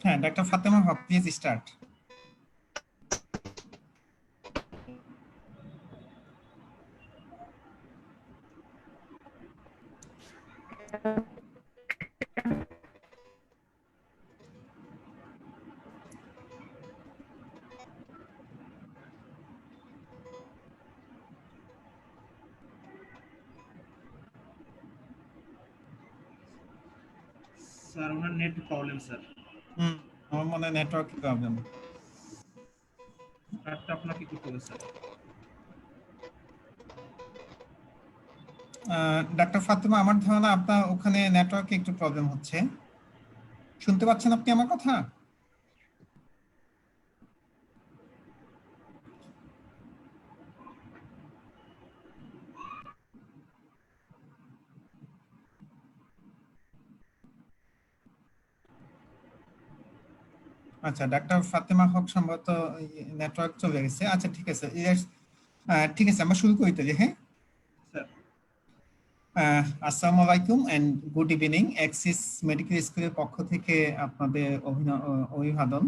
হ্যাঁ, doctor Fatema Haque, please start. Sir ওনার net problem sir. আমার মনে হয় নেটওয়ার্ক প্রবলেম। স্টার্টটা আপনাকে করতে হবে স্যার। ডাক্তার ফাতেমা, আমার ধারণা আপনার ওখানে নেটওয়ার্কে একটু প্রবলেম হচ্ছে। শুনতে পাচ্ছেন আপনি আমার কথা? আচ্ছা, ডাক্তার ফাতেমা হক সম্ভবত নেটওয়ার্ক চলে গেছে। আচ্ছা, ঠিক আছে, ঠিক আছে, আমরা শুরু করি তাহলে। হ্যাঁ, স্যার আসসালামু আলাইকুম and good evening. Axis medical স্কুলের পক্ষ থেকে আপনাদের অভিবাদন।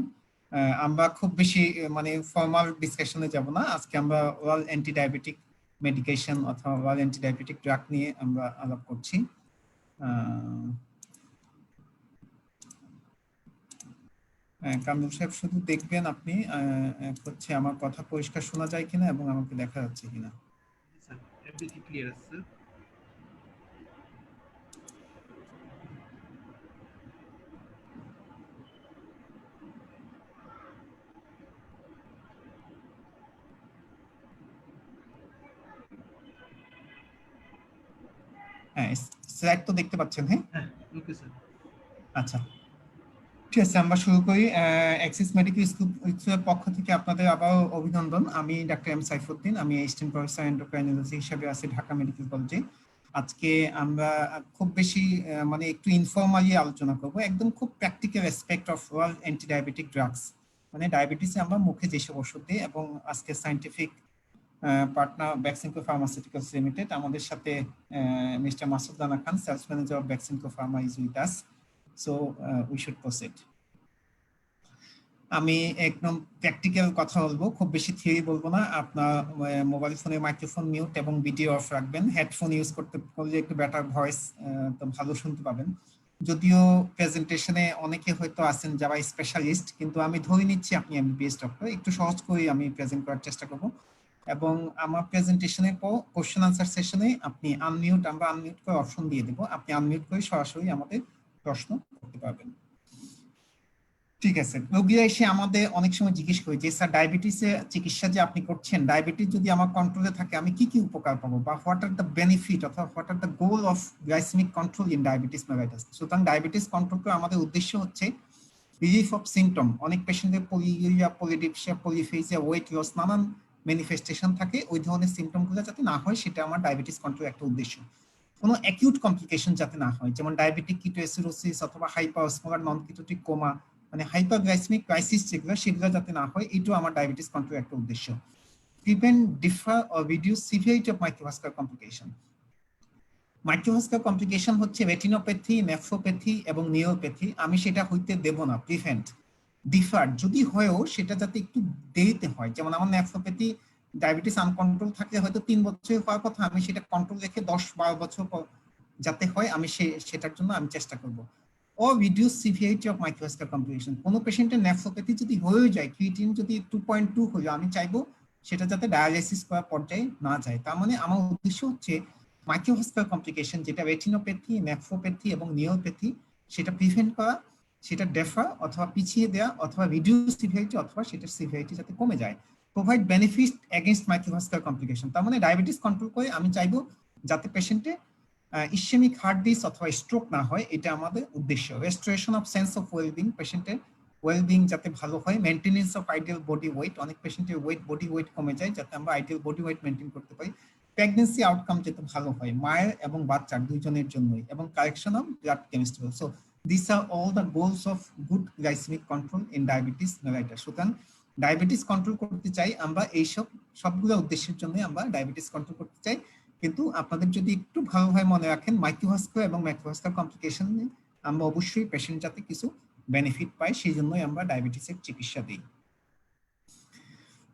আমরা খুব বেশি মানে ফর্মাল ডিসকাশনে যাব না। আজকে আমরা ওরাল অ্যান্টি ডায়াবেটিক মেডিকেশন অথবা ওরাল অ্যান্টি ডায়াবেটিক ড্রাগ নিয়ে আমরা আলাপ করছি। কামরুল সাহেব, শুধু দেখবেন আপনি হচ্ছে আমার কথা পরিষ্কার শোনা যায় কিনা এবং আমাকে দেখা যাচ্ছে কিনা। স্যার এভরিথিং ক্লিয়ার আছে স্যার। হ্যাঁ, স্লাইড তো দেখতে পাচ্ছেন? হ্যাঁ, হ্যাঁ ওকে স্যার। আচ্ছা, ঠিক আছে, আমরা শুরু করি। অ্যাক্সিস মেডিকেল স্কুলের পক্ষ থেকে আপনাদের আবার অভিনন্দন। আমি ডাক্তার এম সাইফুদ্দিন, আমি অ্যাসিস্ট্যান্ট প্রফেসর এন্ডোক্রাইনোলজি হিসেবে আছি ঢাকা মেডিকেল কলেজে। আজকে আমরা খুব বেশি মানে একটু ইনফর্মালি আলোচনা করব, একদম খুব practical aspect of oral anti diabetic drugs, মানে ডায়াবেটিসে আমরা মুখে যেসব ওষুধ দিই। এবং আজকে scientific partner Vaccinco pharmaceuticals limited, আমাদের সাথে mister Masud Rana Khan, sales manager of Vaccinco pharma is with us. So we should proceed. আমি একদম প্র্যাকটিক্যাল কথা বলবো, খুব বেশি থিওরি বলবো না। আপনার মোবাইল ফোনে মাইক্রোফোন মিউট এবং ভিডিও অফ রাখবেন। হেডফোন ইউজ করতে করলে একটু বেটার ভয়েস, তো ভালো শুনতে পাবেন। যদিও প্রেজেন্টেশনে অনেকে হয়তো আছেন যারা স্পেশালিস্ট, কিন্তু আমি ধরে নিচ্ছি আপনি এমবিবিএস ডক্টর। একটু সহজ করে আমি প্রেজেন্ট করার চেষ্টা করব। এবং আমার প্রেজেন্টেশনের পর কোশ্চেন আনসার সেশনে আপনি আমরা আনমিউট করে অপশন দিয়ে দেবো, আপনি আনমিউট করে সরাসরি আমাদের প্রশ্ন করতে পারবেন। ঠিক আছে, রোগীরা এসে আমাদের অনেক সময় জিজ্ঞেস করে যে স্যার, ডায়াবেটিসের চিকিৎসা যে আপনি করছেন, ডায়াবেটিস যদি আমার কন্ট্রোলে থাকে আমি কি কি উপকার পাবো, বা হোয়াট আর দ্য বেনিফিট অথবা what are the goal of glycemic control in diabetes mellitus. সুতরাং ডায়াবেটিস কন্ট্রোল করে আমাদের উদ্দেশ্য হচ্ছে রিলিফ অফ সিমটম। অনেক পেশেন্টের polyuria, polydipsia, polyphagia, weight loss, নানান ম্যানিফেস্টেশন থাকে। ওই ধরনের সিমটমগুলো যাতে না হয়, সেটা আমার ডায়াবেটিস কন্ট্রোল একটা উদ্দেশ্য। কোনো অ্যাকিউট কমপ্লিকেশন যাতে না হয়, যেমন ডায়াবেটিক কিটোএসিডোসিস অথবা হাইপারসমোলার নন কিটোটিক কোমা, মানে হাইপারগ্লাইসেমিক ক্রাইসিস সেগুলো যাতে না হয়, এটাও আমার ডায়াবেটিস কন্ট্রোল একটা উদ্দেশ্য। Prevent, differ or reduce severity of microvascular complication. Microvascular complication হচ্ছে রেটিনোপ্যাথি, নেফ্রোপ্যাথি এবং নিউরোপ্যাথি। আমি সেটা হইতে দেব না। প্রিভেন্ট, ডিফার, যদি হয়ও সেটা যাতে একটু দেরিতে হয়। যেমন আমার নেফ্রোপ্যাথি, ডায়াবেটিস আনকন্ট্রোল থাকলে হয়তো 3 বছর হওয়ার কথা, আমি সেটা কন্ট্রোল রেখে 10-12 বছর যাতে হয়, আমি সেটার জন্য আমি চেষ্টা করব। ও reduce severity of microvascular complication. কোনো পেশেন্টের নেফ্রোপ্যাথি যদি হয়ে যায়, ক্রিয়েটিন যদি 2.2 হলো, আমি চাইবো সেটা যাতে ডায়ালাইসিস করার পর্যায়ে না যায়। তার মানে আমার উদ্দেশ্য হচ্ছে মাইক্রোভাস্কুলার কমপ্লিকেশন, যেটা রেটিনোপ্যাথি, নেফ্রোপ্যাথি এবং নিউরোপ্যাথি, সেটা প্রিভেন্ট করা, সেটা ডেফার অথবা পিছিয়ে দেওয়া, অথবা রিডিউস সিভিয়ারিটি, অথবা সেটার সিভিয়ারিটি যাতে কমে যায়। Provide benefit against microvascular complication. তার মানে ডায়াবেটিস কন্ট্রোল করে আমি চাইবো যাতে পেশেন্টে ইসেমিক হার্ট ডিস অথবা স্ট্রোক না হয়, এটা আমাদের উদ্দেশ্য। Restoration of sense of wellbeing, পেশেন্টের ওয়েলবিং যাতে ভালো হয়। Maintenance of ideal body weight, অনেক পেশেন্টের বডি ওয়েট কমে যায়, যাতে আমরা আইডিয়াল বডি ওয়েট মেনটেন করতে পারি। প্রেগন্যান্সি আউটকাম যাতে ভালো হয় মায়ের এবং বাচ্চার দুইজনের জন্যই, এবং correction of blood chemistry. So this are all the goals of good glycemic control in diabetes mellitus. সুতরাং ডায়াবেটিস কন্ট্রোল করতে চাই আমরা, এইসব সবগুলো উদ্দেশ্যের জন্য আমরা ডায়াবেটিস কন্ট্রোল করতে চাই। কিন্তু আপনাদের যদি একটু ভালোভাবে মনে রাখেন, মাইক্রোভাস্কুলার এবং ম্যাক্রোভাস্কুলার কমপ্লিকেশন আমরা অবশ্যই পেশেন্ট যাতে কিছু বেনিফিট পায়, সেই জন্যই আমরা ডায়াবেটিসের চিকিৎসা দিই।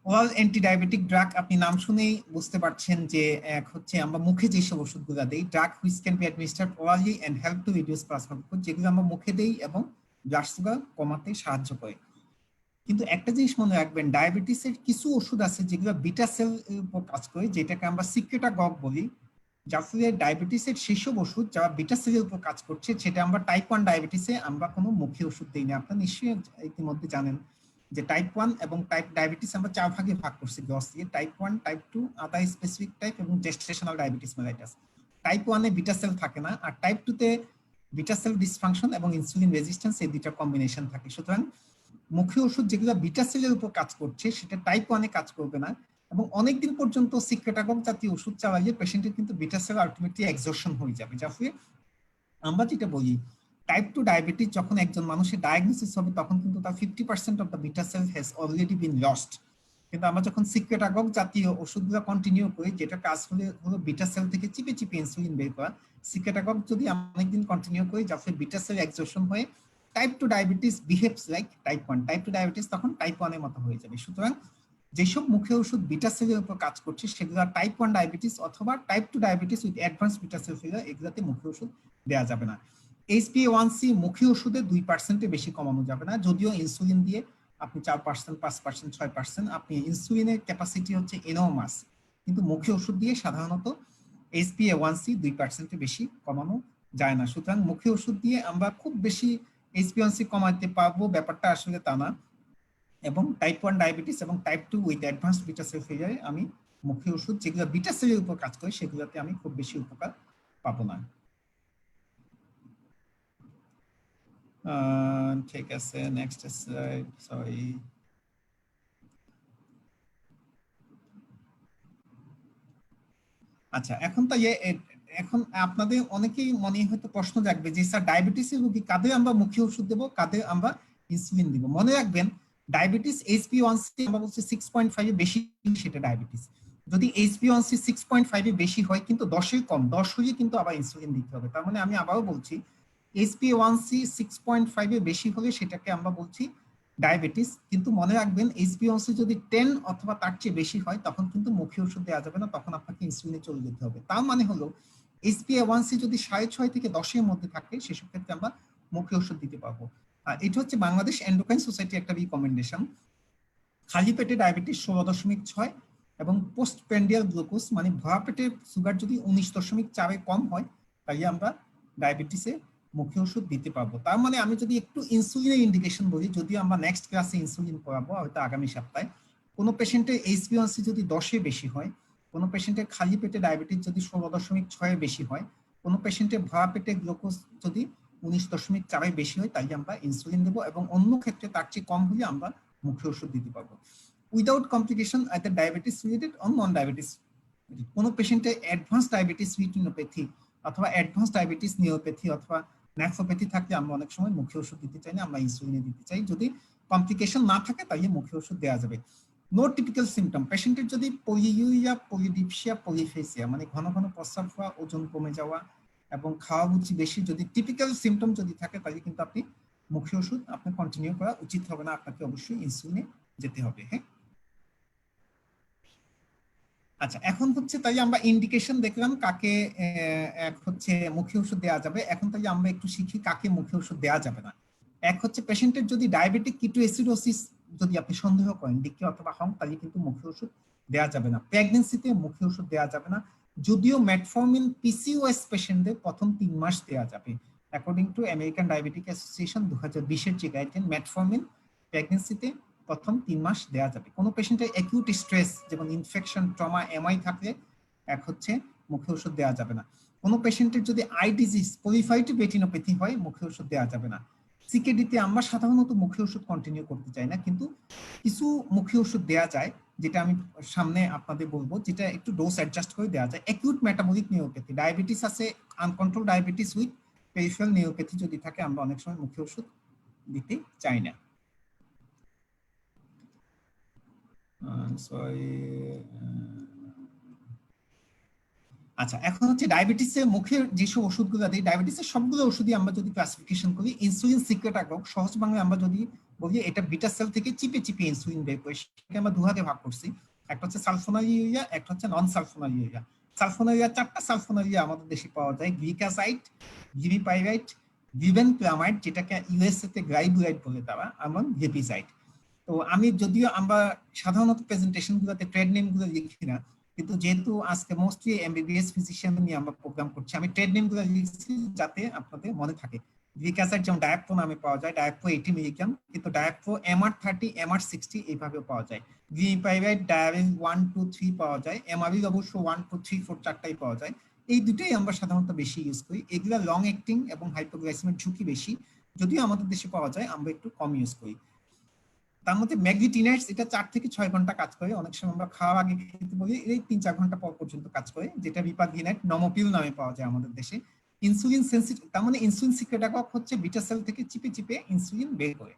ওরাল অ্যান্টি ডায়াবেটিক ড্রাগ, আপনি নাম শুনেই বুঝতে পারছেন যে এক হচ্ছে আমরা মুখে যেসব ওষুধগুলো দেই, drug which can be administered orally and help to reduce plasma glucose, যেগুলো আমরা মুখে দেই এবং ব্লাড সুগার কমাতে সাহায্য করে। কিন্তু একটা জিনিস মনে রাখবেন, ডায়াবেটিসের কিছু ওষুধ আছে যেগুলো বিটা সেল উপর কাজ করে, যেটাকে আমরা সিক্রেটাগগ বলি, যার ফলে ডায়াবেটিসের সেসব ওষুধ যারা বিটা সেলের উপর কাজ করছে, সেটা আমরা টাইপ 1 ডায়াবেটিসে আমরা কোনো মুখে ওষুধ দিই না। আপনারা নিশ্চয়ই ইতিমধ্যে জানেন যে টাইপ 1 এবং টাইপ ডায়াবেটিস আমরা 4 ভাগে ভাগ করছি গ্রস দিয়ে, টাইপ 1, টাইপ 2, আদার স্পেসিফিক টাইপ এবং জেস্টেশনাল ডায়াবেটিস মেলাইটাস। টাইপ 1 এ বিটা সেল থাকে না, আর টাইপ 2 তে বিটা সেল ডিসফাংশন এবং ইনসুলিন রেজিস্ট্যান্স, এই দুইটা কম্বিনেশন থাকে। সুতরাং মুখে ওষুধ যেগুলো বিটা সেলের উপর কাজ করছে সেটা টাইপ 1 এ কাজ করবে না, এবং অনেকদিন পর্যন্ত সিক্রেটাগগ জাতীয় ওষুধ চালাইলে পেশেন্টের কিন্তু বিটা সেল আলটিমেটলি এক্সজশন হয়ে যাবে। যার ফলে আমরা যেটা বলি, টাইপ 2 ডায়াবেটিস যখন একজন মানুষের ডায়াগনোসিস হবে তখন কিন্তু তার 50% of the beta cell has already been lost. কিন্তু আমরা যখন সিক্রেটাগগ জাতীয় ওষুধগুলো কন্টিনিউ করি, যেটা কাজ হলো বিটা সেল থেকে চিপে চিপে ইনসুলিন বের করা, সিক্রেটাগগ যদি অনেকদিন কন্টিনিউ করি যার ফলে বিটা সেল এক্সজশন হয়ে type 2 diabetes behaves like type 1। Type 2 diabetes তখন টাইপ 1 এর মতো হয়ে যাবে। সুতরাং যেসব মুখে ওষুধ বিটা সেলের উপর কাজ করছে সেগুলো টাইপ 1 ডায়াবেটিস অথবা type 2 diabetes with advance beta sell failure, এগুলোতে মুখে ওষুধ দেওয়া যাবে না। HbA1c মুখে ওষুধে 2% বেশি কমানো যাবে না, যদিও ইনসুলিন দিয়ে আপনি 4%, 5%, 6%, আপনি ইনসুলিনের ক্যাপাসিটি হচ্ছে এনর্মাস, কিন্তু মুখে ওষুধ দিয়ে সাধারণত HbA1c 2% বেশি কমানো যায় না। সুতরাং মুখে ওষুধ দিয়ে আমরা খুব বেশি HbA1c কমাতে পারবো ব্যাপারটা আসলে তা না। এবং টাইপ 1 ডায়াবেটিস এবং type 2 with advance beta cell ফেলিয়ারে আমি মুখে ওষুধ যেগুলো বিটা সেলের উপর কাজ করে সেগুলোতে আমি খুব বেশি উপকার পাবো না। ঠিক আছে, নেক্সট স্লাইড, সরি। আচ্ছা, এখন তো এখন আপনাদের অনেকেই মনে হয়তো প্রশ্ন জাগবে যে স্যার ডায়াবেটিসের রোগী কাদের আমরা মুখে ওষুধ দেবো, কাদের আমরা ইনসুলিন দিব। মনে রাখবেন ডায়াবেটিস HbA1c আমরা বলছি 6.5 এর বেশি, সেটা ডায়াবেটিস। যদি HbA1c 6.5 এর বেশি হয় কিন্তু 10 এর কম, 10 হয়ে কিন্তু আবার ইনসুলিন দিতে হবে। তার মানে আমি আবারও বলছি HbA1c 6.5 এর বেশি হলে সেটাকে আমরা বলছি ডায়াবেটিস। কিন্তু মনে রাখবেন HbA1c যদি 10 অথবা তার চেয়ে বেশি হয় তখন কিন্তু মুখে ওষুধ দেওয়া যাবে না, তখন আপনাকে ইনসুলিনে চলে যেতে হবে। তার মানে হলো HbA1c যদি 6.5 থেকে 10 এর মধ্যে থাকে সেসব ক্ষেত্রে আমরা মুখে ওষুধ দিতে পারবো। আর এটা হচ্ছে বাংলাদেশ এন্ডোক্রাইন সোসাইটি একটা রিকমেন্ডেশন। খালি পেটে ডায়াবেটিস 16.6 এবং পোস্ট প্র্যান্ডিয়াল গ্লুকোজ মানে ভরা পেটে সুগার যদি 19.4 কম হয় তাহলে আমরা ডায়াবেটিসে মুখে ওষুধ দিতে পারবো। তার মানে আমি যদি একটু ইনসুলিনের ইন্ডিকেশন বলি, যদিও আমরা নেক্সট ক্লাসে ইনসুলিন করাবো হয়তো আগামী সপ্তাহে, কোনো পেশেন্টের HbA1c যদি 10 বেশি হয়, কোনো পেশেন্টের খালি পেটে ডায়াবেটিস যদি 16.6 বেশি হয়, কোনো পেশেন্টের ভরা পেটে গ্লুকোজ যদি 19.4 বেশি হয় তাহলে আমরা ইনসুলিন দেবো, এবং অন্য ক্ষেত্রে তার চেয়ে কম হলে আমরা মুখে ওষুধ দিতে পারবো without complication either diabetes related or non diabetes. কোনো পেশেন্টের অ্যাডভান্স ডায়াবেটিস রিটিনোপ্যাথি অথবা অ্যাডভান্স ডায়াবেটিস নিউরোপ্যাথি অথবা নেফ্রোপ্যাথি থাকলে আমরা অনেক সময় মুখে ওষুধ দিতে চাই না, আমরা ইনসুলিনে দিতে চাই। যদি কমপ্লিকেশন না থাকে তাহলে মুখে ওষুধ দেওয়া যাবে। নো টিপিক্যাল সিমটম, পেশেন্টের যদি পলিইউরিয়া, পলিডিপসিয়া, পলিফেসিয়া মানে ঘন ঘন প্রস্রাব হওয়া, ওজন কমে যাওয়া এবং খাওয়া রুচি বেশি, যদি টিপিক্যাল সিমটম যদি থাকে তাহলে কিন্তু আপনি মুখে ওষুধ আপনার কন্টিনিউ করা উচিত হবে না, আপনাকে অবশ্যই ইনসুলিনে যেতে হবে। হ্যাঁ, আচ্ছা, এখন হচ্ছে তাই আমরা ইন্ডিকেশন দেখলাম কাকে এক হচ্ছে মুখে ওষুধ দেওয়া যাবে। এখন তাই আমরা একটু শিখি কাকে মুখে ওষুধ দেওয়া যাবে না। এক হচ্ছে পেশেন্টের যদি ডায়াবেটিক কিটোএসিডোসিস যদি আপনি সন্দেহ করেন, ডিকি অথবা হং, তাহলে কিন্তু মুখে ওষুধ দেওয়া যাবে না। প্রেগন্যান্সিতে মুখে ওষুধ দেওয়া যাবে না, যদিও মেটফর্মিন পিসিওএস পেশেন্টদের প্রথম 3 মাস দেওয়া যাবে। According to American diabetic association 2020 যে গাইডলাইন, মেটফর্মিন প্রেগন্যান্সিতে প্রথম 3 মাস দেওয়া যাবে। কোনো পেশেন্টের অ্যাকিউট স্ট্রেস যেমন ইনফেকশন, ট্রমা, এমআই থাকলে এক হচ্ছে মুখে ওষুধ দেওয়া যাবে না। কোনো পেশেন্টের যদি আই ডিজিজ, পলিফাইটিভ রেটিনোপ্যাথি হয় মুখে ওষুধ দেওয়া যাবে না। সিকেডিতে আমরা সাধারণত মুখে ওষুধ কন্টিনিউ করতে চাই না, কিন্তু কিছু মুখে ওষুধ দেওয়া যায় যেটা আমি সামনে আপনাদের বলবো, যেটা একটু ডোজ অ্যাডজাস্ট করে দেওয়া যায়। অ্যাকিউট মেটাবলিক নিউরোপ্যাথি, ডায়াবেটিস আছে, uncontrol diabetes with peripheral neuropathy যদি থাকে আমরা অনেক সময় মুখে ওষুধ দিতে চাই না। সরি, আচ্ছা, এখন হচ্ছে ডায়াবেটিসের মুখের যেসব ওষুধগুলো দিই, ডায়াবেটিসের সবগুলো ওষুধই আমরা যদি ক্লাসিফিকেশন করি, ইনসুলিন সিক্রেট একক সহজ বাংলায় আমরা যদি বলি এটা বিটা সেল থেকে চিপে চিপে ইনসুলিন বের করে, সেটাকে আমরা দুভাগে ভাগ করছি। একটা হচ্ছে সালফোনারিউরিয়া, একটা হচ্ছে নন সালফোনারিউরিয়া। সালফোনারিয়া 4টা সালফোনারিয়া আমাদের দেশে পাওয়া যায়: গ্লিকাসাইড, গিরিপাইরাইট, গ্লিবেনপ্লামাইড যেটাকে ইউএসএ তে গ্লাইবুরাইড বলে তারা, এবং গেপিসাইড। তো আমি যদিও আমরা সাধারণত প্রেজেন্টেশন গুলোতে ট্রেড নেম গুলো লিখি না, কিন্তু যেহেতু আজকে মোস্টলি এমবিবিএস ফিজিশিয়ান নিয়ে আমরা প্রোগ্রাম করছি, আমি ট্রেড নেম গুলো লিখছি যাতে আপনাদের মনে থাকে। গ্লিকাসাইড যেমন ডায়াপ্রো নামে পাওয়া যায়, ডায়াপ্রো 80 মিলিগ্রাম, কিন্তু ডায়াপ্রো MR30, MR60 এইভাবেও পাওয়া যায়। গ্লিপাইরাইড, ডায়ারিল 1 2 3 পাওয়া যায়, এমআরিল অবশ্য 1 2 3 4 চারটাই পাওয়া যায়। এই দুটোই আমরা সাধারণত বেশি ইউজ করি। এগুলা লং অ্যাক্টিং এবং হাইপোগ্লাইসেমিক ঝুঁকি বেশি, যদিও আমাদের দেশে পাওয়া যায়, আমরা একটু কম ইউজ করি। তার মধ্যে ম্যাগজিটিনাইটস এটা 4 থেকে 6 ঘন্টা কাজ করে, অনেক সময় আমরা খাওয়ার আগে খেতে বলি, এই 3-4 ঘন্টা পর পর্যন্ত কাজ করে, যেটা রিপাগলিনাইট নমোপিল নামে পাওয়া যায় আমাদের দেশে। ইনসুলিন সেন্সিটিভ, তার মানে ইনসুলিন সিক্রেট একক হচ্ছে বিটা সেল থেকে চিপে চিপে ইনসুলিন বের করে।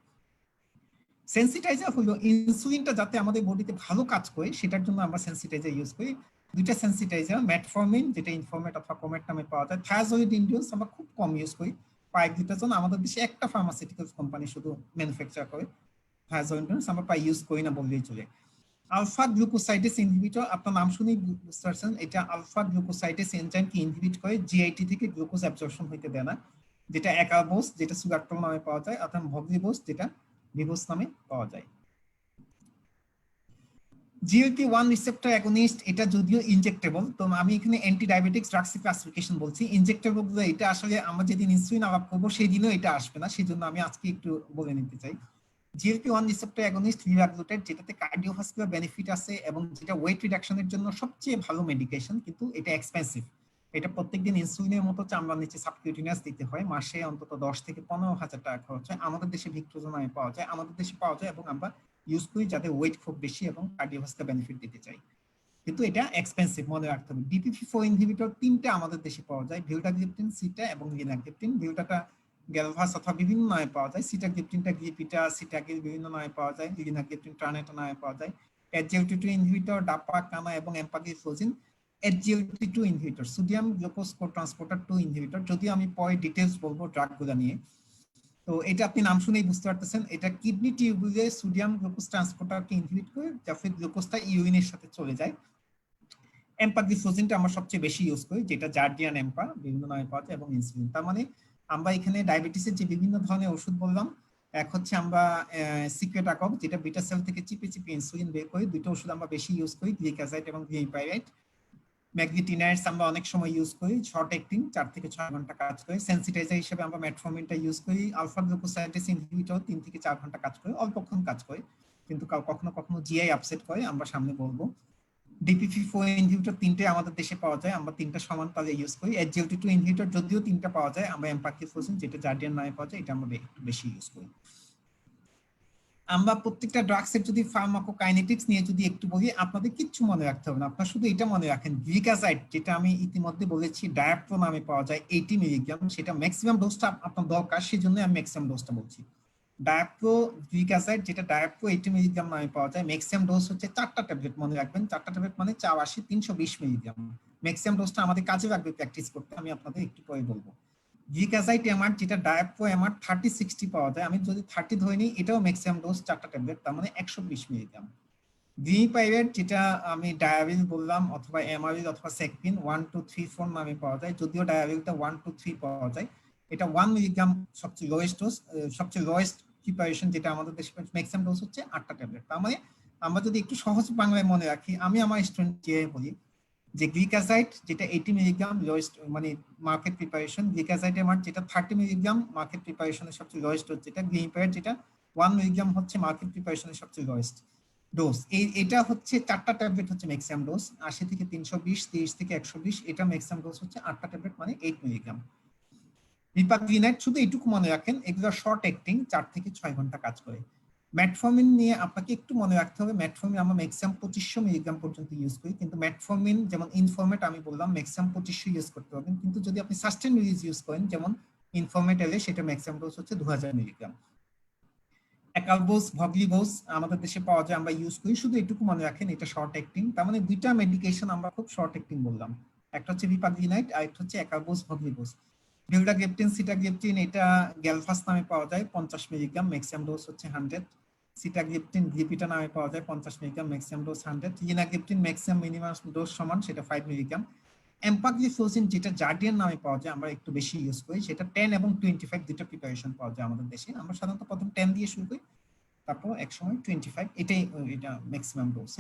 সেন্সিটাইজার হলো ইনসুলিনটা যাতে আমাদের বডিতে ভালো কাজ করে সেটার জন্য আমরা সেন্সিটাইজার ইউজ করি। দুইটা সেন্সিটাইজার, মেটফর্মিন যেটা ইনফরমেট অথবা কমেট নামে পাওয়া যায়, থায়াজোলিড ইনডিউস আমরা খুব কম ইউজ করি। পাইগ্লিটাজোন আমাদের দেশে একটা ফার্মাসিউটিক্যালস কোম্পানি শুধু ম্যানুফ্যাকচার করে, থায়াজোলিড আমরা প্রায় ইউজ করি না বললেই চলে। আলফা গ্লুকোসাইডেস ইনহিবিটর, আপনার নাম শুনেই বুঝতে পারছেন এটা আলফা গ্লুকোসাইডেস এনজাইমকে ইনহিবিট করে, জিআইটি থেকে গ্লুকোজ অ্যাবজর্পশন হইতে দেয় না। যেটা একাবোস যেটা সুগারটল নামে পাওয়া যায়, অথবা ভগ্লিবোস যেটা ভিবোস নামে পাওয়া যায়। GLP-1 রিসেপ্টর অ্যাগনিস্ট, এটা যদিও ইনজেক্টেবল, তো আমি এখানে অ্যান্টি ডায়াবেটিক্স ড্রাগস ক্লাসিফিকেশন বলছি। ইনজেক্টেবল গুলো এটা আসলে আমরা যেদিন ইনসুলিন আলাপ করবো সেই দিনও এটা আসবে না, সেই জন্য আমি আজকে একটু বলে নিতে চাই। GLP-1 রিসেপ্টর অ্যাগনিস্ট লিরাগ্লুটেড, যেটাতে কার্ডিওভাস্কুলার বেনিফিট আছে এবং যেটা ওয়েট রিডাকশনের জন্য সবচেয়ে ভালো মেডিকেশন, কিন্তু এটা এক্সপেন্সিভ। এটা প্রত্যেকদিন ইনসুলিনের মতো চামড়ার নিচে সাবকিউটিনিয়াস দিতে হয়, মাসে অন্তত 10 থেকে 15,000 টাকা খরচ হয়। আমাদের দেশে ভিক্টোজা নামে পাওয়া যায়, আমাদের দেশে পাওয়া যায় এবং আমরা ইউজ করি যাদের ওয়েট খুব বেশি এবং কার্ডিওভাস্কুলার বেনিফিট দিতে চাই, কিন্তু এটা এক্সপেন্সিভ, মনে রাখতে হবে। DPP-4 ইনহিবিটর 3টা আমাদের দেশে পাওয়া যায়, ভিলটাগ্লিপটিন, সিটা এবং লিনাগ্লিপটিন। ভিলটাটা গ্যালভাস অথবা বিভিন্ন নামে পাওয়া যায়, সিটাগ্লিপটিনটা গ্লিপিটা, সিটাগিল বিভিন্ন নামে পাওয়া যায়, লিনাগ্লিপটিন ট্রানেটা নামে পাওয়া যায়। SGLT2 ইনহিবিটর ডাপা, কানা এবং empagliflozin. SGLT2 inhibitor sodium glucose cotransporter 2 inhibitor, যদিও আমি পরে ডিটেইলস বলবো ড্রাগগুলো নিয়ে। তো এটা আপনি নাম শুনেই বুঝতে পারতেছেন, এটা কিডনি টিউবুলে সোডিয়াম গ্লুকোজ ট্রান্সপোর্টারকে ইনহিবিট করে, যাতে গ্লুকোজটা ইউরিনের সাথে চলে যায়। এম্পাগ্লিফ্লোজিনটা আমরা সবচেয়ে বেশি ইউজ করি, যেটা জার্ডিয়ান এম্পা বিভিন্ন নামে পাওয়া যায়, এবং ইনসুলিন। তার মানে আমরা এখানে ডায়াবেটিসের যে বিভিন্ন ধরনের ওষুধ বললাম, এক হচ্ছে আমরা সিক্রেট একক যেটা বিটা সেল থেকে চিপে চিপে ইনসুলিন বের করি, দুটো ওষুধ আমরা বেশি ইউজ করি, গ্লিকাসাইড এবং গ্লিপাইরাইড। ম্যাগনেটিনাইটস আমরা অনেক সময় ইউজ করি, শর্ট অ্যাক্টিং 4 থেকে 6 ঘন্টা কাজ করে। সেন্সিটাইজার হিসেবে আমরা মেটফর্মিনটা ইউজ করি। আলফা গ্লুকোসাইডেস ইনহিবিটর 3 থেকে 4 ঘন্টা কাজ করে, অল্পক্ষণ কাজ করে, কিন্তু কখনো কখনো জিআই আপসেট করে, আমরা সামনে বলবো। DPP-4 ইনহিবিটর 3টে আমাদের দেশে পাওয়া যায়, আমরা 3টা সমান তালে ইউজ করি। SGLT2 ইনহিবিটর যদিও 3টা পাওয়া যায়, আমরা এম্পাগ্লিফ্লোজিন যেটা জার্ডিয়ান নামে পাওয়া যায়, এটা আমরা বেশি ইউজ করি। আমরা প্রত্যেকটা ড্রাগসের যদি ফার্মাকোকাইনেটিক্স নিয়ে যদি একটু বলি, আপনাদের কিচ্ছু মনে রাখতে হবে না, আপনারা শুধু এটা মনে রাখেন, গ্লিকাসাইড যেটা আমি ইতিমধ্যে বলেছি ডায়াপ্রো নামে পাওয়া যায় 80 মিলিগ্রাম, সেটা ম্যাক্সিমাম ডোজটা আপনার দরকার, সেই জন্য আমি ম্যাক্সিমাম ডোজটা বলছি। ডায়াপ্রো গ্লিকাসাইড যেটা ডায়াপ্রো 80 মিলিগ্রাম নামে পাওয়া যায়, ম্যাক্সিমাম ডোজ হচ্ছে 4টা ট্যাবলেট, মনে রাখবেন 4টা ট্যাবলেট মানে 480 320 মিলিগ্রাম। ম্যাক্সিমাম ডোজটা আমাদের কাজে লাগবে প্র্যাকটিস করতে, আমি আপনাদের একটু পরে বলবো। গ্লিকাসাইড এমআর যেটা ডায়াপ্রো এমআর 30-60 পাওয়া যায়, আমি যদি 30 ধরে নিই, এটাও ম্যাক্সিমাম ডোজ 4টা ট্যাবলেট, তার মানে 120 মিলিগ্রাম। গ্লিপাইরাইড যেটা আমি ডায়াবিল বললাম, অথবা এমারিল অথবা সেকপিন 1 2 3 4 নামে পাওয়া যায়, যদিও ডায়াবিলটা 1 2 3 পাওয়া যায়। এটা 1 মিলিগ্রাম সবচেয়ে লোয়েস্ট ডোজ, সবচেয়ে লোয়েস্ট প্রিপারেশন, যেটা আমাদের দেশে ম্যাক্সিমাম ডোজ হচ্ছে 8টা ট্যাবলেট। তার মানে আমরা যদি একটু সহজ বাংলায় মনে রাখি, আমি আমার স্টুডেন্টকে বলি যে গ্লিকাসাইড যেটা 80 মিলিগ্রাম লোয়েস্ট মানে মার্কেট প্রিপারেশন, গ্লিকাসাইড এমআর যেটা 30 মিলিগ্রাম মার্কেট প্রিপারেশনের সবচেয়ে লোয়েস্ট ডোজ, যেটা গ্লিপাইরাইড যেটা 1 মিলিগ্রাম হচ্ছে মার্কেট প্রিপারেশনের সবচেয়ে লোয়েস্ট ডোজ। এটা হচ্ছে 4টা ট্যাবলেট হচ্ছে ম্যাক্সিমাম ডোজ, 80 থেকে 320, 30 থেকে 120, এটা ম্যাক্সিমাম ডোজ হচ্ছে 8টা ট্যাবলেট মানে 8 মিলিগ্রাম। রিপাগলিনাইট শুধু এইটুকু মনে রাখেন, এগুলো শর্ট অ্যাক্টিং, 4 থেকে 6 ঘন্টা কাজ করে। মেটফর্মিন নিয়ে আপনাকে একটু মনে রাখতে হবে, মেটফর্মিন আমরা ম্যাক্সিমাম 2500 মিলিগ্রাম পর্যন্ত ইউজ করি, কিন্তু মেটফর্মিন যেমন ইনফরমেট আমি বললাম ম্যাক্সিমাম 2500 ইউজ করতে পারবেন, কিন্তু যদি আপনি সাস্টেন রিলিজ ইউজ করেন যেমন ইনফরমেট এলে, সেটা ম্যাক্সিমাম ডোজ হচ্ছে 2000 মিলিগ্রাম। একালবোস, ভগ্লিবোস আমাদের দেশে পাওয়া যায়, আমরা ইউজ করি, শুধু এটুকু মনে রাখেন এটা শর্ট অ্যাক্টিং, তার মানে দুইটা মেডিকেশন আমরা খুব শর্ট অ্যাক্টিং বললাম। একটা হচ্ছে রিপাগ্লিনাইট আর একটা হচ্ছে একারবোস ভগ্নিবোস। ভিলডাগ্রেপ্টিন সিটাগ্রেপ্টিন এটা গ্যালফাস নামে পাওয়া যায় 50 মিলিগ্রাম, ম্যাক্সিমাম ডোজ হচ্ছে 100। সিটাগ্রেপ্টিন গ্লিপিটা নামে পাওয়া যায় 50 milligram, maximum dose 100। Linagliptin maximum minimum dose সমান, সেটা 5 মিলিগ্রাম। এম্পাগ্লিফ্লোজিন যেটা জার্ডিয়ান নামে পাওয়া যায়, আমরা একটু বেশি ইউজ করি, সেটা 10 এবং 25 দুটো প্রিপারেশন পাওয়া যায় আমাদের দেশে। আমরা সাধারণত প্রথম 10 দিয়ে শুরু করি, তারপর এক সময় 25, এটাই এটা ম্যাক্সিমাম ডোজ।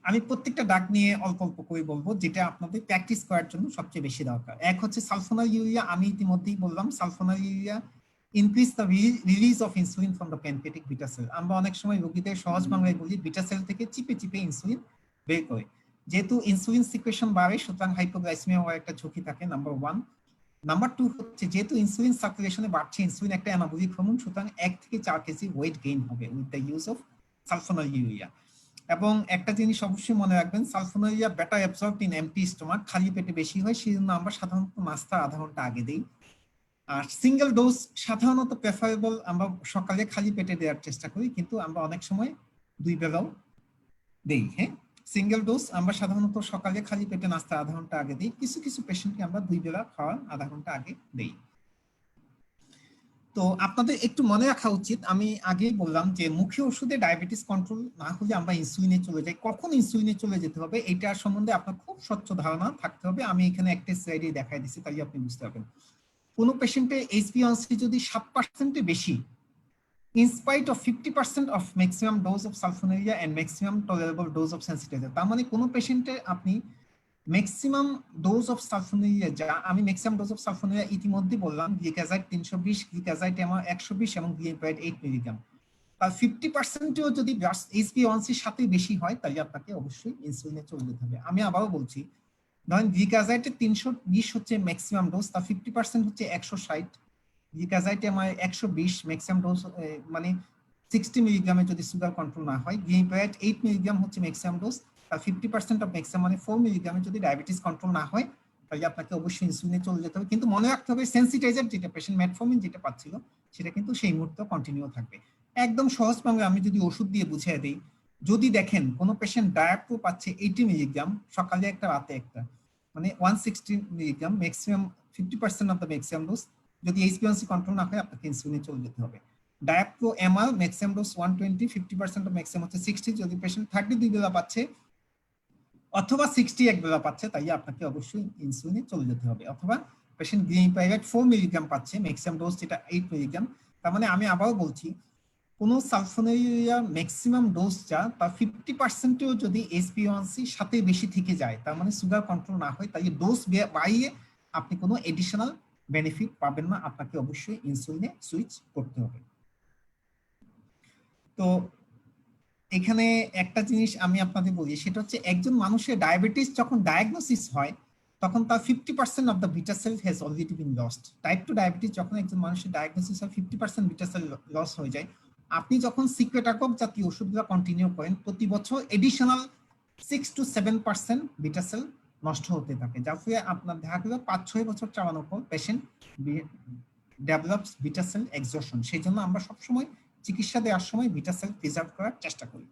আমি প্রত্যেকটা ডাক নিয়ে অল্প অল্প করে বলবো, যেটা আপনাদের প্র্যাকটিস করার জন্য সবচেয়ে বেশি দরকার। এক হচ্ছে সালফোনাল ইউরিয়া, আমি ইতিমধ্যেই বললাম sulfonylurea increase the release of insulin from the pancreatic beta cell. আমরা অনেক সময় রোগীদের সহজ বাংলায় বলি বিটা সেল থেকে চিপে চিপে ইনসুলিন বের করে। যেহেতু ইনসুলিন সিক্রেশন বাড়ে, সুতরাং হাইপোগ্লাইসেমিয়া হওয়ার একটা ঝুঁকি থাকে, নাম্বার 1। নাম্বার 2 হচ্ছে যেহেতু ইনসুলিন সার্কুলেশনে বাড়ছে, ইনসুলিন একটা অ্যানাবলিক হরমোন, সুতরাং 1 থেকে 4 কেজি ওয়েট গেইন হবে with the use of sulfonylurea. এবং একটা জিনিস অবশ্যই মনে রাখবেন, sulfonylurea better absorbed in empty stomach, খালি পেটে বেশি হয়, সেই জন্য আমরা সাধারণত নাস্তার আধা ঘন্টা আগে দিই। আর সিঙ্গেল ডোজ সাধারণত প্রেফারেবল আমরা সকালে খালি পেটে দেওয়ার চেষ্টা করি, কিন্তু আমরা অনেক সময় 2 বেলাও দেই। হ্যাঁ, সিঙ্গেল ডোজ আমরা সাধারণত সকালে খালি পেটে নাস্তা আধা ঘন্টা আগে দিই, কিছু কিছু পেশেন্টকে আমরা 2 বেলা খাওয়ার আধা ঘন্টা আগে দেই। তো আপনাদের একটু মনে রাখা উচিত, আমি আগেই বললাম যে মুখে ওষুধে ডায়াবেটিস কন্ট্রোল না হলে আমরা ইনসুলিনে চলে যাই। কখন ইনসুলিনে চলে যেতে হবে এটা সম্বন্ধে আপনার খুব স্বচ্ছ ধারণা থাকতে হবে। আমি এখানে একটা স্লাইডে দেখাই দিচ্ছি, তাই আপনি বুঝতে পারবেন। কোন পেশেন্টে HbA1c যদি 7% বেশি, in spite of 50% of maximum dose of sulfonylurea and maximum tolerable dose of sensitizer, তার মানে কোন পেশেন্টে আপনি ম্যাক্সিমাম ডোজ অফ সালফোনিলিয়া, যা আমি ম্যাক্সিমাম ডোজ অফ সালফোনিলিয়া ইতিমধ্যে বললাম, গ্লিকাজাইড 320, গ্লিকাজাইড আমার 120 এবং গ্লিপাইড 8 মিলিগ্রাম, তার 50%ও যদি HbA1c সাথে বেশি হয়, তাহলে আপনাকে অবশ্যই ইনসুলিনে চলে যেতে হবে। আমি আবারও বলছি, ধরেন গ্লিকাজাইডে 320 হচ্ছে ম্যাক্সিমাম ডোজ, তার 50% হচ্ছে 160, গ্লিকাজাইডে আমার 120 ম্যাক্সিমাম ডোজ, মানে 60 মিলিগ্রামে যদি সুগার কন্ট্রোল না হয়, গ্লিপাইড 8 মিলিগ্রাম হচ্ছে ম্যাক্সিমাম ডোজ, 50% অফ ম্যাক্সিমাম মানে 4 মিলিগ্রামে যদি ডায়াবেটিস কন্ট্রোল না হয়, তাহলে আপনাকে অবশ্যই ইনসুলিনে চলে যেতে হবে। কিন্তু মনে রাখতে হবে সেন্সিটাইজার যেটা পেশেন্ট মেটফর্মিন যেটা পাচ্ছিল, সেটা কিন্তু সেই মুহূর্তে কন্টিনিউ থাকবে। একদম সহজ ভাবে আমি যদি ওষুধ দিয়ে বুঝিয়ে দিই, যদি দেখেন কোন পেশেন্ট ডায়াপ্রো পাচ্ছে 80 মিলিগ্রাম, সকালে একটা রাতে একটা, মানে 160 milligram maximum, 50% of the maximum dose, যদি HbA1c কন্ট্রোল না হয় আপনাকে ইনসুলিনে চলে যেতে হবে। Diapro MR maximum dose 120, 50% of maximum হচ্ছে 60, যদি পেশেন্ট 32 বেলা পাচ্ছে অথবা 61 বেলা পাচ্ছে, তাই আপনাকে অবশ্যই ইনসুলিনে চলে যেতে হবে। অথবা পেশেন্ট গ্লিপাইড 4 মিলিগ্রাম পাচ্ছে, ম্যাক্সিমাম ডোজ যেটা 8 মিলিগ্রাম, তার মানে আমি আবারও বলছি, কোন সালফোনিলিয়া ম্যাক্সিমাম ডোজটা তার 50%ও যদি HbA1c সাথে বেশি থেকে যায়, তার মানে সুগার কন্ট্রোল না হয়, তাই ডোজ বাড়িয়ে আপনি কোনো এডিশনাল বেনিফিট পাবেন না, আপনাকে অবশ্যই ইনসুলিনে সুইচ করতে হবে। তো এখানে একটা জিনিস আমি আপনাদের বলি, সেটা হচ্ছে একজন মানুষের ডায়াবেটিস যখন ডায়াগনোসিস হয়, তখন তার 50% of the beta cell has already been lost. Type 2 diabetes যখন একজন মানুষের ডায়াগনোসিস হয়, 50% বিটা সেল লস হয়ে যায়। আপনি যখন সিক্রেটাকক জাতীয় ওষুধগুলো কন্টিনিউ করেন, প্রতি বছর এডিশনাল 6 to 7% বিটা সেল নষ্ট হতে থাকে, যার ফলে আপনার দেখা গেল 5-6 বছর চালানোর পর পেশেন্ট ডেভেলপস বিটা সেল এক্সজশন। সেই জন্য আমরা সবসময় চিকিৎসা দেওয়ার সময় বিটা সেল প্রিজার্ভ করার চেষ্টা করি।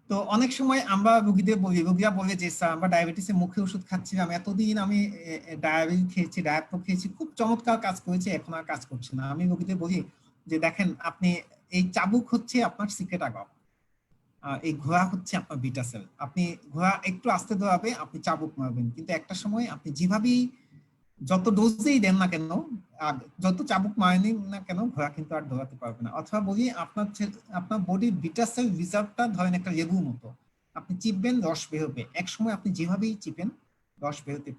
তো অনেক সময় আমরা রোগীদের বলি, রোগীরা বলে যে স্যার আমরা ডায়াবেটিসের মুখে ওষুধ খাচ্ছিলাম, এতদিন আমি ডায়াবেটিস খেয়েছি, ডায়াপ্রো খেয়েছি, খুব চমৎকার কাজ করেছে, এখন আর কাজ করছে না। আমি রোগীদের বলি যে দেখেন, আপনি এই চাবুক হচ্ছে আপনার সিক্রেট আগক, এই ঘোড়া হচ্ছে আপনার বিটা সেল। আপনি ঘোড়া একটু আস্তে দৌড়াবে, আপনি চাবুক মারবেন, কিন্তু একটা সময় আপনি যেভাবেই যত ডোজেই দেন না কেন, যত চাবুক মারেনি না কেন, ঘোড়া কিন্তু আর দৌড়াতে পারবে না। অথবা বলি আপনার বডির বিটা সেল রিজার্ভটা ধরেন একটা লেবুর মতো, আপনি চিপবেন রস বের হবে, এক সময় আপনি যেভাবেই চিপেন রস বেরোতে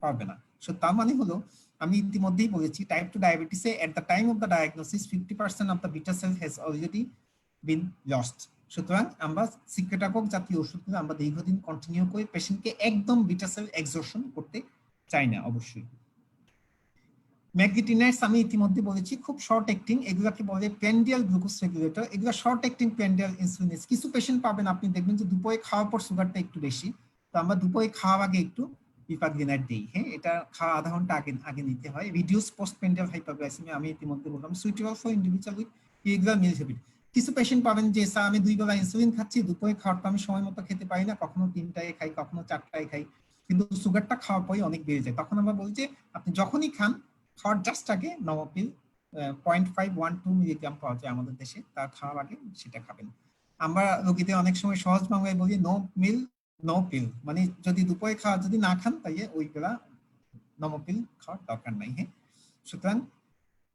পারবে না। সো তার মানে হলো, আমি ইতিমধ্যেই বলেছি, টাইপ 2 ডায়াবেটিসে at the time of the diagnosis 50% of the beta cell has already been lost. সুতরাং আমরা সিক্রেটাকক জাতীয় ওষুধগুলো আমরা দীর্ঘদিন কন্টিনিউ করে পেশেন্টকে একদম বিটা সেল এক্সজশন করতে চাই না। অবশ্যই ম্যাগনেটিনাইটস আমি ইতিমধ্যে বলেছি, খুব শর্ট অ্যাক্টিং, এগুলোকে বলে প্যান্ডিয়াল গ্লুকোজ রেগুলেটর। এগুলো শর্ট অ্যাক্টিং প্যান্ডিয়াল ইনসুলিন। কিছু পেশেন্ট পাবেন আপনি দেখবেন যে দুপুরে খাওয়ার পর সুগারটা একটু বেশি, তো আমরা দুপুরে খাওয়ার আগে একটু রিপাগ্লিনাইট দিই। হ্যাঁ, এটা খাওয়া আধা ঘন্টা আগে আগে নিতে হয়। রিডিউস পোস্ট প্যান্ডিয়াল হাইপারগ্লাইসেমিয়া আমি ইতিমধ্যে বললাম, suitable for individual with irregular meal habit. কিছু পেশেন্ট পাবেন যে স্যার আমি 2 বেলা ইনসুলিন খাচ্ছি, দুপুরে খাওয়ারটা আমি সময় মতো খেতে পারি না, কখনো 3টায় খাই, কখনো 4টায় খাই, কিন্তু সুগারটা খাওয়ার পরে অনেক বেড়ে যায়। তখন আমরা বলি যে আপনি যখনই খান খাওয়ার জাস্ট আগে নমোপিল 0.512 মিলিগ্রাম পাওয়া যায় আমাদের দেশে, তার খাওয়ার আগে সেটা খাবেন। আমরা রোগীদের অনেক সময় সহজ বাংলায় বলি নো মিল নো পিল, মানে যদি দুপুরে খাওয়া যদি না খান তাইলে ওই বেলা নমোপিল খাওয়ার দরকার নাই। হ্যাঁ, সুতরাং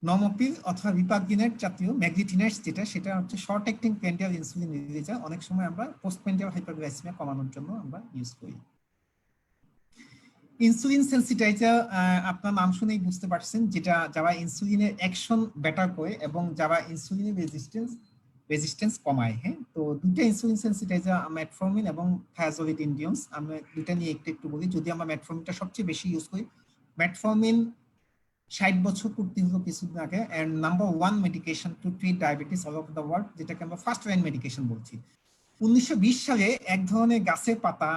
নমোপিল অথবা রিপাগিনেট জাতীয় ম্যাগনেটিনেটস যেটা, সেটা হচ্ছে শর্ট অ্যাক্টিং প্যান্ডিয়াল ইনসুলিন রিলিজার। অনেক সময় আমরা পোস্ট প্যান্ডিয়াল হাইপারগ্লাইসেমিয়া কমানোর জন্য আমরা ইউজ করি। ইনসুলিন সেন্সিটাইজার আপনার নাম শুনেই বুঝতে পারছেন, যেটা যারা ইনসুলিনের অ্যাকশন বেটার করে এবং যারা ইনসুলিনের রেজিস্ট্যান্স কমায়। হ্যাঁ, তো দুইটা ইনসুলিন সেন্সিটাইজার মেটফর্মিন এবং থায়াজোলিড ইন্ডিউন্স, আমরা দুইটা নিয়ে একটু বলি। যদি আমরা মেটফর্মিনটা সবচেয়ে বেশি ইউজ করি, মেটফর্মিন 60 বছর পূর্তি হলো কিছুদিন আগে, and number 1 medication to treat diabetes all over the world, যেটাকে আমরা ফার্স্ট লাইন মেডিকেশন বলছি। 1920 সালে এক ধরনের গাছের পাতা,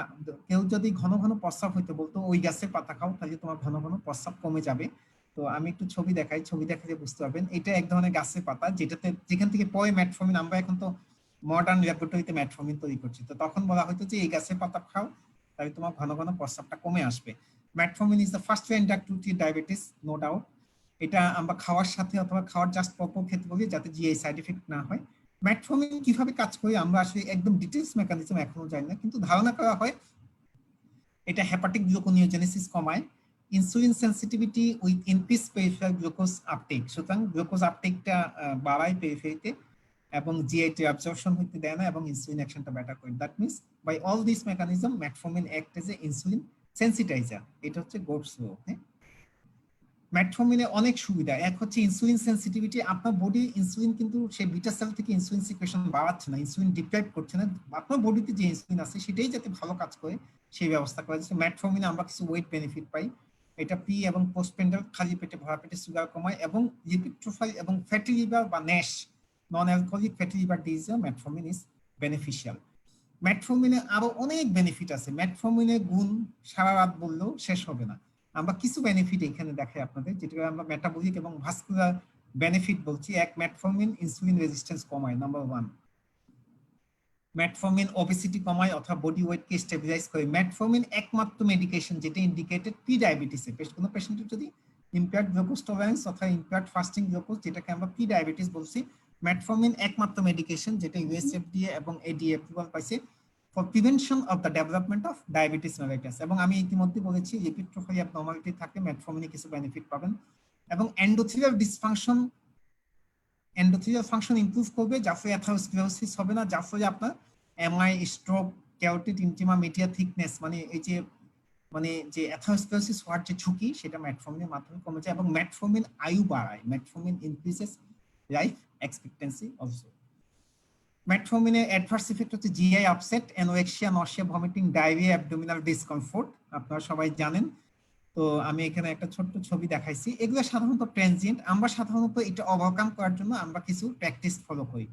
কেউ যদি ঘন ঘন প্রস্রাব হইতে বলতো ওই গাছের পাতা খাও তাহলে তোমার ঘন ঘন প্রস্রাব কমে যাবে। তো আমি একটু ছবি দেখাই, ছবি দেখালে বুঝতে পারবেন। এটা এক ধরনের গাছের পাতা যেখান থেকে পরে মেটফর্মিন, আমরা এখন তো মডার্ন ল্যাবরেটরিতে মেটফর্মিন তৈরি করছি, তো তখন বলা হতো যে এই গাছের পাতা খাও তাহলে তোমার ঘন ঘন প্রস্রাবটা কমে আসবে। Metformin is the first line drug to treat diabetes, no doubt. এটা আমরা খাওয়ার সাথে অথবা খাওয়ার জাস্ট পর খেতে বলি যাতে জিআই সাইড এফেক্ট না হয়। মেটফর্মিন কিভাবে কাজ করে আমরা আসলে একদম ডিটেইলস মেকানিজম এখনো জানি না, কিন্তু ধারণা করা হয় এটা হেপাটিক গ্লুকোনিওজেনেসিস কমায়, insulin sensitivity with increase peripheral glucose uptake, সুতরাং গ্লুকোজ আপটেকটা বাড়ায় পেরিফেরিতে এবং জিআইটি অ্যাবজর্পশন হইতে দেয় না এবং ইনসুলিন অ্যাকশনটা বেটার করে। That means by all this mechanism metformin act as a insulin sensitizer. এটা হচ্ছে গোডস ল। হ্যাঁ, মেটফর্মিনে অনেক সুবিধা। এক হচ্ছে ইনসুলিন সেন্সিটিভিটি, আপনার বডি ইনসুলিন কিন্তু সেই বিটা সেল থেকে ইনসুলিন সিক্রেশন বাড়াচ্ছে না, ইনসুলিন ডিপ্রাইভ করছে না, আপনার বডিতে যে ইনসুলিন আছে সেটাই যাতে ভালো কাজ করে সেই ব্যবস্থা করা যাচ্ছে। মেটফর্মিনে আমরা কিছু ওয়েট বেনিফিট পাই, এটা প্রি এবং পোস্টপেন্ডাল খালি পেটে ভরা পেটে সুগার কমায় এবং লিপিড প্রোফাইল এবং ফ্যাটি লিভার বা NASH non alcoholic fatty liver ডিজিজে মেটফর্মিন ইজ বেনিফিশিয়াল। মেটফর্মিনে আরো অনেক বেনিফিট আছে, মেটফর্মিনের গুণ সারা রাত বললেও শেষ হবে না। আমরা কিছু বেনিফিট এখানে দেখাই আপনাদের, যেটা আমরা মেটাবলিক এবং ভাস্কুলার বেনিফিট বলছি। এক, মেটফর্মিন ইনসুলিন রেজিস্ট্যান্স কমায়, নাম্বার 1। মেটফর্মিন ওবেসিটি কমায় অথবা বডি ওয়েট কে স্টেবিলাইজ করে। মেটফর্মিন একমাত্র মেডিকেশন যেটা ইন্ডিকেটেড প্রি ডায়াবেটিসে, কোনো পেশেন্টের যদি ইম্পেয়ার্ড গ্লুকোজ টলারেন্স অথবা ইম্পেয়ার্ড ফাস্টিং গ্লুকোজ, যেটাকে আমরা প্রি ডায়াবেটিস বলছি, মেটফর্মিন একমাত্র মেডিকেশন যেটা ইউএসএফডিএ এবং এডিএ অ্যাপ্রুভাল পাইছে for prevention of the development of diabetes mellitus. এবং আমি ইতিমধ্যে বলেছি লিপিড প্রোফাইল অ্যাবনরমালিটি থাকে মেটফর্মিনে কিছু বেনিফিট পাবেন। এবং এন্ডোথেলিয়াল ফাংশন ইমপ্রুভ করবে, যার ফলে অ্যাথারোস্ক্লেরোসিস হবে না, যার ফলে আপনার MI, stroke, carotid intima media thickness, মানে যে অ্যাথারোস্ক্লেরোসিস হওয়ার যে ঝুঁকি সেটা মেটফর্মিনের মাধ্যমে কমে যায়। এবং মেটফর্মিন আয়ু বাড়ায়, metformin increases life expectancy also. মেটফর্মিনের অ্যাডভার্স ইফেক্ট হচ্ছে GI upset, anorexia, nausea, vomiting, diarrhoea, abdominal discomfort, আপনারা সবাই জানেন। তো আমি এখানে একটা ছোট্ট ছবি দেখাইছি, এগুলো সাধারণত ট্রানজিয়েন্ট। আমরা সাধারণত এটা ওভারকাম করার জন্য আমরা কিছু প্র্যাকটিস ফলো করি।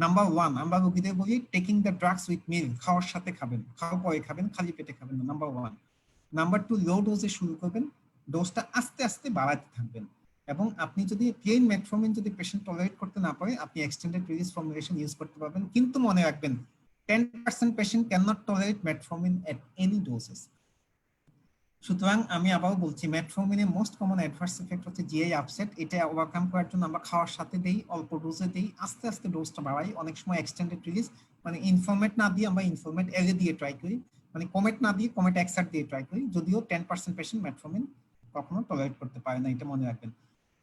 নাম্বার 1, আমরা রোগীদের বলি টেকিং দ্য ড্রাগস উইথ মিল, খাওয়ার সাথে খাবেন, খাওয়ার পরে খাবেন, খালি পেটে খাবেন না, নাম্বার 1। নাম্বার 2, লো ডোজে শুরু করবেন, ডোজটা আস্তে আস্তে বাড়াতে থাকবেন। এবং আপনি যদি প্লেন মেটফর্মিন যদি পেশেন্ট টলারেট করতে না পারে, আপনি এক্সটেন্ডেড রিলিজ ফর্মুলেশন ইউজ করতে পারবেন। কিন্তু মনে রাখবেন 10% patient can not tolerate metformin at any doses. সুতরাং আমি আবারও বলছি, মেটফর্মিনের মোস্ট কমন অ্যাডভার্স ইফেক্ট হচ্ছে জিআই আপসেট। এটা ওভারকাম করার জন্য আমরা খাওয়ার সাথে দেই, অল্প ডোজে দেই, আস্তে আস্তে ডোজটা বাড়াই, অনেক সময় এক্সটেন্ডেড রিলিজ, মানে ইনফরমেট না দিয়ে আমরা ইনফরমেট এলে দিয়ে ট্রাই করি, মানে কমেট না দিয়ে কমেট এক্সার দিয়ে ট্রাই করি। যদিও 10% পেশেন্ট মেটফর্মিন কখনো টলারেট করতে পারে না, এটা মনে রাখবেন।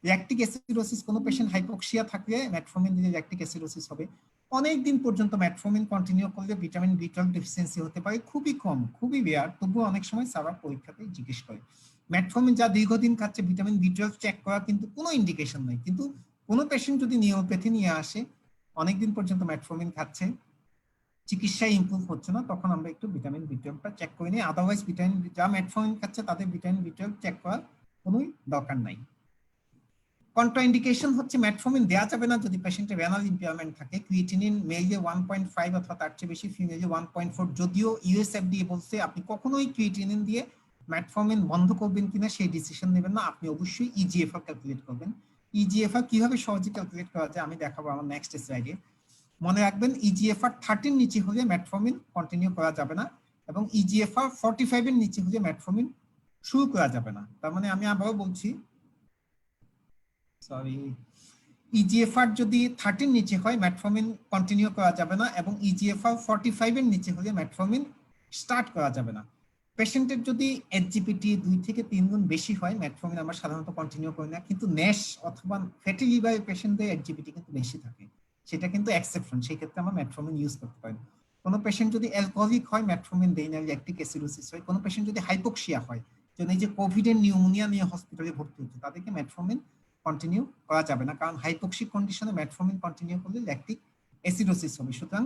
ল্যাকটিক অ্যাসিডোসিস, কোনো পেশেন্ট হাইপোক্সিয়া থাকলে মেটফর্মিন দিলে ল্যাকটিক অ্যাসিডোসিস হবে। অনেক দিন পর্যন্ত মেটফর্মিন কন্টিনিউ করলে ভিটামিন B12 ডেফিসিয়েন্সি হতে পারে, খুবই কম, খুবই রেয়ার, তবুও অনেক সময় সারা পরীক্ষাতে জিজ্ঞেস করে। মেটফর্মিন যা দীর্ঘদিন খাচ্ছে, ভিটামিন B12 চেক করা কিন্তু কোনো ইন্ডিকেশন নাই, কিন্তু কোনো পেশেন্ট যদি নিউরোপ্যাথি নিয়ে আসে, অনেকদিন পর্যন্ত মেটফর্মিন খাচ্ছে, চিকিৎসায় ইমপ্রুভ হচ্ছে না, তখন আমরা একটু ভিটামিন B12টা চেক করে নিই। আদারওয়াইজ ভিটামিন যা মেটফর্মিন খাচ্ছে তাদের ভিটামিন B12 চেক করার কোনো দরকার নাই। কন্ট্রাইন্ডিকেশন হচ্ছে মেটফর্মিন দেওয়া যাবে না যদি পেশেন্টের রেনাল ইম্পেয়ারমেন্ট থাকে। ক্রিয়েটিনিন মেলে 1.5 অথবা তার চেয়ে বেশি, ফিমেলে 1.4। যদিও ইউএসএফডিএ বলছে আপনি কখনোই ক্রিয়েটিনিন দিয়ে মেটফর্মিন বন্ধ করবেন কিনা সেই ডিসিশন নেবেন না, আপনি অবশ্যই ইজিএফআর ক্যালকুলেট করবেন। ইজিএফআর কিভাবে সহজে ক্যালকুলেট করা যায় আমি দেখাবো আমার নেক্সট স্লাইডে। মনে রাখবেন ইজিএফআর 30 নিচে হলে মেটফর্মিন কন্টিনিউ করা যাবে না, এবং ইজিএফআর 45 এর নিচে হলে মেটফর্মিন শুরু করা যাবে না। তার মানে আমি আবারও বলছি, সরি, ইজিএফআর যদি 30 নিচে হয় মেটফর্মিন কন্টিনিউ করা যাবে না, এবং ইজিএফআর 45 এর নিচে হলে মেটফর্মিন স্টার্ট করা যাবে না। পেশেন্টের যদি এইচজিপিটি 2 থেকে 3 গুণ বেশি হয় মেটফর্মিন আমরা সাধারণত কন্টিনিউ করি না, কিন্তু ন্যাশ অথবা ফ্যাটি লিভার পেশেন্টদের এইচজিপিটি কিন্তু বেশি থাকে, সেটা কিন্তু এক্সেপশন, সেই ক্ষেত্রে আমরা মেটফর্মিন ইউজ করতে পারি। কোনো পেশেন্ট যদি অ্যালকোহলিক হয় মেটফর্মিন দেই না, ল্যাকটিক অ্যাসিডোসিস হয়। কোনো পেশেন্ট যদি হাইপোক্সিয়া হয়, যেন এই যে কোভিড এর নিউমোনিয়া নিয়ে হসপিটালে ভর্তি হচ্ছে, তাদেরকে মেটফর্মিন কন্টিনিউ করা যাবে না, কারণ হাইপোক্সিক কন্ডিশনে মেটফর্মিন কন্টিনিউ করলে ল্যাকটিক অ্যাসিডোসিস হবে। সুতরাং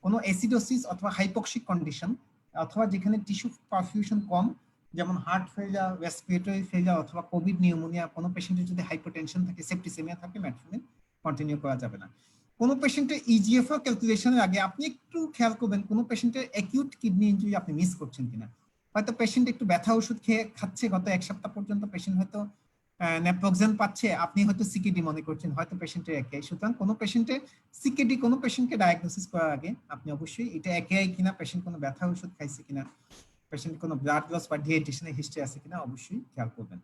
কোনো অ্যাসিডোসিস অথবা হাইপোক্সিক কন্ডিশন অথবা যেখানে টিস্যু পারফিউশন কম, যেমন হার্ট ফেলিয়ার, রেসপিরেটরি ফেলিয়ার অথবা কোভিড নিউমোনিয়া, কোনো পেশেন্টের যদি হাইপোটেনশন থাকে, সেপ্টিসেমিয়া থাকে, মেটফর্মিন কন্টিনিউ করা যাবে না। কোনো পেশেন্টের ইজিএফআর ক্যালকুলেশনের আগে আপনি একটু খেয়াল করবেন কোনো পেশেন্টের অ্যাকিউট কিডনি ইনজুরি আপনি মিস করছেন কিনা। হয়তো পেশেন্ট একটু ব্যথা ওষুধ খেয়ে খাচ্ছে গত 1 সপ্তাহ পর্যন্ত, পেশেন্ট হয়তো নেপ্রোক্সেন পাচ্ছে, আপনি হয়তো সিকেডি মনে করছেন, হয়তো পেশেন্টের একেআই। সুতরাং কোনো পেশেন্টের সিকেডি, কোনো পেশেন্টকে ডায়াগনোসিস করার আগে আপনি অবশ্যই এটা একেআই কিনা, পেশেন্ট কোনো ব্যথা ওষুধ খাইছে কিনা, পেশেন্ট কোনো ব্লাড লস বা ডিহাইড্রেশনের হিস্ট্রি আছে কিনা অবশ্যই খেয়াল করবেন।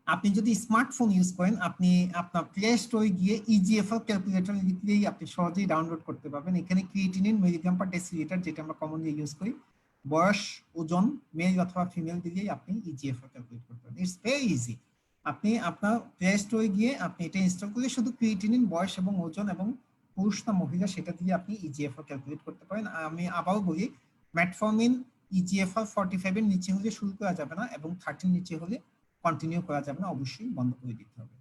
আপনি যদি স্মার্টফোন ইউজ করেন, আপনি আপনার প্লে স্টোরে গিয়ে ইজিএফআর ক্যালকুলেটর লিখলেই আপনি সহজেই ডাউনলোড করতে পারবেন। এখানে ক্রিয়েটিনিন মিলিগ্রাম পার ডেসিলিটার, যেটা আমরা কমনলি ইউজ করি, বয়স, ওজন, মেল অথবা ফিমেল দিলেই আপনি ইজিএফআর ক্যালকুলেট করতে পারেন। It's very easy. আপনি আপনার প্লে স্টোরে গিয়ে আপনি এটা ইনস্টল করলে শুধু ক্রিয়েটিনিন, বয়স এবং ওজন এবং পুরুষ না মহিলা সেটা দিয়ে আপনি ইজিএফআর ক্যালকুলেট করতে পারেন। আমি আবারও বলি, মেটফর্মিন ইজিএফআর 45 এর নিচে হলে শুরু করা যাবে না, এবং 30 নিচে হলে কন্টিনিউ করা যাবে না, অবশ্যই বন্ধ করে দিতে হবে।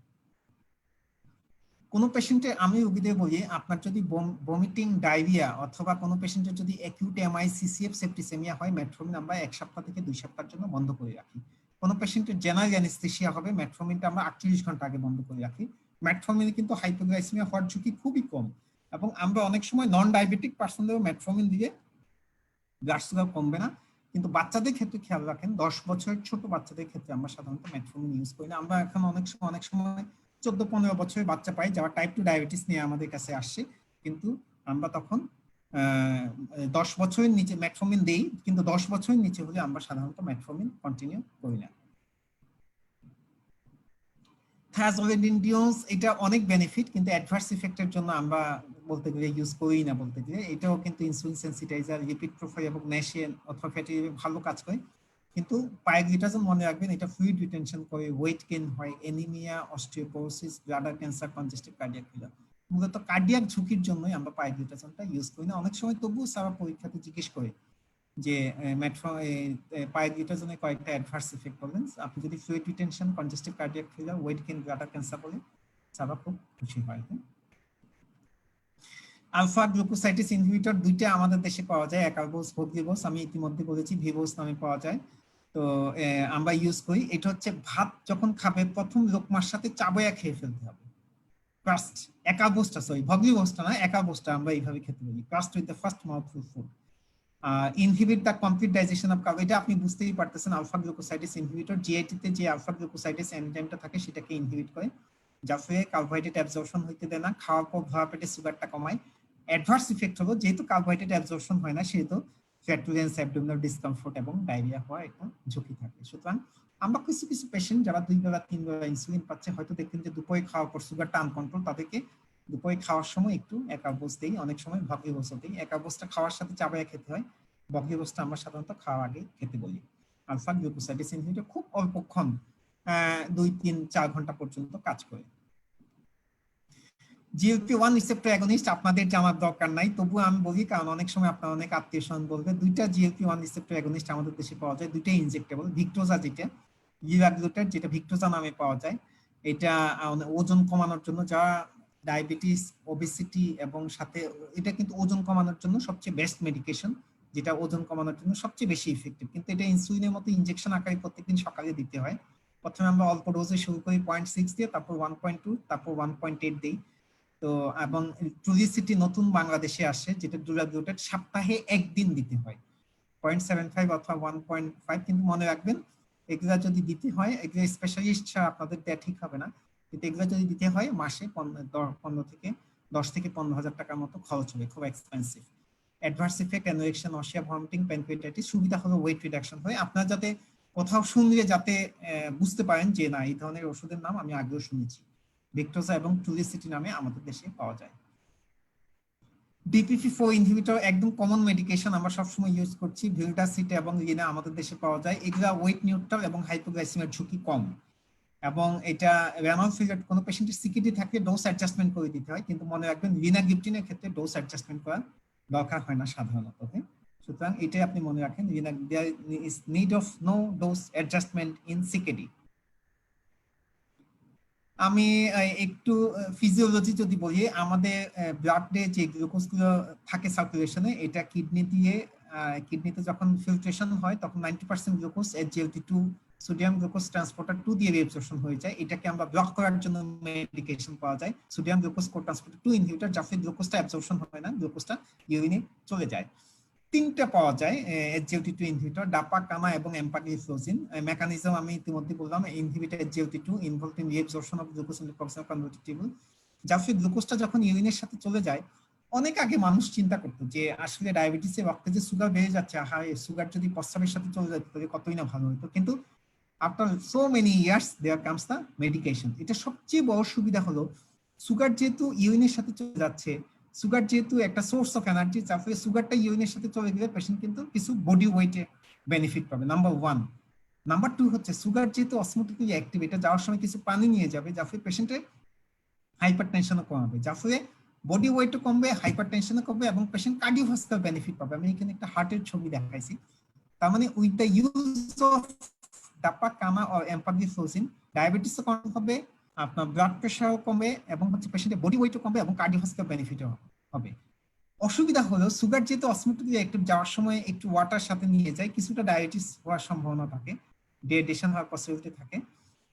কোনো পেশেন্টের, আমি রোগীদের বলি, আপনার যদি ভমিটিং, ডায়রিয়া অথবা কোনো পেশেন্টের যদি অ্যাকিউট এমআই, সিসিএফ, সেপ্টিসেমিয়া হয়, মেটফর্মিন আমরা 1 সপ্তাহ থেকে 2 সপ্তাহের জন্য বন্ধ করে রাখি। কোনো পেশেন্টের জেনারেল অ্যানেস্থেসিয়া হবে, মেটফর্মিনটা আমরা 48 ঘন্টা আগে বন্ধ করে রাখি। মেটফর্মিনে কিন্তু হাইপোগ্লাইসেমিয়া হওয়ার ঝুঁকি খুবই কম, এবং আমরা অনেক সময় নন ডায়াবেটিক পার্সনদেরও মেটফর্মিন দিয়ে ব্লাড সুগার কমবে না। কিন্তু বাচ্চাদের ক্ষেত্রে খেয়াল রাখেন, 10 বছরের ছোট বাচ্চাদের ক্ষেত্রে আমরা সাধারণত মেটফর্মিন ইউজ করি না। আমরা এখন অনেক সময় 14-15 বছরের বাচ্চা পাই যারা টাইপ 2 ডায়াবেটিস নিয়ে আমাদের কাছে আসছে, কিন্তু আমরা তখন 10 বছরের নিচে মেটফর্মিন দেই, কিন্তু 10 বছরের নিচে হলে আমরা সাধারণত মেটফর্মিন কন্টিনিউ করি না। থায়াজোলিডিনডিওস, এটা অনেক বেনিফিট, কিন্তু অ্যাডভার্স ইফেক্টের জন্য আমরা বলতে গেলে ইউজ করি না। বলতে গেলে এটাও কিন্তু ইনসুলিন সেন্সিটাইজার, লিপিড প্রোফাইল এবং ন্যাশিয়ান অথবা ফ্যাটি ভালো কাজ করে, কিন্তু পাইগ্লিটাজোন মনে রাখবেন এটা ফ্লুইড রিটেনশন করে, ওয়েট গেইন হয়, anaemia, osteoporosis, bladder cancer, congestive cardiac failure, মূলত কার্ডিয়াক ঝুঁকির জন্যই আমরা পাইগ্লিটাজোনটা ইউজ করি না। অনেক সময় তবুও সারা পরীক্ষাতে জিজ্ঞেস করে যে পাইগ্লিটাজোনের কয়েকটা অ্যাডভার্স ইফেক্ট বলেন, আপনি যদি fluid retention, congestive cardiac failure, weight gain, bladder cancer বলে, সারা খুব খুশি হয়। আলফা গ্লুকোসাইটিস ইনহিবিটর দুইটা আমাদের দেশে পাওয়া যায়, একারবোস, ভোগলিবোস, আমি ইতিমধ্যে বলেছি ভিভোস নামে পাওয়া যায়। তো আমরা ইউজ করি। এটা হচ্ছে ভাত যখন খাবে প্রথম লোকমার সাথে চাবায়া খেয়ে ফেলতে হবে। ক্রাস্ট, একারবোসটা, সরি ভোগলিবোসটা না, একারবোসটা আমরা এইভাবে খেতে বলি, crust with the first mouthful food. Inhibit the complete digestion of carb, এটা আপনি বুঝতেই পারতেছেন, আলফা গ্লুকোসাইটিস ইনহিবিটর, জিআইটিতে যে আলফা গ্লুকোসাইটিস এনজাইমটা থাকে সেটাকে ইনহিবিট করে, যার ফলে কার্বোহাইড্রেট অ্যাবজর্পশন হইতে দেয় না, খাওয়ার পর ভরা পেটে সুগারটা কমায়। অ্যাডভার্স ইফেক্ট হলো যেহেতু কার্বোহাইড্রেট অ্যাবজর্পশন হয় না, সেহেতু ফ্ল্যাটুলেন্স, অ্যাবডোমিনাল ডিসকমফোর্ট এবং ডায়রিয়া হওয়ার একটা ঝুঁকি থাকে। সুতরাং আমরা কিছু পেশেন্ট যারা 2 বেলা 3 বেলা ইনসুলিন পাচ্ছে, হয়তো দেখতেন যে দুপুরে খাওয়ার পর সুগারটা আনকন্ট্রোল, তাদেরকে দুপুরে খাওয়ার সময় একটু একারবোস দেই, অনেক সময় ভগলিবোসও দেই। একারবোসটা খাওয়ার সাথে চাবায়া খেতে হয়, ভগলিবোসটা আমরা সাধারণত খাওয়ার আগে খেতে বলি। আলফা গ্লুকোসাইটিস ইনহিবিটর খুব অল্পক্ষণ 2-3-4 ঘন্টা পর্যন্ত কাজ করে। GLP-1 রিসেপ্টর অ্যাগনিস্ট আপনাদের জানার দরকার নাই, তবুও আমি বলি, কারণ অনেক সময় আপনার অনেক আত্মীয় স্বজন বলবে, দুইটা GLP-1 রিসেপ্টর অ্যাগনিস্ট আমাদের দেশে পাওয়া যায়, দুইটাই ইনজেক্টেবল। ভিক্টোজা, যেটা লিরাগ্লুটেড, যেটা ভিক্টোজা নামে পাওয়া যায়, এটা ওজন কমানোর জন্য, যারা ডায়াবেটিস, ওবেসিটি এবং সাথে, এটা কিন্তু ওজন কমানোর জন্য সবচেয়ে বেস্ট মেডিকেশন, যেটা ওজন কমানোর জন্য সবচেয়ে বেশি ইফেক্টিভ, কিন্তু এটা ইনসুলিনের মতো ইনজেকশন আকারে প্রত্যেকদিন সকালে দিতে হয়। প্রথমে আমরা অল্প ডোজে শুরু করি 0.6 দিয়ে, তারপর 1.2, তারপর 1.8 দিই। তো এবং ট্রুলিসিটি নতুন বাংলাদেশে আসে, যেটা ডুরাগ্লুটেড সপ্তাহে 1 দিন দিতে হয়, 0.75 অথবা 1.5। কিন্তু মনে রাখবেন, এগুলা যদি দিতে হয়, এগুলা স্পেশালিস্ট ছাড়া আপনাদের দেয়া ঠিক হবে না, কিন্তু এগুলা যদি দিতে হয় মাসে 15 থেকে 10 থেকে 15,000 টাকার মতো খরচ হবে, খুব expensive. Adverse effect anorexia, nausea, vomiting, pancreatitis. সুবিধা হলো ওয়েট রিডাকশন হয়। আপনারা যাতে কোথাও শুনলে যাতে বুঝতে পারেন যে না এই ধরনের ওষুধের নাম আমি আগেও শুনেছি। ভিক্টোজা এবং টুলিসিটি নামে আমাদের দেশে পাওয়া যায়। DPP-4 ইনহিবিটর একদম কমন মেডিকেশন, আমরা সবসময় ইউজ করছি। ভিলডাসিট এবং লিনা আমাদের দেশে পাওয়া যায়। এগুলা ওয়েট নিউট্রাল এবং হাইপোগ্লাইসেমিয়ার ঝুঁকি কম, এবং এটা রেনাল ফেলিয়ার কোনো পেশেন্টের সিকিডি থাকলে ডোজ অ্যাডজাস্টমেন্ট করে দিতে হয়, কিন্তু মনে রাখবেন লিনাগিপ্টিনের ক্ষেত্রে ডোজ অ্যাডজাস্টমেন্ট করা দরকার হয় না সাধারণত। সুতরাং এটাই আপনি মনে রাখেন, there is need of no dose adjustment in CKD. আমি একটু ফিজিওলজি যদি বলি, আমাদের ব্লাডে যে গ্লুকোজগুলো থাকে সার্কুলেশনে, এটা কিডনিতে যখন ফিল্ট্রেশন হয় তখন 90% glucose SGLT2 sodium glucose transporter 2 দিয়ে রিঅ্যাবসর্পশন হয়ে যায়। এটাকে আমরা ব্লক করার জন্য মেডিকেশন পাওয়া যায়, সোডিয়াম গ্লুকোজ কোট্রান্সপোর্টার 2 ইনহিবিটর, যাতে গ্লুকোজটা অ্যাবসর্পশন হয় না, গ্লুকোজটা ইউরিনে চলে যায়। 3টা পাওয়া যায় SGLT2 ইনহিবিটর, ডাপা, কামা এবং এম্পাগ্লিফ্লোজিন। মেকানিজম আমি ইতিমধ্যে বললাম, inhibitor SGLT2 involved in reabsorption of glucose in proximal convoluted tubule. যাতে গ্লুকোজটা যখন ইউরিনের সাথে চলে যায়, অনেক আগে মানুষ চিন্তা করতো যে আসলে ডায়াবেটিসে রক্তে যে সুগার বেড়ে যাচ্ছে, হাই সুগার যদি প্রস্রাবের সাথে চলে যেত তাহলে কতই না ভালো হতো। কিন্তু after so many years there comes the medication. এটা সবচেয়ে বড় সুবিধা হলো, সুগার যেহেতু ইউরিনের সাথে চলে যাচ্ছে, সুগার যেহেতু একটা সোর্স অফ এনার্জি, তারপরে সুগারটা ইউরিনের সাথে চলে গেলে পেশেন্ট কিন্তু কিছু বডি ওয়েটে বেনিফিট পাবে, নাম্বার 1। নাম্বার 2 হচ্ছে সুগার যেহেতু অসমোটিক্যালি অ্যাক্টিভ, এটা যাওয়ার সময় কিছু পানি নিয়ে যাবে, যার ফলে পেশেন্টের হাইপার টেনশনও কমাবে, যার ফলে বডি ওয়েটও কমবে, হাইপার টেনশনও কমবে এবং পেশেন্ট কার্ডিওভাস্কুলার বেনিফিট পাবে। আমি এখানে একটা হার্টের ছবি দেখাইছি। তার মানে উইথ দ্য ইউজ অফ ডাপা, কামা অর এম্পাগ্লিফ্লোজিন ডায়াবেটিসও কম হবে, আপনার ব্লাড প্রেশারও কমবে এবং হচ্ছে পেশেন্টের বডি ওয়েটও কমবে এবং কার্ডিওভাস্কুলার বেনিফিটও হবে। অসুবিধা হলো সুগার যেহেতু অসমোটিক্যালি অ্যাক্টিভ, যাওয়ার সময় একটু ওয়াটার সাথে নিয়ে যায়, কিছুটা ডায়াবেটিস হওয়ার সম্ভাবনা থাকে, ডিহাইড্রেশন হওয়ার পসিবিলিটি থাকে,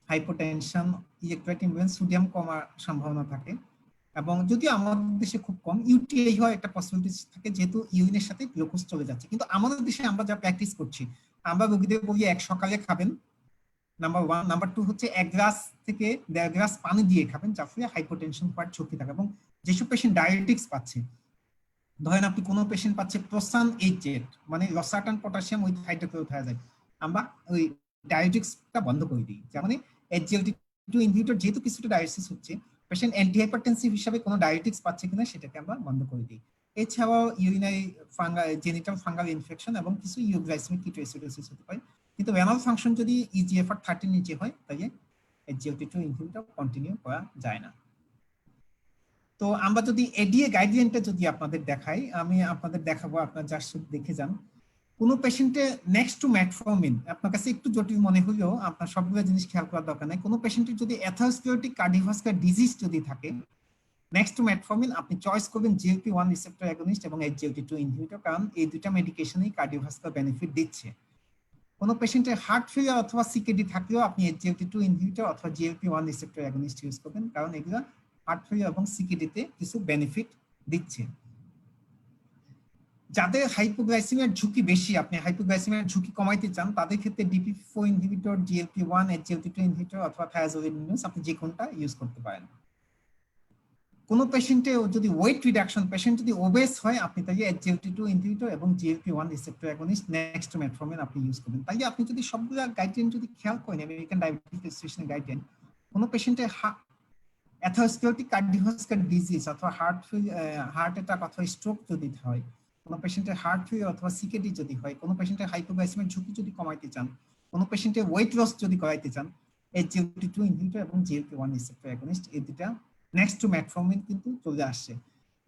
হাইপোটেনশন, ইলেকট্রোলাইট ইমব্যালেন্স, সোডিয়াম কমার সম্ভাবনা থাকে, এবং যদি আমাদের দেশে খুব কম ইউটিআই হয় একটা পসিবিলিটি থাকে, যেহেতু ইউরিনের সাথে গ্লুকোজ চলে যাচ্ছে। কিন্তু আমাদের দেশে আমরা যা প্র্যাকটিস করছি, আমরা রোগীদের বলি এক সকালে খাবেন, নাম্বার 1। নাম্বার 2 হচ্ছে 1 গ্লাস থেকে 1.5 গ্লাস পানি দিয়ে খাবেন, যার ফলে হাইপোটেনশন হওয়ার ঝুঁকি থাকে। এবং যেসব পেশেন্ট ডায়াবেটিক্স পাচ্ছে, ধরেন আপনি কোনো পেশেন্ট পাচ্ছে প্রোসান এইচজেড, মানে লসার্টান পটাশিয়াম উইথ হাইড্রোক্লোরোথায়াজাইড, আমরা ওই ডায়াবেটিক্সটা বন্ধ করে দিই। যার মানে SGLT2 ইনহিবিটর যেহেতু কিছুটা ডায়াবেটিস হচ্ছে, পেশেন্ট অ্যান্টিহাইপারটেনসিভ হিসাবে কোনো ডায়াবেটিক্স পাচ্ছে কিনা সেটাকে আমরা বন্ধ করে দিই। এছাড়াও urinary fungal, genital fungal infection এবং কিছু ইউগ্লাইসেমিক কিটোএসিডোসিস হতে পারে। কিন্তু রেনাল ফাংশন যদি EGFR 30 নিচে হয়, তাহলে SGLT2 ইনহিবিটর কন্টিনিউ করা যায় না। তো আমরা যদি এডিএ গাইডলাইনটা যদি আপনাদের দেখাই, আমি আপনাদের দেখাবো, আপনারা জাস্ট দেখে যান। কোন পেশেন্টে নেক্সট টু মেটফর্মিন আপনার কাছে একটু জটিল মনে হলেও আপনার সবগুলো জিনিস খেয়াল করার দরকার নাই। কোন পেশেন্টের যদি অ্যাথেরোস্ক্লেরোটিক কার্ডিওভাস্কুলার ডিজিজ যদি থাকে, নেক্সট টু মেটফর্মিন আপনি চয়েস করবেন GLP-1 রিসেপ্টর অ্যাগনিস্ট এবং SGLT2 ইনহিবিটর, কারণ এই দুইটা মেডিকেশনই কার্ডিওভাস্কুলার বেনিফিট দিচ্ছে। কোন পেশেন্টের হার্ট ফেলিয়ার অথবা সিকেডি থাকলেও আপনি SGLT2 ইনহিবিটর অথবা GLP-1 রিসেপ্টর অ্যাগনিস্ট ইউজ করবেন, কারণ এগুলো হার্ট ফেলিয়ার এবং সিকেডিতে কিছু বেনিফিট দিচ্ছে। যাদের হাইপোগ্লাইসেমিয়ার ঝুঁকি বেশি, আপনি হাইপোগ্লাইসেমিয়ার ঝুঁকি কমাইতে চান, তাদের ক্ষেত্রে DPP-4 inhibitor, GLP-1, SGLT2 inhibitor অথবা থায়াজোলিডোনিস আপনি যে কোনটা ইউজ করতে পারেন। কোন পেশেন্টে যদি ওয়েট রিডাকশন, পেশেন্ট যদি ওবেস হয়, আপনি তাহলে SGLT2 ইনহিবিটর এবং GLP-1 receptor agonist next to metformin আপনি ইউজ করবেন। তাই আপনি যদি সবগুলো গাইডলাইন যদি খেয়াল করেন, আমেরিকান ডায়াবেটিস অ্যাসোসিয়েশনের গাইডলাইন, কোন পেশেন্টের অ্যাথেরোস্ক্লেরোটিক কার্ডিওভাস্কুলার ডিজিজ অথবা হার্ট অ্যাটাক অথবা স্ট্রোক যদি হয়, কোনো পেশেন্টের হার্ট ফেলিয়ার অথবা সিকেডি যদি হয়, কোনো পেশেন্টের হাইপোগ্লাইসেমিয়ার ঝুঁকি যদি কমাইতে চান, কোনো পেশেন্টের ওয়েট লস যদি করাইতে চান, SGLT2 ইনহিবিটর এবং GLP-1 রিসেপ্টর অ্যাগনিস্ট এই দুটা নেক্সট টু মেটফর্মিন কিন্তু চলে আসছে।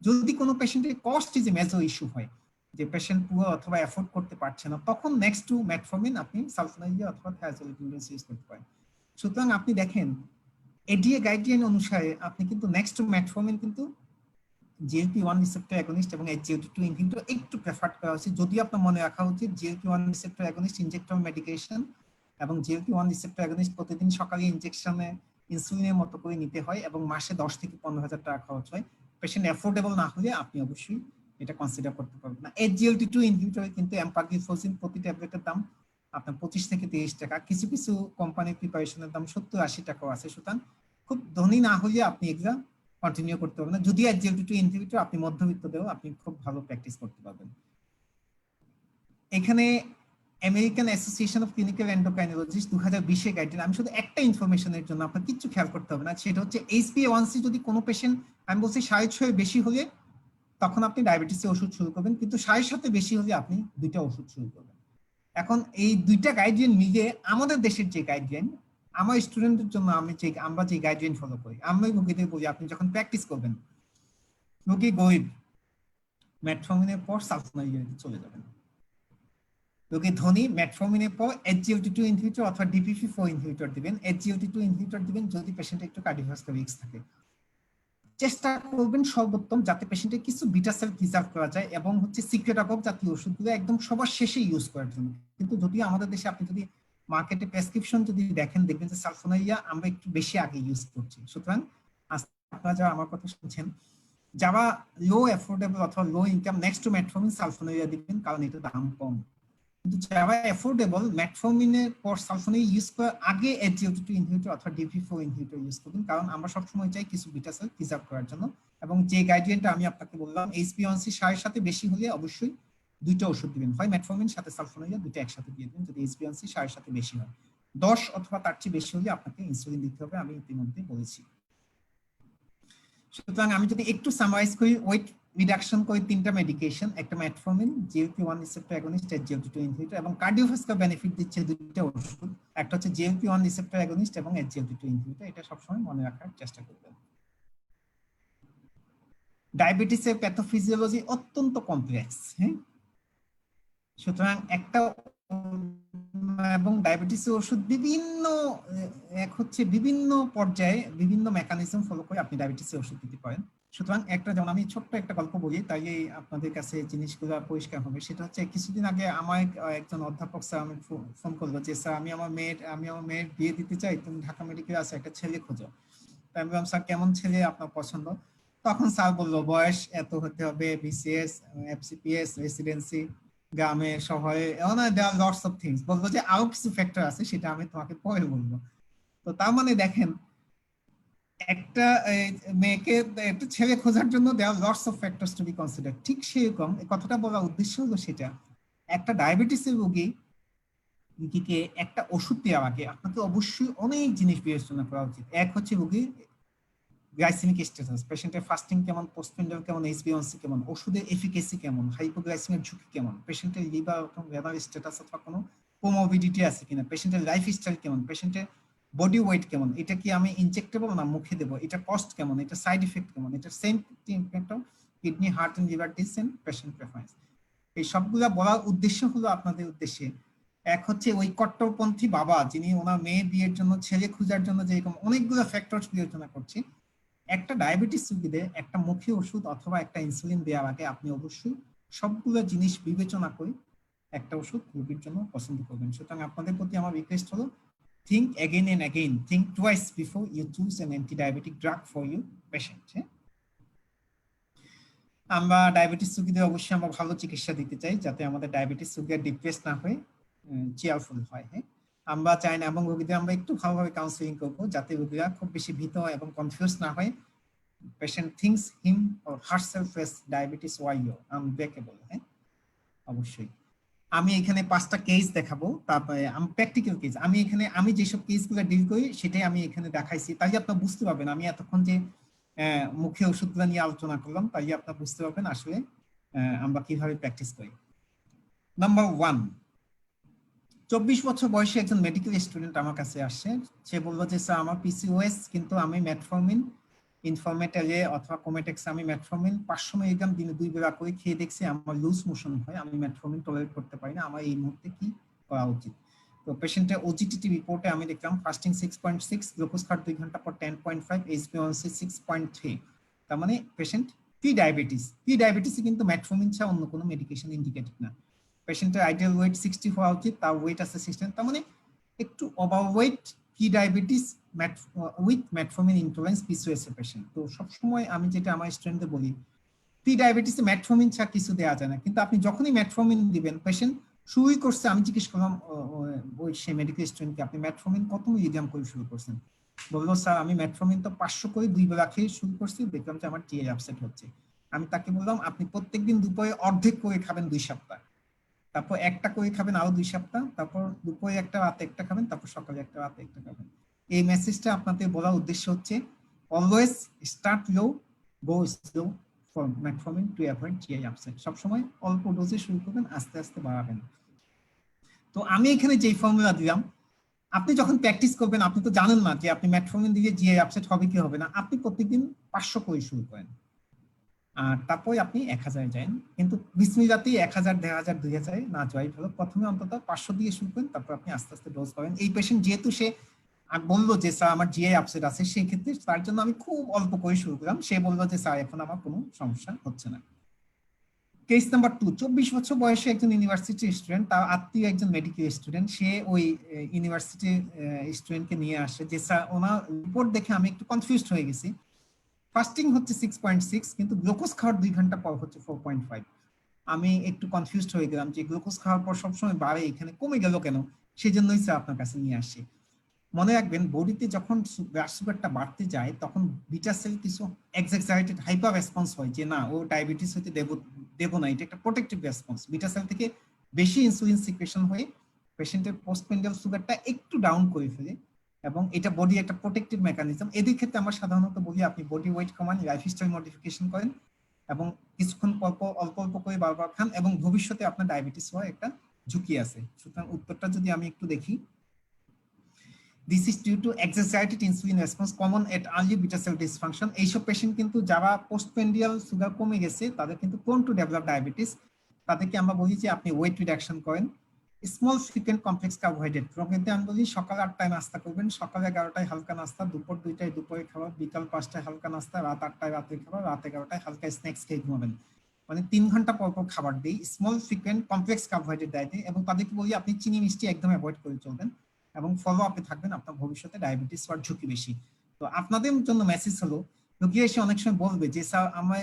যদি কোনো পেশেন্টের cost is a major issue হয়, যে পেশেন্ট পুরো অথবা এফোর্ড করতে পারছে না, তখন নেক্সট টু মেটফর্মিন আপনি সালফোনাইজিয়া অথবা থায়াজোলিডোনিস ইউজ করতে পারেন। সুতরাং আপনি দেখেন এডিএ গাইডলাইন অনুসারে আপনি কিন্তু নেক্সট টু মেটফর্মিন কিন্তু GLP-1 রিসেপ্টর অ্যাগনিস্ট এবং SGLT2 ইনহিবিটর একটু প্রেফার করা হচ্ছে। যদি আপনার মনে রাখা উচিত GLP-1 receptor against injector medication এবং GLP-1 রিসেপ্টর অ্যাগনিস্ট প্রতিদিন সকালে ইনজেকশনে ইনসুলিনের মতো করে নিতে হয় এবং মাসে 10 থেকে 15,000 টাকা খরচ হয়। পেশেন্ট অ্যাফোর্ডেবল না হলে আপনি অবশ্যই এটা কনসিডার করতে পারবেন না। SGLT2 ইনহিবিটরে কিন্তু এম্পাগ্লিফ্লোজিন প্রতি ট্যাবলেটের দাম আপনার 25 থেকে 30 টাকা, কিছু কিছু কোম্পানির প্রিপারেশনের দাম 70-80 টাকাও আছে। সুতরাং খুব ধনী না হলে আপনি এগুলা কন্টিনিউ করতে হবে না। যদি SGLT2 ইনহিবিটর আপনি মধ্যবিত্তদেরও আপনি খুব ভালো প্র্যাকটিস করতে পারবেন। এখানে American association of clinical endocrinologist 2020 guideline, আমি শুধু একটা ইনফরমেশনের জন্য, আপনার কিচ্ছু খেয়াল করতে হবে না, সেটা হচ্ছে HbA1c যদি কোনো পেশেন্ট, আমি বলছি 6.5 বেশি হলে তখন আপনি ডায়াবেটিসের ওষুধ শুরু করবেন, কিন্তু 7.5 বেশি হলে আপনি দুইটা ওষুধ শুরু করবেন। এখন এই দুইটা গাইডলাইন মিলিয়ে আমাদের দেশের যে গাইডলাইন, আমার স্টুডেন্টের জন্য আমরা যে গাইডলাইন ফলো করি, আমরা রোগীদের বলি আপনি যখন প্র্যাকটিস করবেন, রোগী গরিব, মেটফর্মিনের পর সালফোনাইলিয়াতে চলে যাবেন। রোগী ধনী, মেটফর্মিনের পর SGLT2 ইনহিবিটর অথবা DPP4 ইনহিবিটর দিবেন। SGLT2 ইনহিবিটর দিবেন যদি পেশেন্টের একটু কার্ডিওভাস্কুলার রিস্ক থাকে। চেষ্টা করবেন সর্বোত্তম যাতে পেশেন্টের কিছু বিটা সেল প্রিজার্ভ করা যায়, এবং হচ্ছে সিক্রেটাগক জাতীয় ওষুধগুলো একদম সবার শেষে ইউজ করার জন্য। কিন্তু যদিও আমাদের দেশে আপনি যদি মার্কেটে প্রেসক্রিপশন যদি দেখেন, দেখবেন যে সালফোনাইলিয়া আমরা একটু বেশি আগে ইউজ করছি। সুতরাং আপনারা যারা আমার কথা শুনছেন, যারা লো অ্যাফোর্ডেবল অথবা low income, next to metformin sulfonylurea দিবেন, কারণ এটা দাম কম। কিন্তু যারা অ্যাফোর্ডেবল, মেটফর্মিনের পর সালফোনাইলিয়া ইউজ করার আগে SGLT2 ইনহিবিটর অথবা DPP4 ইনহিবিটর ইউজ করবেন, কারণ আমরা সবসময় চাই কিছু বিটা সেল প্রিজার্ভ করার জন্য। এবং যে গাইডলাইনটা আমি আপনাকে বললাম, HbA1c 7.5 বেশি হলে অবশ্যই দুইটা ওষুধ দিবেন, হয় মেটফর্মিন সাথে সালফোনাইলিয়া দুইটা একসাথে দিয়ে দিবেন যদি HbA1c 7.5 বেশি হয়। 10 অথবা তার চেয়ে বেশি হলে আপনাকে ইনসুলিন দিতে হবে, আমি ইতিমধ্যে বলেছি। সুতরাং আমি যদি একটু সামারাইজ করি, ওয়েট রিডাকশন করে তিনটা মেডিকেশন, একটা metformin, GLP-1 receptor against, SGLT2 inhibitor, এবং কার্ডিওভাস্কুলার বেনিফিট দিচ্ছে দুইটা ওষুধ, একটা হচ্ছে GLP-1 রিসেপ্টর অ্যাগনিস্ট এবং SGLT2 ইনহিবিটর। এটা সবসময় মনে রাখার চেষ্টা করবেন। ডায়াবেটিসের প্যাথোফিজিওলজি অত্যন্ত কমপ্লেক্স, হ্যাঁ, সুতরাং একটা এবং ডায়াবেটিসের ওষুধ বিভিন্ন পর্যায়ে বিভিন্ন মেকানিজম ফলো করে আপনি ডায়াবেটিসের ওষুধ দিতে পারেন। সুতরাং যেমন আমি ছোট্ট একটা গল্প বলি, তাই আপনাদের কাছে জিনিসগুলো পরিষ্কার হবে। সেটা হচ্ছে কিছুদিন আগে আমার একজন অধ্যাপক স্যার আমি ফোন করলো যে স্যার আমি আমার মেয়ের বিয়ে দিতে চাই, তুমি ঢাকা মেডিকেলে আছে একটা ছেলে খোঁজো। তাই আমি বললাম স্যার কেমন ছেলে আপনার পছন্দ? তখন স্যার বললো বয়স এত হতে হবে, BCS, FCPS, রেসিডেন্সি, গ্রামে শহরে, লটস অফ থিংস। বলবো যে আরো কিছু ফ্যাক্টর আছে, সেটা আমি তোমাকে পরে বলবো। তো তার মানে দেখেন, একটা মেয়েকে একটা ছেলে খোঁজার জন্য there lots of factors to be consider. ঠিক সেরকম কথাটা বলার উদ্দেশ্য হলো সেটা, একটা ডায়াবেটিসের রোগীকে একটা ওষুধ দেওয়ার আগে আপনাকে অবশ্যই অনেক জিনিস বিবেচনা করা উচিত। এক হচ্ছে রোগীর গ্লাইসেমিক স্ট্যাটাস, পেশেন্টের ফাস্টিং কেমন, পোস্টপিন্ডাল কেমন, HbA1c কেমন, ওষুধের এফিকেসি কেমন, হাইপোগ্লাইসেমিক ঝুঁকি কেমন, পেশেন্টের লিভার অথবা রেনাল স্ট্যাটাস অথবা কোনো কোমরবিডিটি আছে কিনা, পেশেন্টের লাইফ স্টাইল কেমন, পেশেন্টের বডি ওয়েট কেমন, এটা কি আমি ইনজেক্টেবল না মুখে দেবো, এটা কস্ট কেমন, এটা সাইড ইফেক্ট কেমন, এটা same impact of kidney, heart and liver disease and patient preference. এই সবগুলা বলার উদ্দেশ্য হলো আপনাদের উদ্দেশ্যে, এক হচ্ছে ওই কট্টরপন্থী বাবা যিনি ওনার মেয়ে বিয়ের জন্য, ছেলে খোঁজার জন্য যেরকম অনেকগুলো ফ্যাক্টরস বিবেচনা করছে, একটা ডায়াবেটিস রোগীদের একটা মুখী ওষুধ অথবা একটা ইনসুলিন দেওয়ার আগে আপনি অবশ্যই সবগুলো জিনিস বিবেচনা করে একটা ওষুধ রোগীর জন্য পছন্দ করবেন। সুতরাং আপনাদের প্রতি আমার রিকোয়েস্ট হলো, think again and again, think twice before you choose an anti-diabetic drug for your patient. আমরা ডায়াবেটিস রোগীদের অবশ্যই আমরা ভালো চিকিৎসা দিতে চাই, যাতে আমাদের ডায়াবেটিস রোগীরা ডিপ্রেস না হয়ে চেয়ারফুল হয়। হ্যাঁ, আমরা চাই না, এবং রোগীদের আমরা একটু ভালোভাবে কাউন্সিলিং করবো যাতে রোগীরা খুব বেশি ভীত এবং কনফিউজ না হয়। Patient thinks him or herself as diabetes ওয়াইও আনব্রেকেবল। হ্যাঁ, অবশ্যই আমি এখানে 5টা কেস দেখাবো, তারপরে আমি প্র্যাকটিক্যাল কেস, আমি যেসব কেসগুলো ডিল করি সেটাই আমি এখানে দেখাইছি, তাই আপনারা বুঝতে পারবেন আমি এতক্ষণ যে মুখে ওষুধগুলো নিয়ে আলোচনা করলাম, তাই আপনারা বুঝতে পারবেন আসলে আমরা কিভাবে প্র্যাকটিস করি। নাম্বার 1, 24 বছর বয়সী একজন মেডিকেল স্টুডেন্ট আমার কাছে আসছে। সে বললো যে স্যার আমার PCOS, কিন্তু আমি মেটফর্মিন, ইনফরমেটালে অথবা কোমেটেক্স, আমি মেটফর্মিন 500 মিলিগ্রাম দিনে 2 বেলা করে খেয়ে দেখছি, আমার লুজ মোশন হয়, আমি মেটফর্মিন টলারেট করতে পারি না, আমার এই মুহূর্তে কি করা উচিত? তো পেশেন্টের OGTT রিপোর্টে আমি দেখলাম ফাস্টিং 6.6, গ্লুকোজ খাট 2 ঘন্টা পর 10.5, HbA1c 6.3। তার মানে পেশেন্ট প্রি ডায়াবেটিসে কিন্তু মেটফর্মিন ছাড়া অন্য কোনো মেডিকেশন ইন্ডিকেটেড না। পেশেন্টের আইডিয়াল ওয়েট 60 হওয়া উচিত, তার ওয়েট আছে 16, তার মানে একটু overweight pre diabetes with metformin intolerance PCOS এর পেশেন্ট। তো সবসময় আমি যেটা আমার স্টুডেন্টদের বলি, প্রি ডায়াবেটিসে মেটফর্মিন ছাড়া কিছু দেওয়া যায় না, কিন্তু আপনি যখনই মেটফর্মিন দিবেন, পেশেন্ট শুরুই করছে, আমি জিজ্ঞেস করলাম ওই সেই মেডিকেল স্টুডেন্টকে আপনি মেটফর্মিন কত মিলিগ্রাম করে শুরু করছেন? বললো স্যার আমি মেটফর্মিন তো 500 করে 2 বেলা খেয়ে শুরু করছি, দেখলাম যে আমার টিএ আপসেট হচ্ছে। আমি তাকে বললাম আপনি প্রত্যেকদিন দুপুরে অর্ধেক করে খাবেন 2 সপ্তাহ, তারপর একটা করে খাবেন আরো 2 সপ্তাহ, তারপর দুপুরে একটা রাতে একটা খাবেন, তারপর সকালে একটা রাতে একটা খাবেন। এই মেসেজটা আপনাদের বলার উদ্দেশ্য হচ্ছে always start low, go slow for metformin to avoid GI upset. সবসময় অল্প ডোজে শুরু করবেন, আস্তে আস্তে বাড়াবেন। তো আমি এখানে যেই ফর্মুলা দিলাম, আপনি যখন প্র্যাকটিস করবেন আপনি তো জানেন না যে আপনি মেটফর্মিন দিয়ে জিআই আপসেট হবে কি হবে না। আপনি প্রত্যেকদিন 500 করে শুরু করেন, আর তারপরে আপনি 1000 যান, কিন্তু বিসমিল্লাতেই 1000, 1500, 2000 না যাওয়াই ভালো। প্রথমে অন্তত 500 দিয়ে শুরু করেন, তারপর আপনি আস্তে আস্তে ডোজ পাবেন। এই পেশেন্ট যেহেতু সে বললো যে স্যার আমার জিআই আপসেট আছে, সেই ক্ষেত্রে তার জন্য আমি খুব অল্প করে শুরু করলাম। সে বললো যে স্যার এখন আমার কোনো সমস্যা হচ্ছে না। কেস নাম্বার 2, 24 বছর বয়সে একজন ইউনিভার্সিটি স্টুডেন্ট, তার আত্মীয় একজন মেডিকেল স্টুডেন্ট, সে ওই ইউনিভার্সিটি স্টুডেন্টকে নিয়ে আসে যে স্যার ওনার রিপোর্ট দেখে আমি একটু কনফিউজড হয়ে গেছি। ফাস্টিং হচ্ছে 6.6, কিন্তু গ্লুকোজ খাওয়ার 2 ঘন্টা পর হচ্ছে 4.5। আমি একটু কনফিউজড হয়ে গেলাম যে গ্লুকোজ খাওয়ার পর সবসময় বাড়ে, এখানে কমে গেল কেন? সেই জন্যই স্যার আপনার কাছে নিয়ে আসি। মনে রাখবেন বডিতে যখন ব্লাড সুগারটা বাড়তে যায় তখন বিটা সেল কিছু এক্সাজারেটেড হাইপার রেসপন্স হয় যে না ও ডায়াবেটিস হতে দেব না, এটা একটা প্রোটেক্টিভ রেসপন্স। বিটা সেল থেকে বেশি ইনসুলিন সিক্রেশন হয়ে পেশেন্টের পোস্টপ্রান্ডিয়াল সুগারটা একটু ডাউন করে ফেলে, এবং এটা বডি একটা প্রোটেক্টিভ মেকানিজম। এদের ক্ষেত্রে আমরা সাধারণত বলি আপনি বডি ওয়েট কমান, লাইফস্টাইল মডিফিকেশন করেন, এবং কিছুক্ষণ পর পর অল্প অল্প করে বারবার খান, এবং ভবিষ্যতে আপনার ডায়াবেটিস হওয়ার একটা ঝুঁকি আছে। সুতরাং উত্তরটা যদি আমি একটু দেখি, This is due to exaggerated insulin response common at early beta cell dysfunction. এইসব পেশেন্ট কিন্তু যারা পোস্টপ্রান্ডিয়াল সুগার কমে গেছে তাদের কিন্তু prone to develop diabetes। তাদেরকে আমরা বলি যে আপনি ওয়েট রিডাকশন করেন। স্মল ফ্রিকোয়েন্ট কমপ্লেক্স কার্বোহাইড্রেট প্রকৃতিতে আমি বলি সকাল 8টায় নাস্তা করবেন, সকাল 11টায় হালকা নাস্তা, দুপুর 2টায় দুপুরে খাবার, বিকাল 5টায় হালকা নাস্তা, রাত 8টায় রাতে খাবার, রাত 11টায় হালকা স্ন্যাক্স খেয়ে ঘুমাবেন। মানে 3 ঘন্টা পর পর খাবার দিই স্মল ফ্রিকোয়েন্ট কমপ্লেক্স কার্বোহাইড্রেট ডায়েটে, এবং তাদেরকে বলি আপনি চিনি মিষ্টি একদম অ্যাভয়েড করে চলবেন এবং ফলো আপে থাকবেন, আপনার ভবিষ্যতে ডায়াবেটিস হওয়ার ঝুঁকি বেশি। তো আপনাদের জন্য মেসেজ হলো, রোগী এসে অনেক সময় বলবে যে স্যার আমার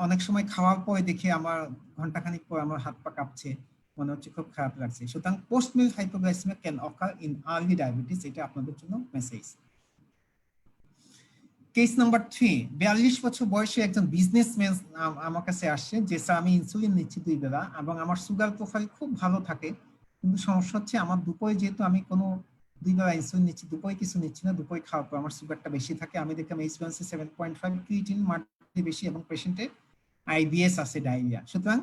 অনেক সময় খাওয়ার পরে দেখে আমার ঘন্টাখানিক পর আমার হাত পা কাঁপছে, মনে হচ্ছে খুব খারাপ লাগছে। সুতরাং post mill hypoglycaemia can occur in early diabetes, এটা আপনাদের জন্য মেসেজ। কেস নাম্বার 3, 42 বছর বয়সে একজন বিজনেসম্যান আমার কাছে আসছে যে স্যার আমি ইনসুলিন নিচ্ছি 2 বেলা এবং আমার সুগার প্রোফাইল খুব ভালো থাকে, কিন্তু সমস্যা হচ্ছে আমার দুপুরে যেহেতু আমি কোনো 2 বেলা ইনসুলিন নিচ্ছি, দুপুরে কিছু নিচ্ছি না, দুপুরে খাওয়ার পর আমার সুগারটা বেশি থাকে। আমি দেখলাম এইচবিএনসি 7.5, ক্রিয়েটিন মাত্রা বেশি, এবং পেশেন্টের আইবিএস আছে, ডায়রিয়া। সুতরাং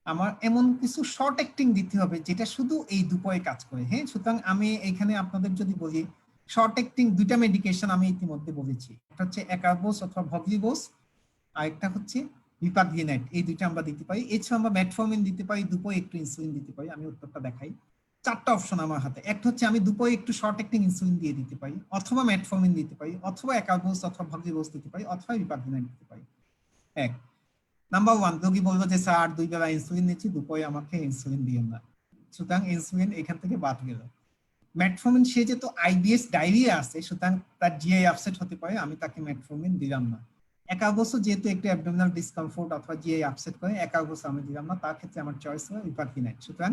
আমার এমন কিছু শর্ট অ্যাক্টিং দিতে হবে যেটা শুধু এই দুপুরে কাজ করে। হ্যাঁ, সুতরাং আমি এখানে আপনাদের যদি বলি শর্ট অ্যাক্টিং 2টা মেডিকেশন আমি ইতিমধ্যে বলেছি, একটা হচ্ছে একারবোস অথবা ভগলিবোস, আর একটা হচ্ছে রিপাগলিনেট। এই 2টা আমরা দিতে পারি। এছাড়া আমরা মেটফর্মিন দিতে পারি, দুপুরে একটু ইনসুলিন দিতে পারি। আমি উত্তরটা দেখাই। 4টা অপশন আমার হাতে। একটা হচ্ছে আমি দুপুরে একটু শর্ট অ্যাক্টিং ইনসুলিন দিয়ে দিতে পারি, অথবা মেটফর্মিন দিতে পারি, অথবা একারবোস অথবা ভগলিবোস দিতে পারি, অথবা রিপাগলিনেট দিতে পারি। এক নাম্বার 1, রোগী বলবো যে স্যার 2 বেলা ইনসুলিন নিচ্ছি, দুপুরে আমাকে ইনসুলিন দিয়েন না। সুতরাং ইনসুলিন এখান থেকে বাদ গেল। মেটফর্মিন সে যেহেতু আইবিএস ডায়রিয়া আছে, সুতরাং তার জিআই আপসেট হতে পারে, আমি তাকে মেটফর্মিন দিলাম না। একাবস্য যেহেতু একটু অ্যাবডোমিনাল ডিসকমফোর্ট অথবা জিআই আপসেট করে, একাবস্য আমি দিলাম না, তার ক্ষেত্রে আমার চয়েস হলো রিপাগলিনেট। সুতরাং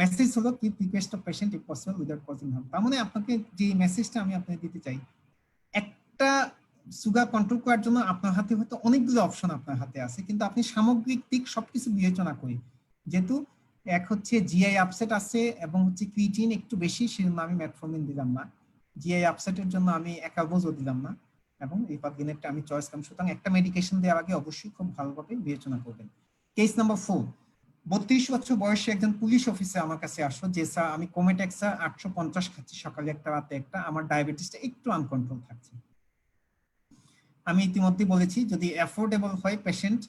মেসেজ হলো keep request of patient if possible without causing harm. তার মানে আপনাকে যে মেসেজটা আমি আপনাকে দিতে চাই, একটা সুগার কন্ট্রোল করার জন্য আপনার হাতে হয়তো অনেকগুলো অপশন আপনার হাতে আছে, কিন্তু আপনি সামগ্রিক দিক সবকিছু বিবেচনা করি, যেহেতু এক হচ্ছে জিআই আপসেট আছে এবং হচ্ছে ক্রিয়েটিন একটু বেশি, সেজন্য আমি মেটফর্মিন দিলাম না। জিআই আপসেটের জন্য আমি একাবোজও দিলাম না, এবং রিপাগলিনেটটা আমি চয়েস করলাম। সুতরাং একটা মেডিকেশন দেওয়ার আগে অবশ্যই খুব ভালোভাবে বিবেচনা করবেন। কেস নাম্বার 4, 32 বছর বয়সে একজন পুলিশ অফিসার আমার কাছে আসলো যে স্যার আমি কোমেটেক্সা 850 খাচ্ছি, সকালে একটা রাতে একটা, আমার ডায়াবেটিসটা একটু আনকন্ট্রোল থাকছে। আমি ইতিমধ্যে বলেছি যদি অ্যাফোর্ডেবল হয় পেশেন্ট,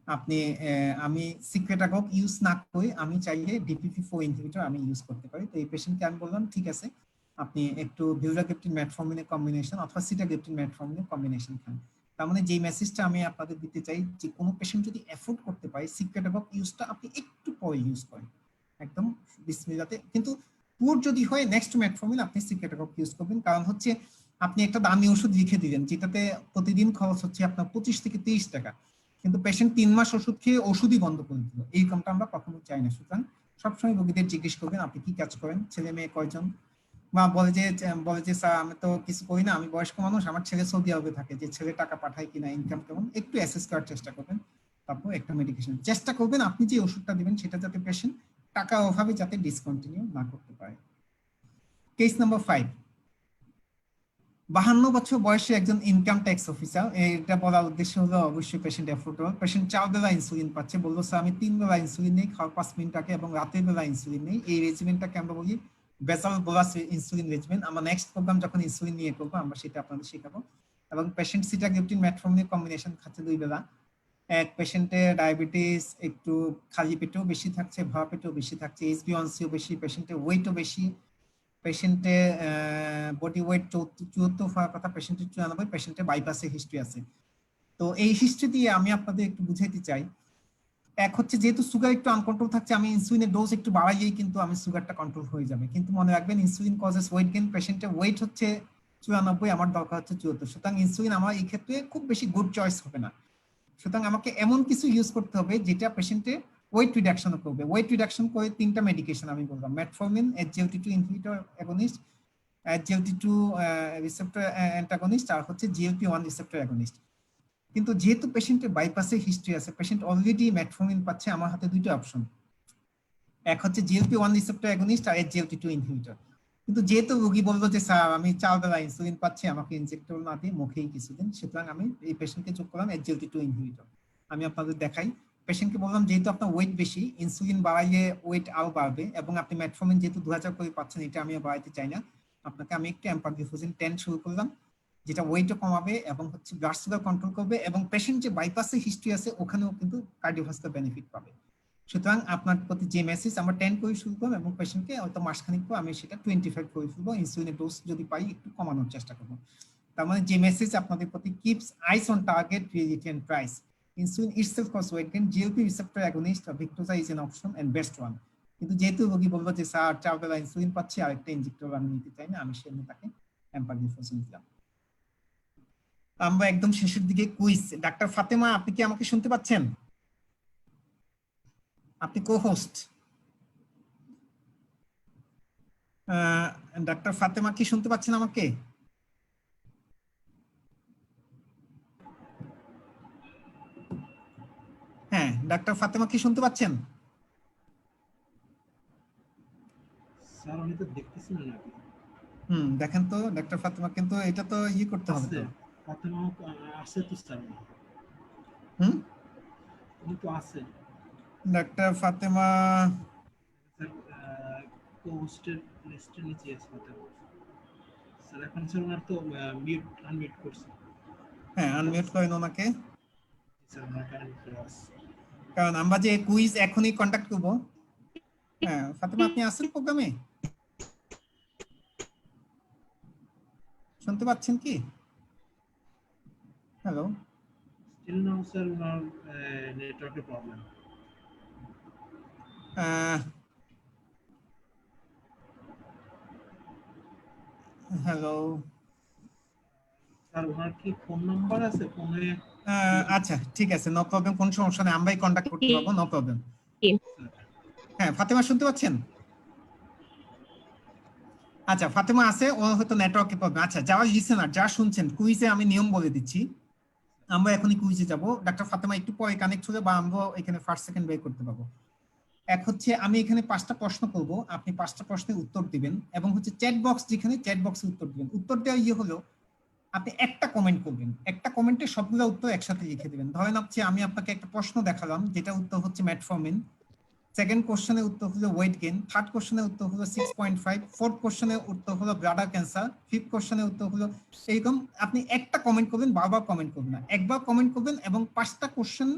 আপনি আমি সিক্রেটাগক ইউজ না করে আমি চাইলে DPP-4 ইনহিবিটর আমি ইউজ করতে পারি। তো এই পেশেন্টকে আমি বললাম ঠিক আছে আপনি একটু ভিউরাগেপ্টিন মেটফর্মিনের কম্বিনেশন অথবা সিটাগেপ্টিন মেটফর্মিনের কম্বিনেশন খান। তার মানে যে মেসেজটা আমি আপনাদের দিতে চাই যে কোনো পেশেন্ট যদি অ্যাফোর্ড করতে পারে সিক্রেটাগক ইউজটা আপনি একটু পরে ইউজ করেন, একদম বিসমিল্লাতে। কিন্তু পুর যদি হয় নেক্সট মেটফর্মিন আপনি সিক্রেটাগক ইউজ করবেন, কারণ হচ্ছে আপনি একটা দামি ওষুধ লিখে দিলেন যেটাতে প্রতিদিন খরচ হচ্ছে আপনার 25 থেকে 30 টাকা, কিন্তু পেশেন্ট 3 মাস ওষুধ খেয়ে ওষুধই বন্ধ করে দিল। এই কামটা আমরা কখনো চাই না। সুতরাং সবসময় রোগীদের জিজ্ঞেস করবেন আপনি কি কাজ করেন, ছেলে মেয়ে কয়জন, বা বলে যে স্যার আমি তো কিছু করি না, আমি বয়স্ক মানুষ, আমার ছেলে সৌদি আরবে থাকে, যে ছেলে টাকা পাঠায় কিনা, ইনকাম কেমন, একটু অ্যাসেস করার চেষ্টা করবেন। তারপর একটা মেডিকেশন চেষ্টা করবেন, আপনি যে ওষুধটা দিবেন সেটা যাতে পেশেন্ট টাকা অভাবে যাতে ডিসকন্টিনিউ না করতে পারে। কেস নাম্বার 5, 52 বছর বয়সে একজন ইনকাম ট্যাক্স অফিসার। এটা বলার উদ্দেশ্য হলো অবশ্যই পেশেন্ট অ্যাফোর্ডেবল। পেশেন্ট 4 বেলা ইনসুলিন পাচ্ছে, বললো স্যার আমি 3 বেলা ইনসুলিন নেই, খাওয়ার 5 মিনিট আগে, এবং রাতের বেলা ইনসুলিন নেই। এই রেজিমেন্টটাকে আমরা বলি বেসাল বোলাস ইনসুলিন রেজিমেন্ট। আমরা নেক্সট প্রোগ্রাম যখন ইনসুলিন নিয়ে করবো আমরা সেটা আপনাদের শেখাবো। এবং পেশেন্ট সিটাগ্লিপটিন মেটফর্মিন কম্বিনেশন খাচ্ছে 2 বেলা। এক পেশেন্টের ডায়াবেটিস একটু খালি পেটেও বেশি থাকছে, ভরা পেটেও বেশি থাকছে, HbA1cও বেশি, পেশেন্টের ওয়েটও বেশি, পেশেন্টের বডি ওয়েট 74 হওয়ার কথা, পেশেন্টের 94, পেশেন্টের বাইপাসের হিস্ট্রি আছে। তো এই হিস্ট্রি দিয়ে আমি আপনাদের একটু বুঝাইতে চাই, এক হচ্ছে যেহেতু সুগার একটু আনকন্ট্রোল থাকছে, আমি ইনসুলিনের ডোজ একটু বাড়াইলেই কিন্তু আমি সুগারটা কন্ট্রোল হয়ে যাবে। কিন্তু মনে রাখবেন ইনসুলিন কজেস ওয়েট গেইন। পেশেন্টের ওয়েট হচ্ছে 94, আমার দরকার হচ্ছে 74, সুতরাং ইনসুলিন আমার এই ক্ষেত্রে খুব বেশি গুড চয়েস হবে না। সুতরাং আমাকে এমন কিছু ইউজ করতে হবে যেটা পেশেন্টের ওয়েট রিডাকশন করবে। ওয়েট রিডাকশন করে 3টা মেডিকেশন আমি বললাম, metformin, SGLT2 inhibitor agonist, SGLT2 receptor antagonist, আর হচ্ছে GLP-1 রিসেপ্টর অ্যাগনিস্ট। কিন্তু যেহেতু পেশেন্টের বাইপাসের হিস্ট্রি আছে, পেশেন্ট অলরেডি মেটফর্মিন পাচ্ছে, আমার হাতে 2টা অপশন, এক হচ্ছে GLP-1 রিসেপ্টর অ্যাগনিস্ট আর SGLT2 ইনহিবিটর। কিন্তু যেহেতু রোগী বললো যে স্যার আমি 4 বেলা ইনসুলিন পাচ্ছি, আমাকে ইনজেক্টর না দিয়ে মুখেই কিছুদিন, সুতরাং আমি এই পেশেন্টকে যোগ করলাম SGLT2 ইনহিবিটর। আমি আপনাদের দেখাই, পেশেন্টকে বললাম যেহেতু আপনার ওয়েট বেশি, ইনসুলিন বাড়াইলে ওয়েট আরো বাড়বে, এবং আপনি মেটফর্মিন যেহেতু 2000 করে পাচ্ছেন, এটা আমি বাড়াইতে চাই না, আপনাকে আমি একটু এম্পারগ্লিফোজেন 10 শুরু করলাম, যেটা ওয়েটও কমাবে এবং হচ্ছে ব্লাড সুগার কন্ট্রোল করবে, এবং পেশেন্ট যে বাইপাসের হিস্ট্রি আছে ওখানেও কিন্তু কার্ডিওভাস্কুলার বেনিফিট পাবে। সুতরাং আপনার প্রতি যে মেসেজ, আমরা 10 করে শুরু করবো এবং পেশেন্টকে হয়তো মাসখানিক পর আমি সেটা 25 করে ফেলবো, ইনসুলিনের ডোজ যদি পাই একটু কমানোর চেষ্টা করবো। তার মানে যে মেসেজ আপনাদের প্রতি, keeps eyes on target, reality and price, insulin itself cause weight gain, GLP receptor agonist or Victoza is an option and best one. কিন্তু যেহেতু রোগী বলবো যে স্যার 4 বেলা ইনসুলিন পাচ্ছি, আরেকটা ইনজেক্টর আমি নিতে চাই না, আমি সেজন্য তাকে এম্পারগ্লিফোজেন দিলাম। আমরা একদম শেষের দিকে কুইজ। ডাক্তার ফাতেমা, আপনি কি আমাকে শুনতে পাচ্ছেন? আপনি কো-হোস্ট। ডাক্তার ফাতেমা কি শুনতে পাচ্ছেন আমাকে? হ্যাঁ, ডাক্তার ফাতেমা কি শুনতে পাচ্ছেন? স্যার আমি তো দেখতেছি না নাকি। দেখেন তো ডাক্তার ফাতেমা, কিন্তু এটা তো করতে হবে আছে তো। ফাতেমা আছে তো স্যার। হুম উনি তো আছে ডাক্তার ফাতেমা। স্যার, পোস্টের লিস্টের নিচে আছে ফাতেমা স্যার। এখন স্যার ওনার তো মিউট আনমিউট করছে। হ্যাঁ, আনমিউট করেন ওনাকে, স্যার ওনার কারেন্ট আছে। কারণ আমরা যে কুইজ এখনই কন্ডাক্ট করব। হ্যাঁ ফাতেমা, আপনি আছেন প্রোগ্রামে? শুনতে পাচ্ছেন কি? হ্যালো? স্টিল নাও স্যার ওনার নেটওয়ার্কের প্রবলেম। হ্যালো? স্যার ওনার কি ফোন নাম্বার আছে ফোনে? আচ্ছা ঠিক আছে, নো প্রবলেম, কোন সমস্যা নেই, আমরাই কন্ডাক্ট করতে পারবো, নো প্রবলেম। হ্যাঁ ফাতেমা শুনতে পাচ্ছেন? আচ্ছা ফাতেমা আছে, ও হয়তো নেটওয়ার্কে প্রবলেম। আচ্ছা, যারা লিসেনার, যারা শুনছেন, কুইজে আমি নিয়ম বলে দিচ্ছি, আমরা এখনই কুইজে যাব। ডাক্তার ফাতেমা একটু পরে কানেক্ট হলে বা আমরা এখানে ফার্স্ট সেকেন্ড বের করতে পারবো। এক হচ্ছে আমি এখানে 5টা প্রশ্ন করব, আপনি 5টা প্রশ্নের উত্তর দিবেন, এবং হচ্ছে চ্যাট বক্স, যেখানে চ্যাট বক্সে উত্তর দিবেন। উত্তর দেওয়া হলো আপনি একটা কমেন্ট করবেন, একটা কমেন্টে সবগুলো উত্তর একসাথে লিখে দিবেন। ধরেন হচ্ছে আমি আপনাকে একটা প্রশ্ন দেখালাম, যেটা উত্তর হচ্ছে মেটফর্মিন, সেকেন্ড কোশ্চেনের উত্তর হলো ওয়েট গেইন, থার্ড কোশ্চেনের উত্তর হলো 6.5, ফোর্থ কোশ্চেনের উত্তর হলো ব্লাডার ক্যান্সার, ফিফথ কোশ্চেনের উত্তর হলো এইরকম। আপনি একটা কমেন্ট করবেন, বারবার কমেন্ট করবেন না, একবার কমেন্ট করবেন, এবং 5টা কোশ্চেন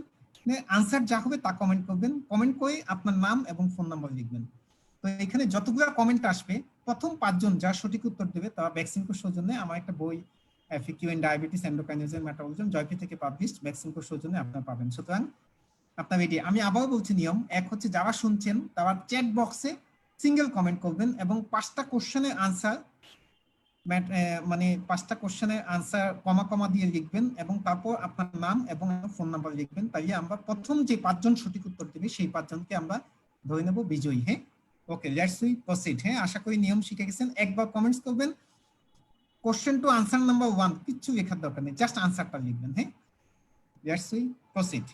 আনসার যা হবে তা কমেন্ট করবেন। কমেন্ট করে আপনার নাম এবং ফোন নাম্বার লিখবেন। তো এখানে যতগুলো কমেন্ট আসবে, প্রথম 5 জন যা সঠিক উত্তর দেবে তারা ভ্যাকসিন সৌজন্যে, আমার একটা বই FAQ ইন ডায়াবেটিস এন্ডোক্রাইনোজেন মেটাবলিজম জয়পি থেকে পাবলিশড, ভ্যাকসিন সৌজন্যে আপনারা পাবেন। সুতরাং আপনার রেডি। আমি আবারও বলছি নিয়ম, এক হচ্ছে যারা শুনছেন তারা চ্যাট বক্সে সিঙ্গেল কমেন্ট করবেন, এবং 5টা কোশ্চেনের আনসার, মানে 5টা কোশ্চেনের আনসার কমা কমা দিয়ে লিখবেন, এবং তারপর আপনার নাম এবং ফোন নাম্বার লিখবেন। তাইলে আমরা প্রথম যে 5 জন সঠিক উত্তর দেবে সেই 5 জনকে আমরা ধরে নেব বিজয়ী। হ্যাঁ, ওকে, লেটস উই প্রসিড। হ্যাঁ, আশা করি নিয়ম শিখে গেছেন। একবার কমেন্টস করবেন, কোশ্চেন টু আনসার নাম্বার 1, কিচ্ছু লেখার দরকার নেই, জাস্ট আনসারটা লিখবেন। হ্যাঁ, লেটস উই প্রসিড।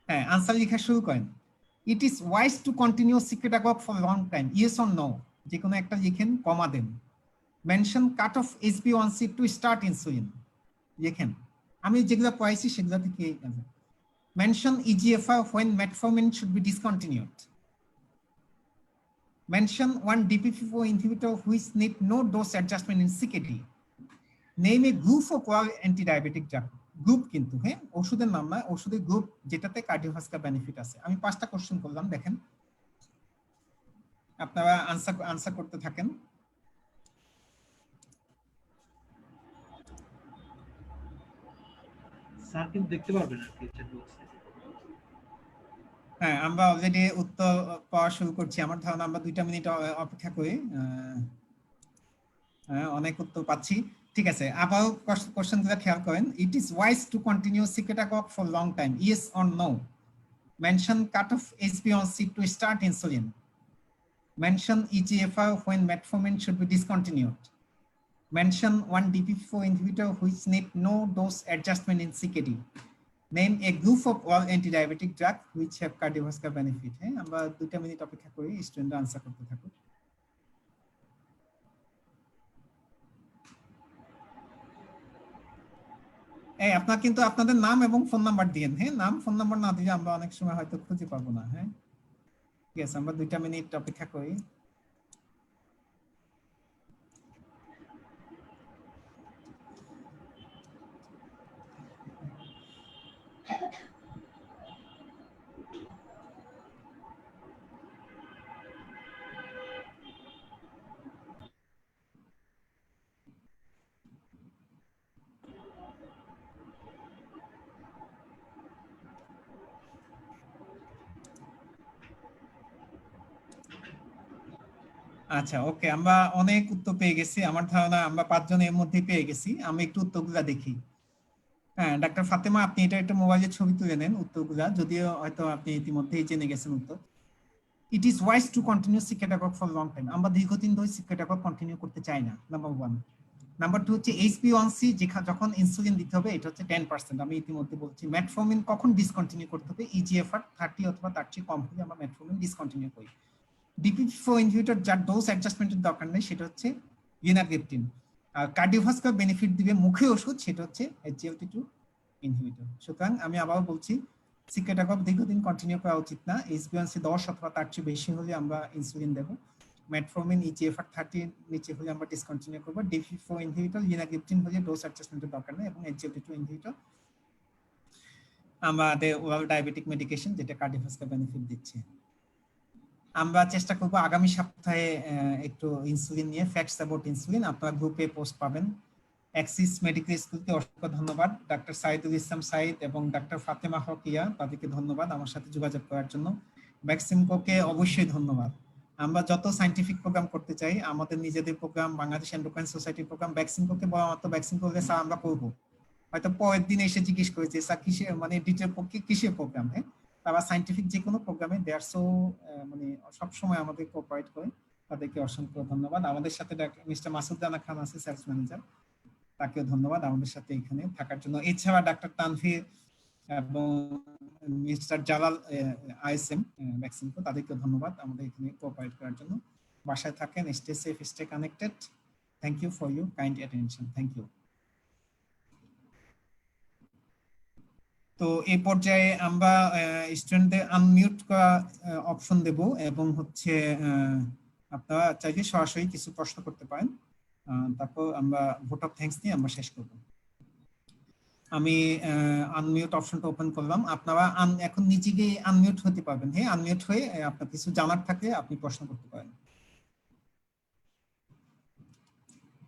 হ্যাঁ, আনসার লেখা শুরু করেন। It is wise to continue secretagogue for long time, yes or no, যে কোনো একটা লিখেন, কমা দেন। Mention cut off HbA1c to start insulin, লিখেন। আমি যেগুলো পড়াইছি সেগুলো থেকে mention EGFR when metformin should be discontinued. Mention one DPP4 inhibitor which need no dose adjustment in CKD. Name a group of oral anti-diabetic drug. Group কিন্তু, হ্যাঁ, ওষুধের নাম না, ওষুধের গ্রুপ যেটাতে কার্ডিওভাস্কুলার বেনিফিট আছে। আমি 5টা কোশ্চেন করলাম, দেখেন আপনারা আনসার করতে থাকেন। স্যার কিন্তু দেখতে পারবেন আর কি চ্যাট বক্সে। হ্যাঁ, আমরা অলরেডি উত্তর পাওয়া শুরু করছি। আমার ধারণা আমরা 2টা মিনিট অপেক্ষা করি। অনেক উত্তর পাচ্ছি। ঠিক আছে, আবার কোশ্চেনগুলো খেয়াল করেন। It is wise to continue secretagogue for long time, yes or no. Mention cut off HbA1c to start insulin. Mention EGFR when metformin should be discontinued. Mention one DPP4 inhibitor which need no dose adjustment in CKD. Name a group of all anti-diabetic drug which have cardiovascular benefit. হ্যাঁ, আমরা 2টা minute অপেক্ষা করি, student answer করতে থাকুক। এই আপনারা কিন্তু আপনাদের নাম এবং ফোন নাম্বার দিয়েন। হ্যাঁ, নাম ফোন নাম্বার না দিলে আমরা অনেক সময় হয়তো খুঁজে পাবো না। হ্যাঁ, ঠিক আছে, আমরা 2টা মিনিট অপেক্ষা করি। আচ্ছা, ওকে, আমরা অনেক উত্তর পেয়ে গেছি। আমার ধারণা আমরা 5 জন এর মধ্যে পেয়ে গেছি। আমি একটু উত্তরগুলা দেখি। হ্যাঁ, ডাক্তার ফাতেমা, আপনি এটা একটা মোবাইলে ছবি তুলে নেন উত্তরগুলা, যদিও হয়তো আপনি ইতিমধ্যেই জেনে গেছেন উত্তর। It is wise to continue secretagogue for long time, আমরা দীর্ঘদিন ধরে সিক্রেট অ্যাকক কন্টিনিউ করতে চাই না, নাম্বার 1। নাম্বার 2 হচ্ছে HbA1c যখন ইনসুলিন দিতে হবে, এটা হচ্ছে 10%, আমি ইতিমধ্যে বলছি। মেটফর্মিন কখন ডিসকন্টিনিউ করতে হবে, EGFR 30 অথবা তার চেয়ে কম হলে আমরা মেটফর্মিন ডিসকন্টিনিউ করি। DPP4 ইনহিবিটর যার ডোজ অ্যাডজাস্টমেন্টের দরকার নেই, সেটা হচ্ছে লিনাগ্রিপ্টিন। আর কার্ডিওভাস্কুলার বেনিফিট দিবে মুখে ওষুধ, সেটা হচ্ছে SGLT2 ইনহিবিটর। সুতরাং আমি আবারও বলছি, সিক্রেট অ্যাকক দীর্ঘদিন কন্টিনিউ করা উচিত না। HbA1c 10 অথবা তার চেয়ে বেশি হলে আমরা ইনসুলিন দেব। মেটফর্মিন EGFR 30 নিচে হলে আমরা ডিসকন্টিনিউ করব। DPP4 ইনহিবিটর লিনাগ্রিপ্টিন হলে ডোজ অ্যাডজাস্টমেন্টের দরকার নেই, এবং SGLT2 ইনহিবিটর আমাদের ওরাল ডায়াবেটিক মেডিকেশন, যেটা কার্ডিওভাস্কুলার বেনিফিট দিচ্ছে। আমরা চেষ্টা করব আগামী সপ্তাহে একটু ইনসুলিন নিয়ে, ফ্যাক্টস অ্যাবাউট ইনসুলিন, আপনারা গ্রুপে পোস্ট পাবেন। অ্যাক্সিস মেডিকেল স্কুলকে অসংখ্য ধন্যবাদ, ডাক্তার সাইদুল ইসলাম সাইদ এবং ডাক্তার ফাতেমা হকিয়া, তাদেরকে ধন্যবাদ আমার সাথে যোগাযোগ করার জন্য। ভ্যাকসিনকোকে অবশ্যই ধন্যবাদ। আমরা যত সায়েন্টিফিক প্রোগ্রাম করতে চাই, আমাদের নিজেদের প্রোগ্রাম, বাংলাদেশ এন্ডোক্রাইন সোসাইটির প্রোগ্রাম, ভ্যাকসিনকোকে বলা মাত্র ভ্যাকসিন করলে স্যার আমরা করবো, হয়তো পরের দিন এসে জিজ্ঞেস করেছে স্যার কিসের, মানে ডিটেল কিসের প্রোগ্রাম। হ্যাঁ, তারা সায়েন্টিফিক যে কোনো প্রোগ্রামে দে আর সো মানে সবসময় আমাদের কোঅপারেট করে, তাদেরকে অসংখ্য ধন্যবাদ। আমাদের সাথে মিস্টার মাসুদ রানা খান আছে, সেলস ম্যানেজার, তাকেও ধন্যবাদ আমাদের সাথে এখানে থাকার জন্য। এছাড়া ডাক্তার তানভীর এবং মিস্টার জালাল ISM ভ্যাকসিনকো, তাদেরকে ধন্যবাদ আমাদের এখানে কোঅপারেট করার জন্য। বাসায় থাকেন, stay safe, stay connected. Thank you for your kind attention. Thank you. তো এই পর্যায়ে আমরা স্টুডেন্টদের আনমিউট করা অপশন দেব, এবং হচ্ছে আপনারা চাইলে সরাসরি কিছু প্রশ্ন করতে পারেন। তারপর আমরা ভোট অফ থ্যাঙ্কস দিয়ে আমরা শেষ করব। আমি আনমিউট অপশনটা ওপেন করলাম। আপনারা এখন নিজে গিয়ে আনমিউট হতে পারবেন। হ্যাঁ, আনমিউট হয়ে আপনার কিছু জানার থাকলে আপনি প্রশ্ন করতে পারেন।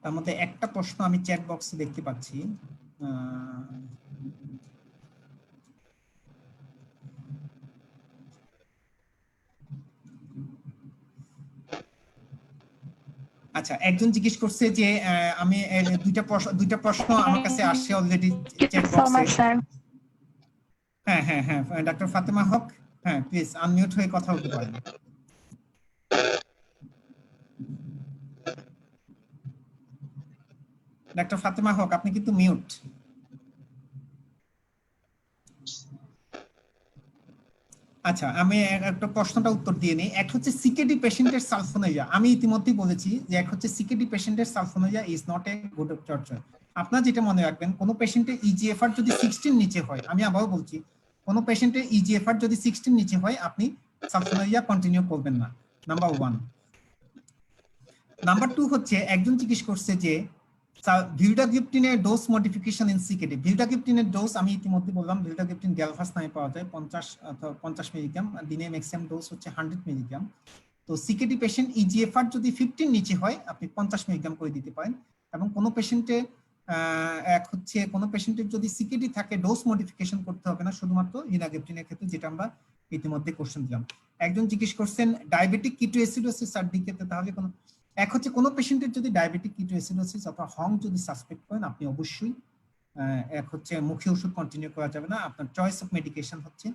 তার মধ্যে একটা প্রশ্ন আমি চ্যাট বক্সে দেখতে পাচ্ছি। আচ্ছা, একজন জিজ্ঞেস করছে যে আমি দুইটা প্রশ্ন আমার কাছে আসছে অলরেডি চ্যাট বক্সে। হ্যাঁ, ডাক্তার ফাতেমা হক, হ্যাঁ প্লিজ আনমিউট হয়ে কথা বলতে পারেন। ডাক্তার ফাতেমা হক আপনি কিন্তু মিউট। আচ্ছা আমি একটা প্রশ্নটা উত্তর দিয়ে নিই। এক হচ্ছে সিকেডি পেশেন্টের সালফোনেরিয়া, আমি ইতিমধ্যেই বলেছি যে এক হচ্ছে সিকেডি পেশেন্টের sulfonylurea is not a good torture. আপনারা যেটা মনে রাখবেন, কোন পেশেন্টের ইজিএফআর যদি 16 নিচে হয়, আমি আবারও বলছি, কোন পেশেন্টের ইজিএফআর যদি 16 নিচে হয় আপনি সালফোনেরিয়া কন্টিনিউ করবেন না, নাম্বার 1। নাম্বার 2 হচ্ছে একজন জিজ্ঞেস করছে যে ভিলডাগিপটিনের ডোজ মডিফিকেশন ইন সিকেডি। ভিলডাগিপটিনের ডোজ আমি ইতিমধ্যে বললাম, ভিলডাগিপটিন গ্যালভাস নামে পাওয়া যায় 50 অথবা 50 মিলিগ্রাম, দিনে ম্যাক্সিমাম ডোজ হচ্ছে 100 মিলিগ্রাম। তো সিকেডি পেশেন্ট ইজিএফআর যদি 15 নিচে হয় আপনি 50 মিলিগ্রাম করে দিতে পারেন। এবং কোনো পেশেন্টে এক হচ্ছে কোনো পেশেন্টের যদি সিকেডি থাকে ডোজ মডিফিকেশন করতে হবে না, শুধুমাত্র লিনাগিপটিনের ক্ষেত্রে, যেটা আমরা ইতিমধ্যে কোশ্চেন দিলাম। একজন জিজ্ঞেস করছেন ডায়াবেটিক কিটোএসিডোসিস আর দিকেতে, তাহলে কোনো এক হচ্ছে কোনো পেশেন্টের যদি ডায়াবেটিক কিটোএসিডোসিস অথবা হং যদি সাসপেক্ট করেন আপনি অবশ্যই এক হচ্ছে মুখে ওষুধ কন্টিনিউ করা যাবে না, আপনার চয়েস অফ মেডিকেশন হচ্ছে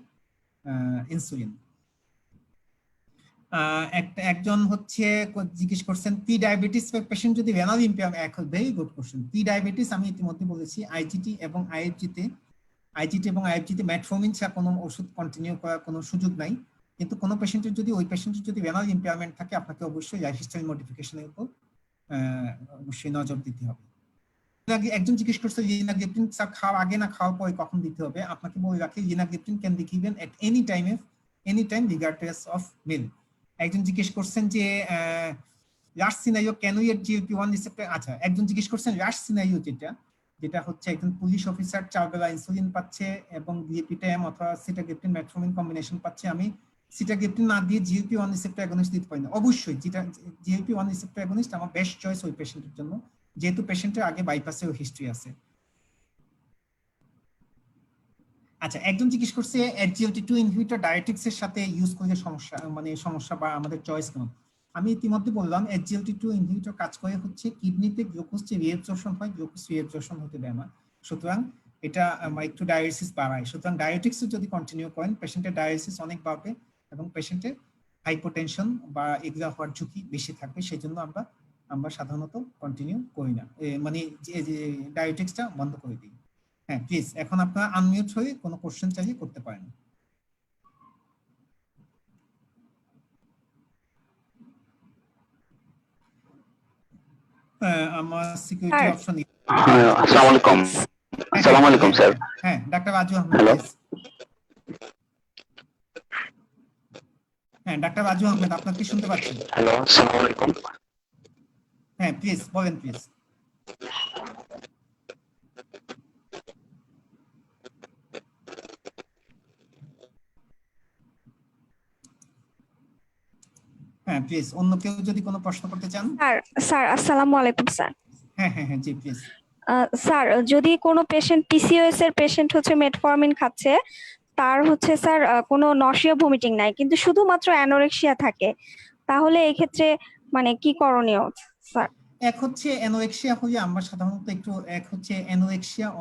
ইনসুলিন। একজন হচ্ছে জিজ্ঞেস করছেন প্রি ডায়াবেটিস পেশেন্ট যদি renal impairment, very good question. Pre diabetes আমি ইতিমধ্যে বলেছি আইজিটি এবং আইএফজিতে মেটফর্মিন ছাড়া কোনো ওষুধ কন্টিনিউ করার কোনো সুযোগ নাই। কিন্তু কোনো পেশেন্টের যদি রেনাল ইম্পেয়ারমেন্ট থাকে আপনাকে অবশ্যই লাইফস্টাইল মডিফিকেশনের উপর অবশ্যই নজর দিতে হবে। একজন জিজ্ঞেস করছে লিনাগিপটিন খাওয়ার আগে না খাওয়ার পরে কখন দিতে হবে, আপনাকে বলে রাখি linagliptin can be given at any time regardless of meal. একজন জিজ্ঞেস করছেন যে last scenario can we at GLP one receptor. আচ্ছা একজন জিজ্ঞেস করছেন লাস্ট সিনারিও যেটা হচ্ছে একজন পুলিশ অফিসার 4 বেলা ইনসুলিন পাচ্ছে এবং গ্লিপিটাম অথবা সিটাগিপটিন মেটফর্মিন কম্বিনেশন পাচ্ছে, আমি সিটাগিপটিন না দিয়ে জিএলপি-1 রিসেপ্টর অ্যাগনিস্ট দিতে পারি না। অবশ্যই যেটা জিএলপি-1 রিসেপ্টর অ্যাগনিস্ট আমার বেস্ট চয়েস ওই পেশেন্টের জন্য, যেহেতু পেশেন্টের আগে বাইপাসের হিস্ট্রি আছে। আচ্ছা একজন জিজ্ঞেস করছে SGLT2 ইনহিবিটর ডায়াবেটিক্স এর সাথে ইউজ করলে সমস্যা বা আমাদের চয়েস কেমন। আমি ইতিমধ্যে বললাম SGLT2 ইনহিবিটর কাজ করে হচ্ছে কিডনিতে গ্লুকোজ যে রিঅ্যাবজর্পশন হয়, গ্লুকোজ রিঅ্যাবজর্পশন হতে দেয় না, সুতরাং এটা একটু ডায়ালিসিস বাড়ায়। সুতরাং ডায়াবেটিক্স যদি কন্টিনিউ করেন পেশেন্টের ডায়ালিসিস অনেক বাড়বে এবং পেশেন্টের হাইপোটেনশন বা এগুলা হওয়ার ঝুঁকি বেশি থাকবে, সেই জন্য আমরা সাধারণত কন্টিনিউ করি না, মানে যে ডায়াবেটিক্সটা বন্ধ করে দিই। হ্যাঁ প্লিজ এখন আপনারা আনমিউট হয়ে কোনো কোশ্চেন চাইলে করতে পারেন। আমার সিকিউরিটি অপশন। আসসালামু আলাইকুম। আসসালামু আলাইকুম স্যার। হ্যাঁ ডাক্তার রাজু আহমেদ। হ্যালো। হ্যাঁ ডাক্তার রাজু আহমেদ আপনাকে শুনতে পাচ্ছি। হ্যালো আসসালামু আলাইকুম। হ্যাঁ প্লিজ বলেন প্লিজ। হ্যাঁ প্লিজ অন্য কেউ যদি কোনো প্রশ্ন করতে চান। স্যার আসসালামু আলাইকুম স্যার। হ্যাঁ হ্যাঁ হ্যাঁ জি প্লিজ। স্যার যদি কোনো পেশেন্ট পিসিওএস এর পেশেন্ট হচ্ছে মেটফরমিন খাচ্ছে, তার হচ্ছে স্যার কোনো নশিয়া ভমিটিং নাই কিন্তু শুধুমাত্র অ্যানোরেক্সিয়া থাকে, তাহলে এই ক্ষেত্রে মানে কি করণীয় স্যার? এক হচ্ছে অ্যানোরেক্সিয়া হলে আমরা সাধারণত একটু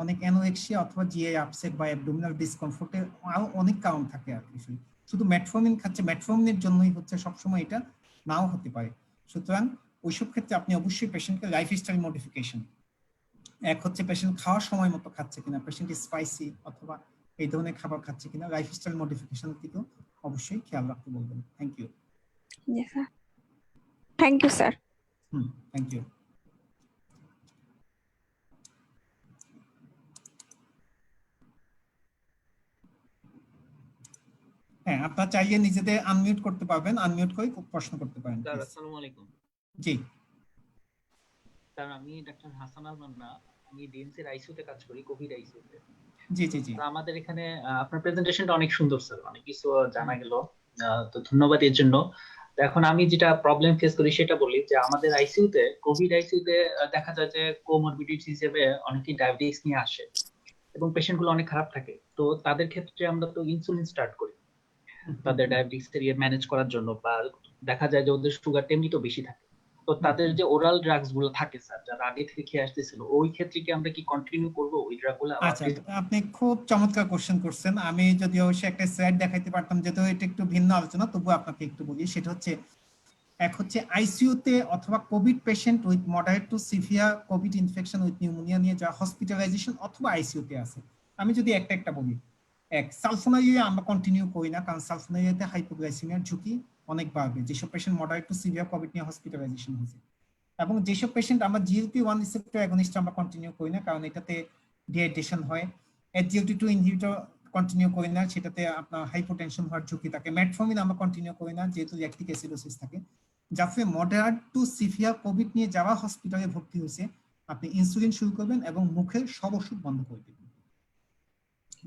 অনেক অ্যানোরেক্সিয়া অথবা জিআই আপসেট বা অ্যাবডোমিনাল ডিসকমফোর্টের আরো অনেক কারণ থাকে আর কি। শুধু মেটফর্মিন খাচ্ছে, মেটফর্মিনের জন্যই হচ্ছে সবসময় এটা নাও হতে পারে। সুতরাং ওইসব ক্ষেত্রে আপনি অবশ্যই পেশেন্টকে লাইফস্টাইল মডিফিকেশন, এক হচ্ছে পেশেন্ট খাওয়ার সময় মতো খাচ্ছে কিনা, পেশেন্ট স্পাইসি অথবা এই ধরনের খাবার খাচ্ছে কিনা, লাইফস্টাইল মডিফিকেশনের দিকেও অবশ্যই খেয়াল রাখতে বলবেন। Thank you. Thank you sir. Thank you. হ্যাঁ আপনারা চাইলে নিজেদের আনমিউট করতে পারবেন, আনমিউট করে প্রশ্ন করতে পারেন। স্যার আসসালামু আলাইকুম। জি স্যার আমি ডাক্তার হাসান আল মান্না, আমি ডিএমসি এর আইসিইউতে কাজ করি, কোভিড আইসিইউতে। জি জি জি। আমাদের এখানে আপনার প্রেজেন্টেশনটা অনেক সুন্দর স্যার, অনেক কিছু জানা গেল, তো ধন্যবাদ এর জন্য। তো এখন আমি যেটা প্রবলেম ফেস করি সেটা বলি যে আমাদের আইসিইউতে, কোভিড আইসিইউতে দেখা যায় যে কোমরবিডিটি হিসেবে অনেকেই ডায়াবেটিস নিয়ে আসে এবং পেশেন্ট গুলো অনেক খারাপ থাকে। তো তাদের ক্ষেত্রে আমরা তো ইনসুলিন স্টার্ট করি তাদের ডায়াবেটিস এর ম্যানেজ করার জন্য, বা দেখা যায় যে ওদের সুগার এমনিতেও বেশি থাকে। তো তাদের যে ওরাল ড্রাগস গুলো থাকে স্যার, যারা আগে থেকে খেয়ে আসতেছিল, ওই ক্ষেত্রে কি আমরা কি কন্টিনিউ করবো ওই ড্রাগ গুলো? আচ্ছা, আপনি খুব চমৎকার কোশ্চেন করছেন। আমি যদি অবশ্যই একটা স্লাইড দেখাইতে পারতাম, যেহেতু এটা একটু ভিন্ন আলোচনা, তবু আপনাকে একটু বলি। সেটা হচ্ছে, এক হচ্ছে আইসিইউতে অথবা Covid patient with moderate two severe Covid infection with pneumonia নিয়ে যারা হসপিটালাইজেশন অথবা আইসিইউতে আছে। আমি যদি একটা বলি, এক, সালফোনাইলিয়া আমরা কন্টিনিউ করি না, কারণ সালফোনাইলিয়াতে হাইপোগ্লাইসেমিয়ার ঝুঁকি অনেক বাড়বে যেসব patient moderate two severe Covid নিয়ে হসপিটালাইজেশন হয়েছে। এবং যেসব পেশেন্ট আমরা GLP-1 রিসেপ্টর অ্যাগনিস্ট আমরা কন্টিনিউ করি না, কারণ এটাতে ডিহাইড্রেশন হয়। SGLT2 ইনহিবিটর কন্টিনিউ করি না, সেটাতে আপনার হাইপোটেনশন হওয়ার ঝুঁকি থাকে। মেটফর্মিন আমরা কন্টিনিউ করি না, যেহেতু ল্যাকটিক অ্যাসিডোসিস থাকে। যাতে মডারেট টু সিভিয়ার কোভিড নিয়ে যারা হসপিটালে ভর্তি হয়েছে, আপনি ইনসুলিন শুরু করবেন এবং মুখের সব ওষুধ বন্ধ করে দিবেন।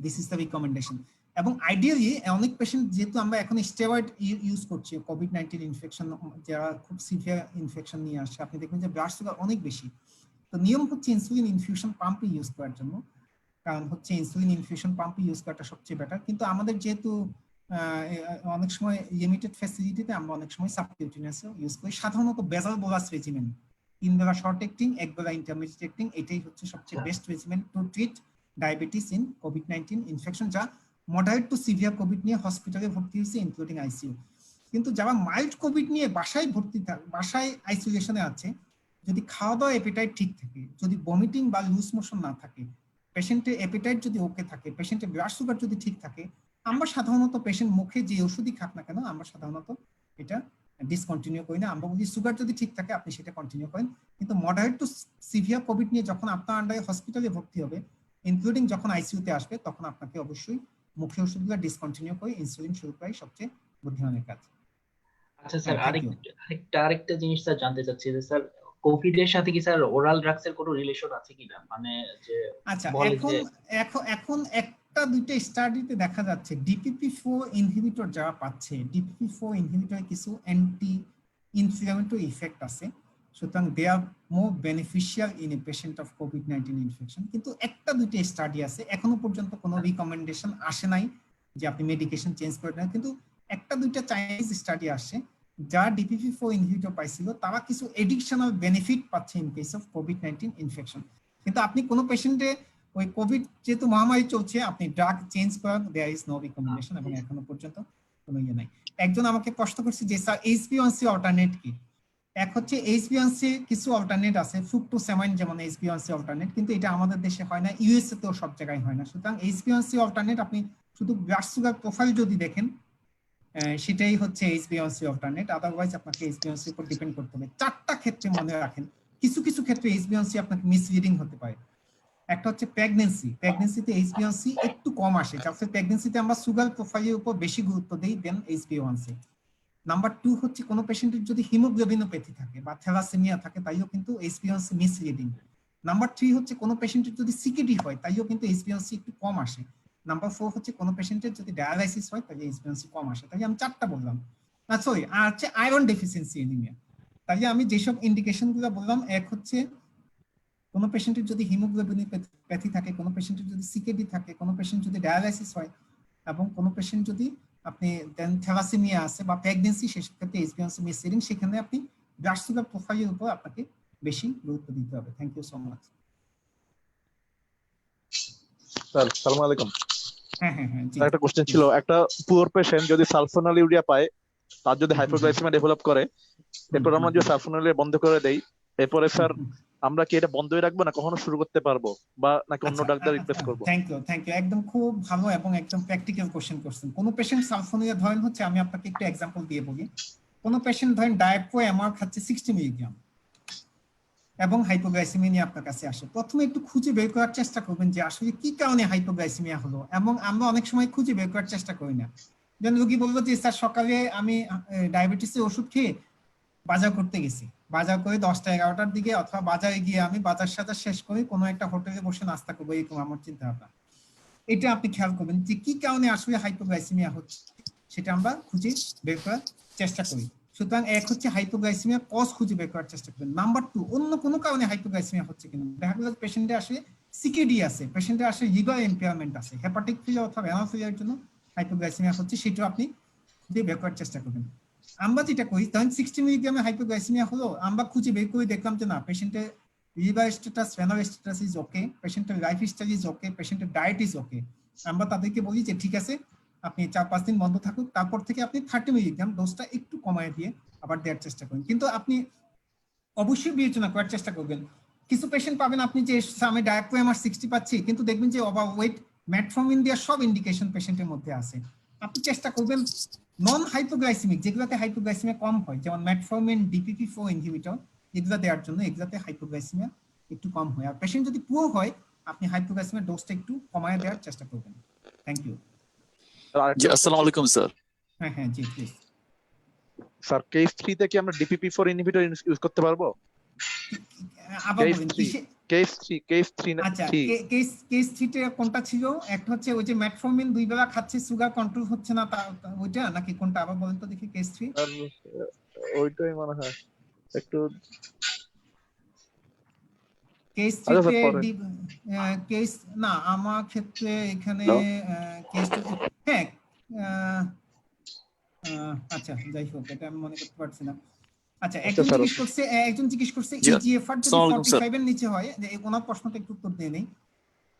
This is the recommendation. এবং আইডিয়ালি অনেক পেশেন্ট, যেহেতু আমরা এখন স্টেরয়েড ইউজ করছি কোভিড-19 ইনফেকশন, যারা খুব সিভিয়ার ইনফেকশন নিয়ে আসছে, আপনি দেখবেন যে ব্লাড সুগার অনেক বেশি। তো নিয়ম হচ্ছে ইনসুলিন ইনফিউশন পাম্প ইউজ করার জন্য, কারণ হচ্ছে ইনসুলিন ইনফিউশন পাম্প ইউজ করাটা সবচেয়ে বেটার। কিন্তু আমাদের যেহেতু অনেক সময় লিমিটেড ফ্যাসিলিটিতে আমরা অনেক সময় সাবকিউটেনিয়াস ইউজ করি, সাধারণত বেজাল বোলাস রেজিমেন্ট, 3 বেলা শর্ট অ্যাক্টিং, 1 বেলা ইন্টারমিডিয়েট অ্যাক্টিং, এটাই হচ্ছে সবচেয়ে best regiment two treat diabetes in COVID-19 infection, যা মডারেট টু সিভিয়ার কোভিড নিয়ে হসপিটালে ভর্তি হয়েছে ইনক্লুডিং আইসিইউ। কিন্তু যারা মাইল্ড কোভিড নিয়ে বাসায় বাসায় আইসোলেশনে আছে, যদি খাওয়া দাওয়া অ্যাপিটাইট ঠিক থাকে, যদি ভমিটিং বা লুজ মোশন না থাকে, পেশেন্টের অ্যাপিটাইট যদি ওকে থাকে, পেশেন্টের ব্লাড সুগার যদি ঠিক থাকে, আমরা সাধারণত পেশেন্ট মুখে যে ওষুধই খাক না কেন, আমরা সাধারণত এটা ডিসকন্টিনিউ করি না। আমরা বলি সুগার যদি ঠিক থাকে আপনি সেটা কন্টিনিউ করেন। কিন্তু মডারেট টু সিভিয়ার কোভিড নিয়ে যখন আপনার আন্ডারে হসপিটালে ভর্তি হবে, ইনক্লুডিং যখন আইসিইউতে আসবে, তখন আপনাকে অবশ্যই মুখে ওষুধগুলো ডিসকন্টিনিউ করে ইনসুলিন শুরু করাই সবচেয়ে বুদ্ধিমানের কাজ। আচ্ছা স্যার, আরেকটা জিনিস স্যার জানতে চাচ্ছি যে স্যার, কোভিড এর সাথে কি স্যার ওরাল ড্রাগস এর কোনো রিলেশন আছে কিনা? মানে যে আচ্ছা, এখন একটা দুইটা স্টাডিতে দেখা যাচ্ছে DPP-4 ইনহিবিটর যারা পাচ্ছে, DPP-4 ইনহিবিটরে কিছু অ্যান্টি ইনফ্লামেটরি ইফেক্ট আছে, সুতরাং they are more beneficial in a patient of কোভিড-19 ইনফেকশন। কিন্তু একটা দুইটা স্টাডি আছে, এখনো পর্যন্ত কোনো রিকমেন্ডেশন আসে নাই যে আপনি মেডিকেশন চেঞ্জ করে নেন। কিন্তু একটা দুইটা চাইনিজ স্টাডি আসে, যারা DPP-4 ইনহিবিটর পাইছিল, তারা কিছু এডিকশনাল বেনিফিট পাচ্ছে ইন কেস অফ কোভিড-19 ইনফেকশন। কিন্তু আপনি কোনো পেশেন্টে ওই কোভিড যেহেতু মহামারী চলছে, আপনি ড্রাগ চেঞ্জ করার দেয়ার ইজ নো রিকমেন্ডেশন, এবং এখনো পর্যন্ত কোনো ইয়ে নাই। একজন আমাকে প্রশ্ন করছে যে স্যার HbA1c অল্টারনেট কি? এক হচ্ছে HbA1c কিছু অল্টারনেট আছে, ফ্রুক্টোসামাইন যেমন HbA1c অল্টারনেট, কিন্তু এটা আমাদের দেশে হয় না, ইউএসএ তেও সব জায়গায় হয় না। সুতরাং HbA1c অল্টারনেট আপনি শুধু ব্লাড সুগার প্রোফাইল যদি দেখেন, সেটাই হচ্ছে HbA1c অল্টারনেট। আদারওয়াইজ আপনাকে HbA1c উপর ডিপেন্ড করতে হবে। 4টা ক্ষেত্রে মনে রাখেন, কিছু কিছু ক্ষেত্রে HbA1c আপনাকে মিসলিডিং হতে পারে। একটা হচ্ছে প্রেগন্যান্সিতে HbA1c একটু কম আসে, যাতে প্রেগন্যান্সিতে আমরা সুগার প্রোফাইলের উপর বেশি গুরুত্ব দেই দেন HbA1c। নাম্বার 2 হচ্ছে কোনো পেশেন্টের যদি হিমোগ্লোবিনোপ্যাথি থাকে বা থ্যালাসেমিয়া থাকে, তাইও কিন্তু HbA1c মিসলিডিং। নাম্বার 3 হচ্ছে কোনো পেশেন্টের যদি সিকেডি হয়, তাইও কিন্তু HbA1c একটু কম আসে। নাম্বার 4 হচ্ছে কোনো পেশেন্টের যদি ডায়ালাইসিস হয়, তাহলে HbA1c কম আসে। তাই আমি 4টা বললাম, না সরি, আর হচ্ছে আয়রন ডেফিসিয়েন্সি এনিমিয়া। তাই আমি যেসব ইন্ডিকেশন গুলো বললাম, এক হচ্ছে কোনো পেশেন্টের যদি হিমোগ্লোবিনোপ্যাথি থাকে, কোনো পেশেন্টের যদি সিকেডি থাকে, কোনো পেশেন্ট যদি ডায়ালাইসিস হয়, এবং কোনো পেশেন্ট যদি আপনি দেন থ্যালাসেমিয়া আছে বা প্রেগন্যান্সি, সেই ক্ষেত্রে HbA1c মিসলিডিং, সেখানে আপনি ব্লাড সুগার প্রোফাইলের উপর আপনাকে বেশি গুরুত্ব দিতে হবে। Thank you so much. Sir আসসালামু আলাইকুম। হ্যাঁ, একটা কোশ্চেন ছিল, একটা পুয়ার পেশেন্ট যদি সালফোনালিউরিয়া পায়, তার যদি হাইপোগ্লাইসেমিয়া ডেভেলপ করে, এরপর আমরা যদি সালফোনালিউরিয়া বন্ধ করে দেই, এরপরে স্যার আমরা কি এটা বন্ধই রাখবো না কখনো শুরু করতে পারবো, বা নাকি অন্য ডাক্তার রিপ্লেস করব? থ্যাংক ইউ, একদম খুব ভালো এবং একদম প্র্যাকটিক্যাল কোশ্চেন করছেন। কোন পেশেন্ট সালফোনিয়া ধরেন হচ্ছে, আমি আপনাকে একটু এক্সাম্পল দিয়ে বলি। কোন পেশেন্ট ধরেন ডায়েপো এমআর খাচ্ছে 60 মিলিগ্রাম এবং হাইপোগ্লাইসেমিয়া নিয়ে আপনার কাছে আসে। প্রথমে একটু খুঁজে বের করার চেষ্টা করবেন যে আসলে কি কারণে হাইপোগ্লাইসেমিয়া হলো, এবং আমরা অনেক সময় খুঁজে বের করার চেষ্টা করি না। যেন রোগী বলবো যে স্যার সকালে আমি ডায়াবেটিসের ওষুধ খেয়ে বাজার করতে গেছি, বাজার করে 10টা 11টার দিকে, অথবা বাজারে গিয়ে আমি বাজার সাজার শেষ করে কোনো একটা হোটেলে বসে নাস্তা করবো, এরকম আমার চিন্তা ভাবনা। এটা আপনি খেয়াল করবেন যে কি কারণে আসলে হাইপোগ্লাইসেমিয়া হচ্ছে, সেটা আমরা খুঁজে বের করার চেষ্টা করি। সুতরাং এক হচ্ছে হাইপোগ্লাইসেমিয়া কজ খুঁজে বের করার চেষ্টা করবেন। নাম্বার 2, অন্য কোনো কারণে হাইপোগ্লাইসেমিয়া হচ্ছে কিনা। দেখা গেল পেশেন্টে আসে সিকেডি আছে, পেশেন্টে আসে লিভার ইম্পেয়ারমেন্ট আছে, হেপাটিক ফেলিয়ার অথবা রেনাল ফেলিয়ারের জন্য হাইপোগ্লাইসেমিয়া হচ্ছে, সেটাও আপনি খুঁজে বের করার চেষ্টা করবেন। আমরা যেটা করি ধরেন 60 মিলিগ্রামে হাইপোগ্লাইসেমিয়া হলো, আমরা খুঁজে বের করে দেখলাম যে না পেশেন্টের liver status, renal status is okay, পেশেন্টের লাইফ স্টাইল ইজ ওকে, পেশেন্টের ডায়েট ইজ ওকে। আমরা তাদেরকে বলি যে ঠিক আছে আপনি 4-5 দিন বন্ধ থাকুক, তারপর থেকে আপনি 30 মিলিগ্রাম ডোজটা একটু কমায় দিয়ে আবার দেওয়ার চেষ্টা করুন। কিন্তু আপনি অবশ্যই বিবেচনা করার চেষ্টা করবেন। কিছু পেশেন্ট পাবেন আপনি যে আমি ডায়াক্টে আমার 60 পাচ্ছি, কিন্তু দেখবেন যে ওভারওয়েট, মেটফর্মিন দেওয়ার সব ইন্ডিকেশন পেশেন্টের মধ্যে আছে। আপনি চেষ্টা করবেন নন হাইপোগ্লাইসেমিক যেগুলোতে হাইপোগ্লাইসেমিয়া কম হয়, যেমন মেটফর্মিন, DPP-4 ইনহিবিটর, এগুলো দেওয়ার জন্য, এগুলোতে হাইপোগ্লাইসেমিয়া একটু কম হয়। আর পেশেন্ট যদি পুরো হয় আপনি হাইপোগ্লাইসেমিয়া ডোজটা একটু কমায় দেওয়ার চেষ্টা করবেন। Thank you. জি আসসালামু আলাইকুম স্যার। হ্যাঁ হ্যাঁ জি প্লিজ। স্যার কেস 3 তে কি আমরা DPP-4 ইনহিবিটর ইউজ করতে পারবো? আবার কেস বলেন 3 কেস 3 না আচ্ছা 3 কেস 3 কোনটা ছিল? একটা হচ্ছে ওই যে মেটফর্মিন 2 বেলা খাচ্ছে, সুগার কন্ট্রোল হচ্ছে না, ওইটা নাকি কোনটা আবার বলেন তো দেখি। কেস 3 ওইটাই মনে হয় একটু কেস আচ্ছা, 3 তে পরে। কেস না আমার ক্ষেত্রে এখানে Hello? কেস 2 হ্যাঁ আচ্ছা যাই হোক এটা আমি মনে করতে পারছি না। আচ্ছা একজন স্যার, জিজ্ঞেস করছে জি, ইজিএফআর যদি আসসালামু আলাইকুম, স্যার। 45 এর নিচে হয়, যে ওনার প্রশ্নটা একটু উত্তর দিয়ে নেই।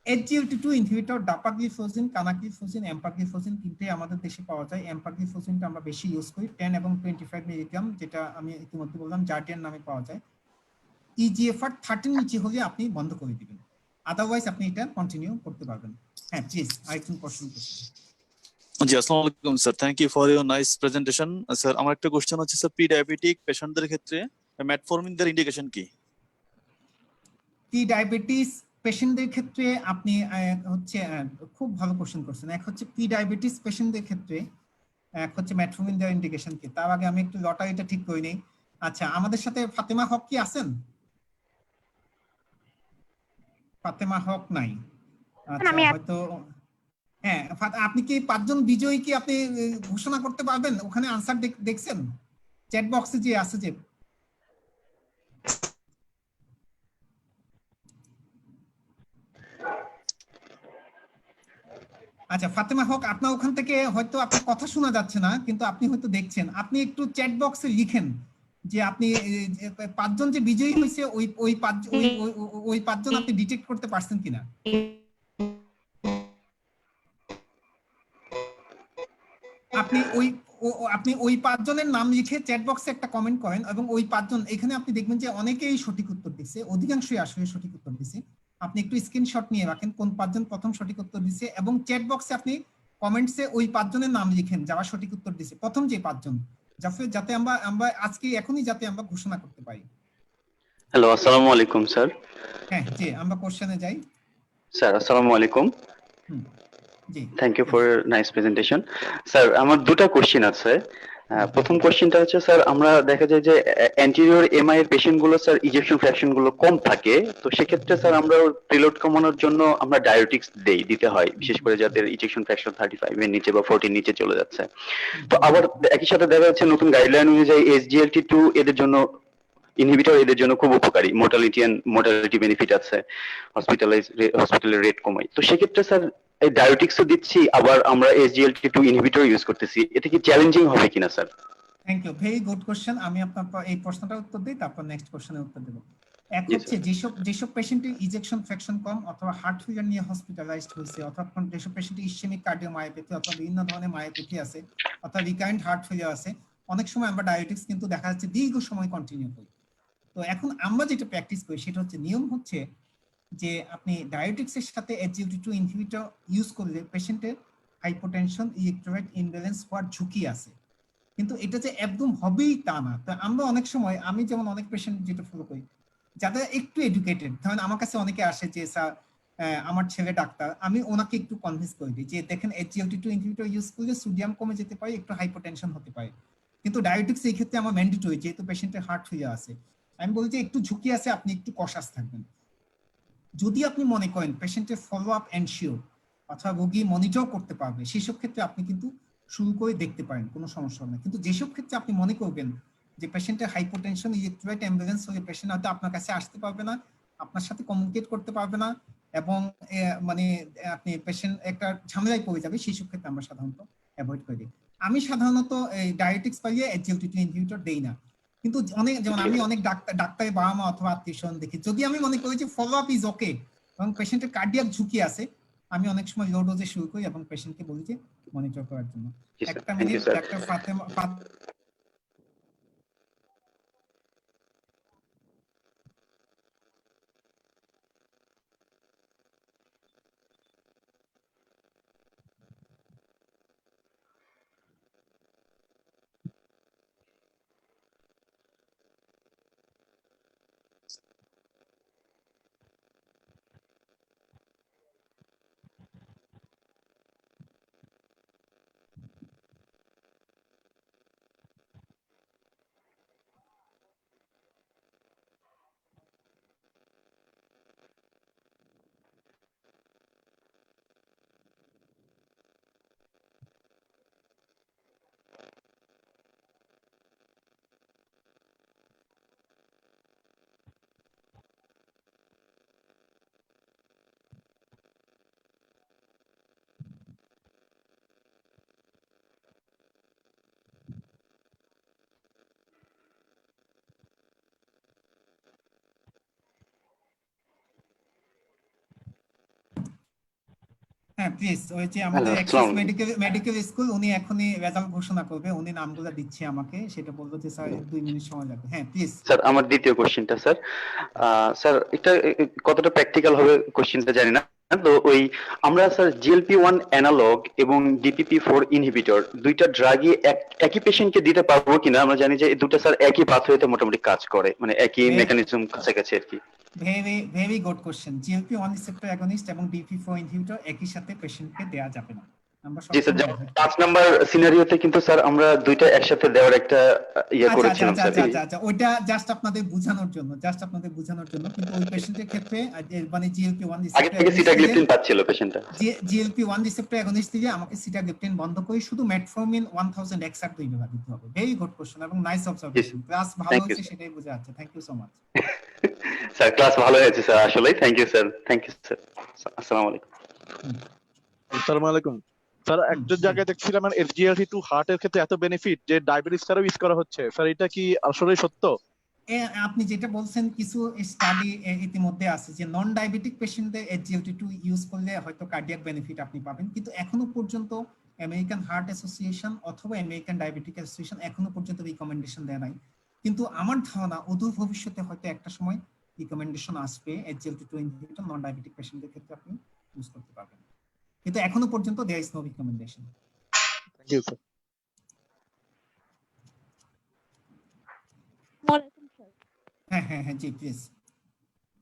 SGLT2 ইনহিবিটর ডাপাগ্লিফোজিন, কানাগ্লিফোজিন, এম্পাগ্লিফোজিন তিনটেই আমাদের দেশে পাওয়া যায়। এম্পাগ্লিফোজিনটা আমরা বেশি ইউজ করি 10 এবং 25 মিলিগ্রাম, যেটা আমি ইতিমধ্যে বললাম জার্ডিয়ান নামে পাওয়া যায়। ইজিএফআর 13 নিচে হলে আপনি বন্ধ করে দিবেন, আদারওয়াইজ আপনি এটা কন্টিনিউ করতে পারবেন। হ্যাঁ প্লিজ আরেকজন প্রশ্ন করুন। জি আসসালামু আলাইকুম sir, thank you for your nice presentation. Sir আমার একটা কোশ্চেন হচ্ছে স্যার, প্রি ডায়াবেটিক পেশেন্টদের ক্ষেত্রে মেটফর্মিন এর ইন্ডিকেশন কি? প্রি ডায়াবেটিস পেশেন্টদের ক্ষেত্রে আপনি হচ্ছে খুব ভালো কোশ্চেন করছেন। এক হচ্ছে প্রি ডায়াবেটিস পেশেন্টদের ক্ষেত্রে, এক হচ্ছে মেটফর্মিন দেওয়ার ইন্ডিকেশন কি। তার আগে আমি একটু লটারিটা ঠিক করে নেই। আচ্ছা আমাদের সাথে ফাতেমা হক কি আছেন? ফাতেমা হক নাই। আচ্ছা হয়তো হ্যাঁ, আপনি কি 5 জন বিজয়ী কি আপনি ঘোষণা করতে পারবেন? ওখানে আনসার দেখছেন চ্যাট বক্সে যে আছে যে। আচ্ছা ফাতেমা হক আপনার ওখান থেকে হয়তো আপনার কথা শোনা যাচ্ছে না, কিন্তু আপনি হয়তো দেখছেন। আপনি একটু চ্যাট বক্সে লিখেন যে আপনি 5 জন যে বিজয়ী হয়েছে ওই 5 জন আপনি ডিটেক্ট করতে পারছেন কিনা। আপনি ওই 5 জনের নাম লিখে চ্যাট বক্সে একটা কমেন্ট করেন, এবং ওই 5 জন এখানে আপনি দেখবেন যে অনেকেই সঠিক উত্তর দিচ্ছে, অধিকাংশই আসলে সঠিক উত্তর দিচ্ছে। আপনি একটু স্ক্রিনশট নিয়ে রাখেন কোন 5 জন প্রথম সঠিক উত্তর দিচ্ছে, এবং চ্যাট বক্সে আপনি কমেন্টসে ওই 5 জনের নাম লিখেন যারা সঠিক উত্তর দিচ্ছে, প্রথম যে 5 জন, যাতে আমরা আজকে এখনই যাতে আমরা ঘোষণা করতে পারি। হ্যালো, আসসালামু আলাইকুম স্যার। হ্যাঁ জি আমরা কোশ্চেনে যাই। স্যার আসসালামু আলাইকুম। জি thank you for nice presentation. Sir আমার দুটো কোশ্চেন আছে। প্রথম কোশ্চেনটা হচ্ছে স্যার, আমরা দেখা যায় যে অ্যান্টিরিয়র এমআই এর পেশেন্ট গুলো স্যার ইনজেকশন ফ্র্যাকশন গুলো কম থাকে, তো সেক্ষেত্রে স্যার আমরা প্রিলোড কমানোর জন্য আমরা ডায়োটিক্স দিতে হয়, বিশেষ করে যাদের ইনজেকশন ফ্র্যাকশন 35 এর নিচে বা 40 নিচে চলে যাচ্ছে। তো আবার একই সাথে দেখা যাচ্ছে নতুন গাইডলাইন অনুযায়ী SGLT2 এদের জন্য ইনহিবিটর এদের জন্য খুব উপকারী, মোর্টালিটি বেনিফিট আছে, হসপিটালের রেট কমায়। তো সেক্ষেত্রে স্যার এই ডায়োটিক্সও দিচ্ছি, আবার আমরা SGLT2 ইনহিবিটর ইউজ করতেছি, এটা কি চ্যালেঞ্জিং হবে কিনা sir? Thank you, very good question. আমি আপনার এই প্রশ্নটার উত্তর দিই, তারপর নেক্সট কোশ্চেনের উত্তর দেব। এক হচ্ছে যেসব পেশেন্টের ইনজেকশন ফ্র্যাকশন কম অথবা হার্ট ফেলিয়ার নিয়ে হসপিটালাইজড হয়েছে, অথবা যেসব পেশেন্টের ইসচেমিক কার্ডিওমায়োপ্যাথি অথবা বিভিন্ন ধরনের মায়োপ্যাথি আছে, অথবা রিকারেন্ট হার্ট ফেলিয়ার আছে, অনেক সময় আমরা ডায়োটিক্স কিন্তু দেখা যাচ্ছে দীর্ঘ সময় কন্টিনিউ করি। তো এখন আমরা যেটা প্র্যাকটিস করি সেটা হচ্ছে, নিয়ম হচ্ছে যে আপনি ডায়োটিক্সের সাথে SGLT2 ইনহিবিটর ইউজ করলে পেশেন্টের হাইপোটেনশন, ইলেক্ট্রোলাইট ইমব্যালেন্স হওয়ার ঝুঁকি আছে, কিন্তু এটা যে একদম হবেই তা না। তো আমরা অনেক সময়, আমি যেমন অনেক পেশেন্ট যেটা ফলো করি যাদের একটু এডুকেটেড, ধরেন আমার কাছে অনেকে আসে যে স্যার আমার ছেলে ডাক্তার, আমি ওনাকে একটু কনভিন্স করে দিই যে দেখেন SGLT2 ইনহিবিটর ইউজ করলে সোডিয়াম কমে যেতে পারে, একটু হাইপোটেনশন হতে পারে, কিন্তু ডায়োটিক্স এই ক্ষেত্রে আমার ম্যান্ডেটরি, যেহেতু পেশেন্টের হার্ট ফেলিয়ার আছে। আমি বলি যে একটু ঝুঁকি আছে, আপনি একটু কশাস থাকবেন। যদি আপনি মনে করেন পেশেন্টের ফলো আপ এনশিওর অথবা রোগী মনিটর করতে পারবে, সেসব ক্ষেত্রে আপনি কিন্তু শুরু করে দেখতে পারেন, কোনো সমস্যা হবে না। কিন্তু যেসব ক্ষেত্রে আপনি মনে করবেন যে পেশেন্টের হাইপোটেনশন, ইলেক্ট্রোলাইট ইমব্যালেন্স হলে পেশেন্ট হয়তো আপনার কাছে আসতে পারবে না, আপনার সাথে কমিউনিকেট করতে পারবে না, এবং মানে আপনি পেশেন্ট একটা ঝামেলায় পড়ে যাবে, সেই সব ক্ষেত্রে আমরা সাধারণত অ্যাভয়েড করে দিই। আমি সাধারণত এই ডায়াবেটিক্স পাইলে SGLT2 ইনহিবিটর দেই না, কিন্তু অনেক যেমন আমি অনেক ডাক্তারের বাবা মা অথবা আত্মীয়স্বজন দেখি, যদি আমি মনে করি যে ফলো আপ ইজ ওকে এবং পেশেন্টের কার্ডিয়াক ঝুঁকি আছে, আমি অনেক সময় লো ডোজে শুরু করি এবং পেশেন্টকে বলি যে মনিটর করার জন্য। একটা মিনিট, ডাক্তার ফাতেমা। হ্যাঁ প্লিজ, ওই যে আমাদের অ্যাক্সিস মেডিকেল স্কুল, উনি এখনই রেজাল্ট ঘোষণা করবে, উনি নামগুলো দিচ্ছে আমাকে, সেটা বলবো যে স্যার 2 মিনিট সময় লাগবে। হ্যাঁ প্লিজ স্যার। আমার দ্বিতীয় কোশ্চেনটা স্যার, স্যার এটা কতটা প্র্যাকটিক্যাল হবে কোশ্চেনটা জানি না, তো ওই আমরা স্যার GLP-1 অ্যানালগ এবং DPP-4 ইনহিবিটর দুইটা ড্রাগই একই পেশেন্টকে দিতে পারবো কিনা? আমরা জানি যে এই দুটো স্যার একই পাথওয়েতে মোটামুটি কাজ করে, মানে একই মেকানিজম কাছাকাছি আর কি। Very good question. GLP-1 receptor against এবং DPP-4 ইনহিবিটর একই সাথে পেশেন্টকে দেয়া যাবে না। জি স্যার, 5 নাম্বার সিনারিওতে কিন্তু স্যার আমরা দুইটা একসাথে দেওয়ার একটা ইয়া করেছিলাম স্যার। আচ্ছা, ওইটা জাস্ট আপনাদের বোঝানোর জন্য, কিন্তু ওই পেশেন্টের ক্ষেত্রে মানে GLP-1 আগে থেকে সিটাগ্লিপটিন পাচ্ছিল পেশেন্টটা। GLP-1 রিসেপ্টর অ্যাগনিস্ট দিয়ে আমাকে সিটাগ্লিপটিন বন্ধ করে শুধু মেটফর্মিন 1000 এক্সার 2 বেলা দিতে হবে। ভেরি গুড কোশ্চেন এবং নাইস অবজারভেশন। ক্লাস ভালো হয়েছে সেটাই বোঝা যাচ্ছে। Thank you so much sir. Class ভালো হয়েছে স্যার, আসলে থ্যাংক ইউ স্যার। আসসালামু আলাইকুম। আসসালামু আলাইকুম স্যার। একটা জায়গায় দেখছিলাম SGLT2 হার্টের ক্ষেত্রে এত বেনিফিট যে ডায়াবেটিস ছাড়াও ইউজ করা হচ্ছে, স্যার এটা কি আসলে সত্য? আপনি যেটা বলছেন কিছু স্টাডি ইতিমধ্যে আছে যে নন ডায়াবেটিক পেশেন্টদের SGLT2 ইউজ করলে হয়তো কার্ডিয়াক বেনিফিট আপনি পাবেন, কিন্তু এখনো পর্যন্ত আমেরিকান হার্ট অ্যাসোসিয়েশন অথবা আমেরিকান ডায়াবেটিক অ্যাসোসিয়েশন এখনো পর্যন্ত রিকমেন্ডেশন দেয় নাই। কিন্তু আমার ধারণা অদূর ভবিষ্যতে হয়তো একটা সময় রিকমেন্ডেশন আসবে SGLT2 ইনহিবিটর নন ডায়াবেটিক পেশেন্টদের ক্ষেত্রে আপনি ইউজ করতে পারবেন, কিন্তু এখনো পর্যন্ত there is no recommendation. Thank you sir. হ্যাঁ জি প্লিজ।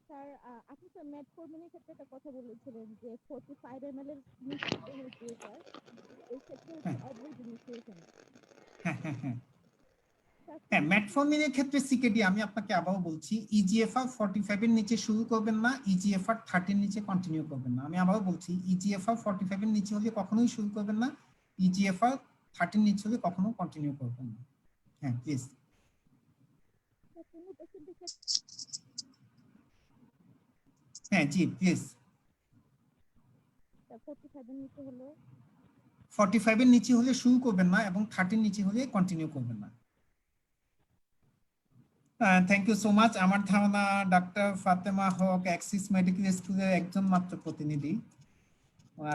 স্যার আপনি তো মেটফর্মিনের ক্ষেত্রে একটা কথা বলেছিলেন যে 45 ml এর নিচে হচ্ছে স্যার এই ক্ষেত্রে অ্যাভারেজ ইনিশিয়েশন। হ্যাঁ মেটফর্মিনের ক্ষেত্রে সিকেডি আমি আপনাকে আবারও বলছি, EGFR 45 এর নিচে শুরু করবেন না, EGFR 30 এর নিচে কন্টিনিউ করবেন না। আমি আবারও বলছি, EGFR 45 এর নিচে হলে কখনোই শুরু করবেন না, EGFR 30 এর নিচে হলে কখনো কন্টিনিউ করবেন না। হ্যাঁ প্লিজ। হ্যাঁ জি প্লিজ। 45 এর নিচে হলে শুরু করবেন না এবং 30 এর নিচে হলে কন্টিনিউ করবেন না। Thank you so much. আমার ধারণা doctor Fatema Haque axis medical স্কুলের একজন মাত্র প্রতিনিধি,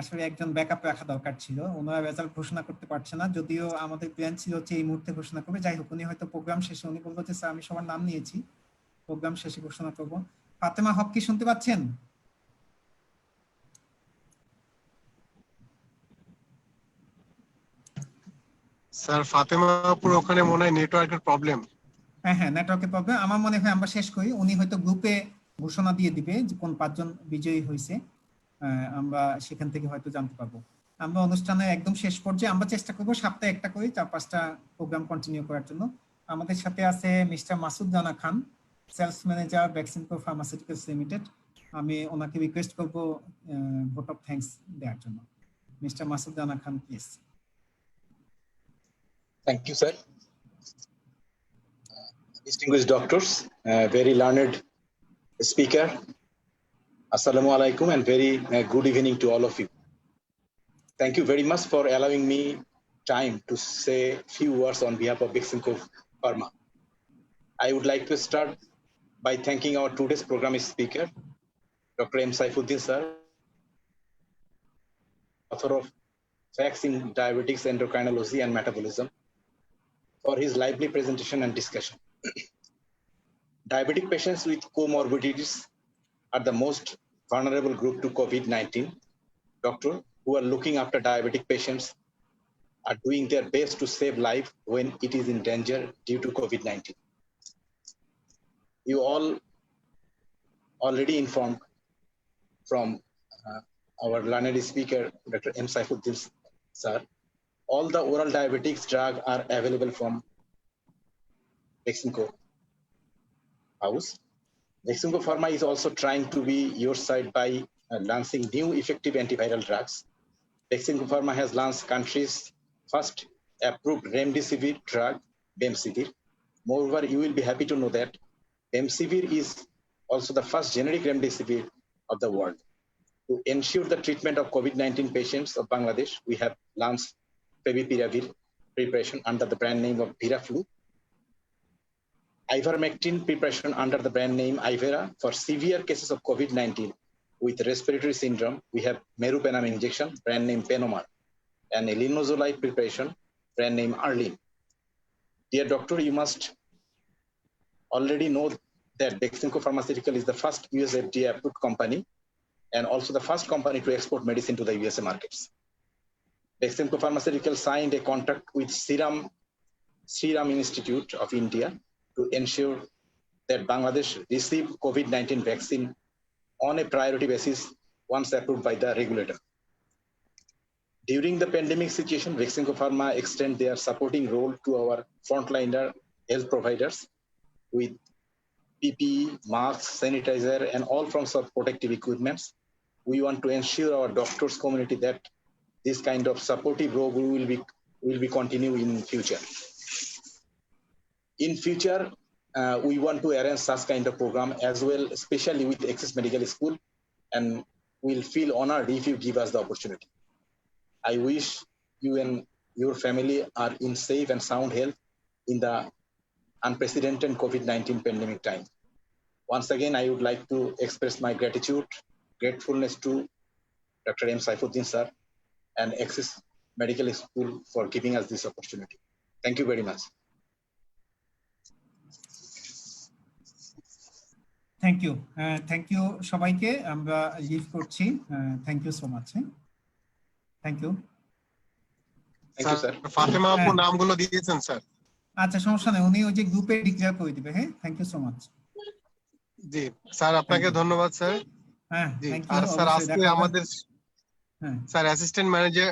আসলে একজন ব্যাকআপ রাখা দরকার ছিল। ওনারা রেজাল্ট ঘোষণা করতে পারছে না, যদিও আমাদের প্ল্যান ছিল হচ্ছে এই মুহূর্তে ঘোষণা করবে। যাই হোক, উনি হয়তো প্রোগ্রাম শেষে উনি বলবো যে স্যার আমি সবার নাম নিয়েছি, প্রোগ্রাম শেষে ঘোষণা করব। ফাতেমা হক কি শুনতে পাচ্ছেন? স্যার ফাতেমা আপুর ওখানে মনে হয় নেটওয়ার্কের প্রবলেম। হ্যাঁ নেটওয়ার্কের প্রবলেম। আমার মনে হয় আমরা শেষ করি, উনি হয়তো গ্রুপে ঘোষণা দিয়ে দিবে যে কোন 5 জন বিজয়ী হয়েছে, আমরা সেখান থেকে হয়তো জানতে পারবো। আমরা অনুষ্ঠানের একদম শেষ পর্যায়ে, আমরা চেষ্টা করবো সপ্তাহে একটা করে 4-5টা প্রোগ্রাম কন্টিনিউ করার জন্য। আমাদের সাথে আছে mister Masud Rana Khan, sales manager ভ্যাকসিনকো pharmaceuticals limited. আমি ওনাকে রিকোয়েস্ট করবো ভোট অফ থ্যাঙ্কস দেওয়ার জন্য। Mister Masud Rana Khan please. Thank you, sir. Distinguished doctors, very learned speaker. Assalamu alaikum and very good evening to all of you. Thank you very much for allowing me time to say few words on behalf of Beximco Pharma. I would like to start by thanking our today's program speaker, Dr. M. Saifuddin sir, author of Facts in Diabetics, Endocrinology and Metabolism, for his lively presentation and discussion. Diabetic patients with comorbidities are the most vulnerable group to COVID-19. Doctors who are looking after diabetic patients are doing their best to save life when it is in danger due to COVID-19. You all already informed from our learned speaker, Dr. M. Saifuddin sir, all the oral diabetics drug are available from Beximco house. Beximco Pharma is also trying to be your side by launching new effective antiviral drugs. Beximco Pharma has launched country's first approved remdesivir drug, Bemsivir. Moreover, you will be happy to know that Bemsivir is also the first generic remdesivir of the world. To ensure the treatment of COVID-19 patients of Bangladesh, we have launched Favipiravir preparation under the brand name of Viraflu, Ivermectin preparation under the brand name Ivera. For severe cases of COVID-19 with respiratory syndrome, we have Meropenem injection, brand name Penomar, and a linezolid preparation, brand name Arlene. Dear doctor, you must already know that Beximco Pharmaceutical is the first US FDA approved company and also the first company to export medicine to the USA markets. Beximco Pharmaceutical signed a contract with Serum Institute of India to ensure that Bangladesh receive COVID-19 vaccine on a priority basis once approved by the regulator. During the pandemic situation, Beximco Pharma extend their supporting role to our frontliner health providers with PPE, masks, sanitizer, and all forms of protective equipments. We want to ensure our doctors community that this kind of supportive role will be continue in future. In future, we want to arrange such kind of program as well, especially with Access Medical School, and we'll feel honored if you give us the opportunity. I wish you and your family are in safe and sound health in the unprecedented COVID-19 pandemic time. Once again, I would like to express my gratefulness to Dr. M. Saifuddin sir and Access Medical School for giving us this opportunity. Thank you very much. Thank you সবাইকে আমরা leave করছি। Thank you so much. Thank you sir. Fatema আপু নামগুলো দিয়েছেন sir. আচ্ছা, সমস্যা নেই, উনি ওই যে গ্রুপে ডিক্লেয়ার করে দিবে। হ্যাঁ, থ্যাংক ইউ সো মাচ। জি স্যার, আপনাকে ধন্যবাদ স্যার। হ্যাঁ, আর স্যার আজকে আমাদের স্যার অ্যাসিস্ট্যান্ট ম্যানেজার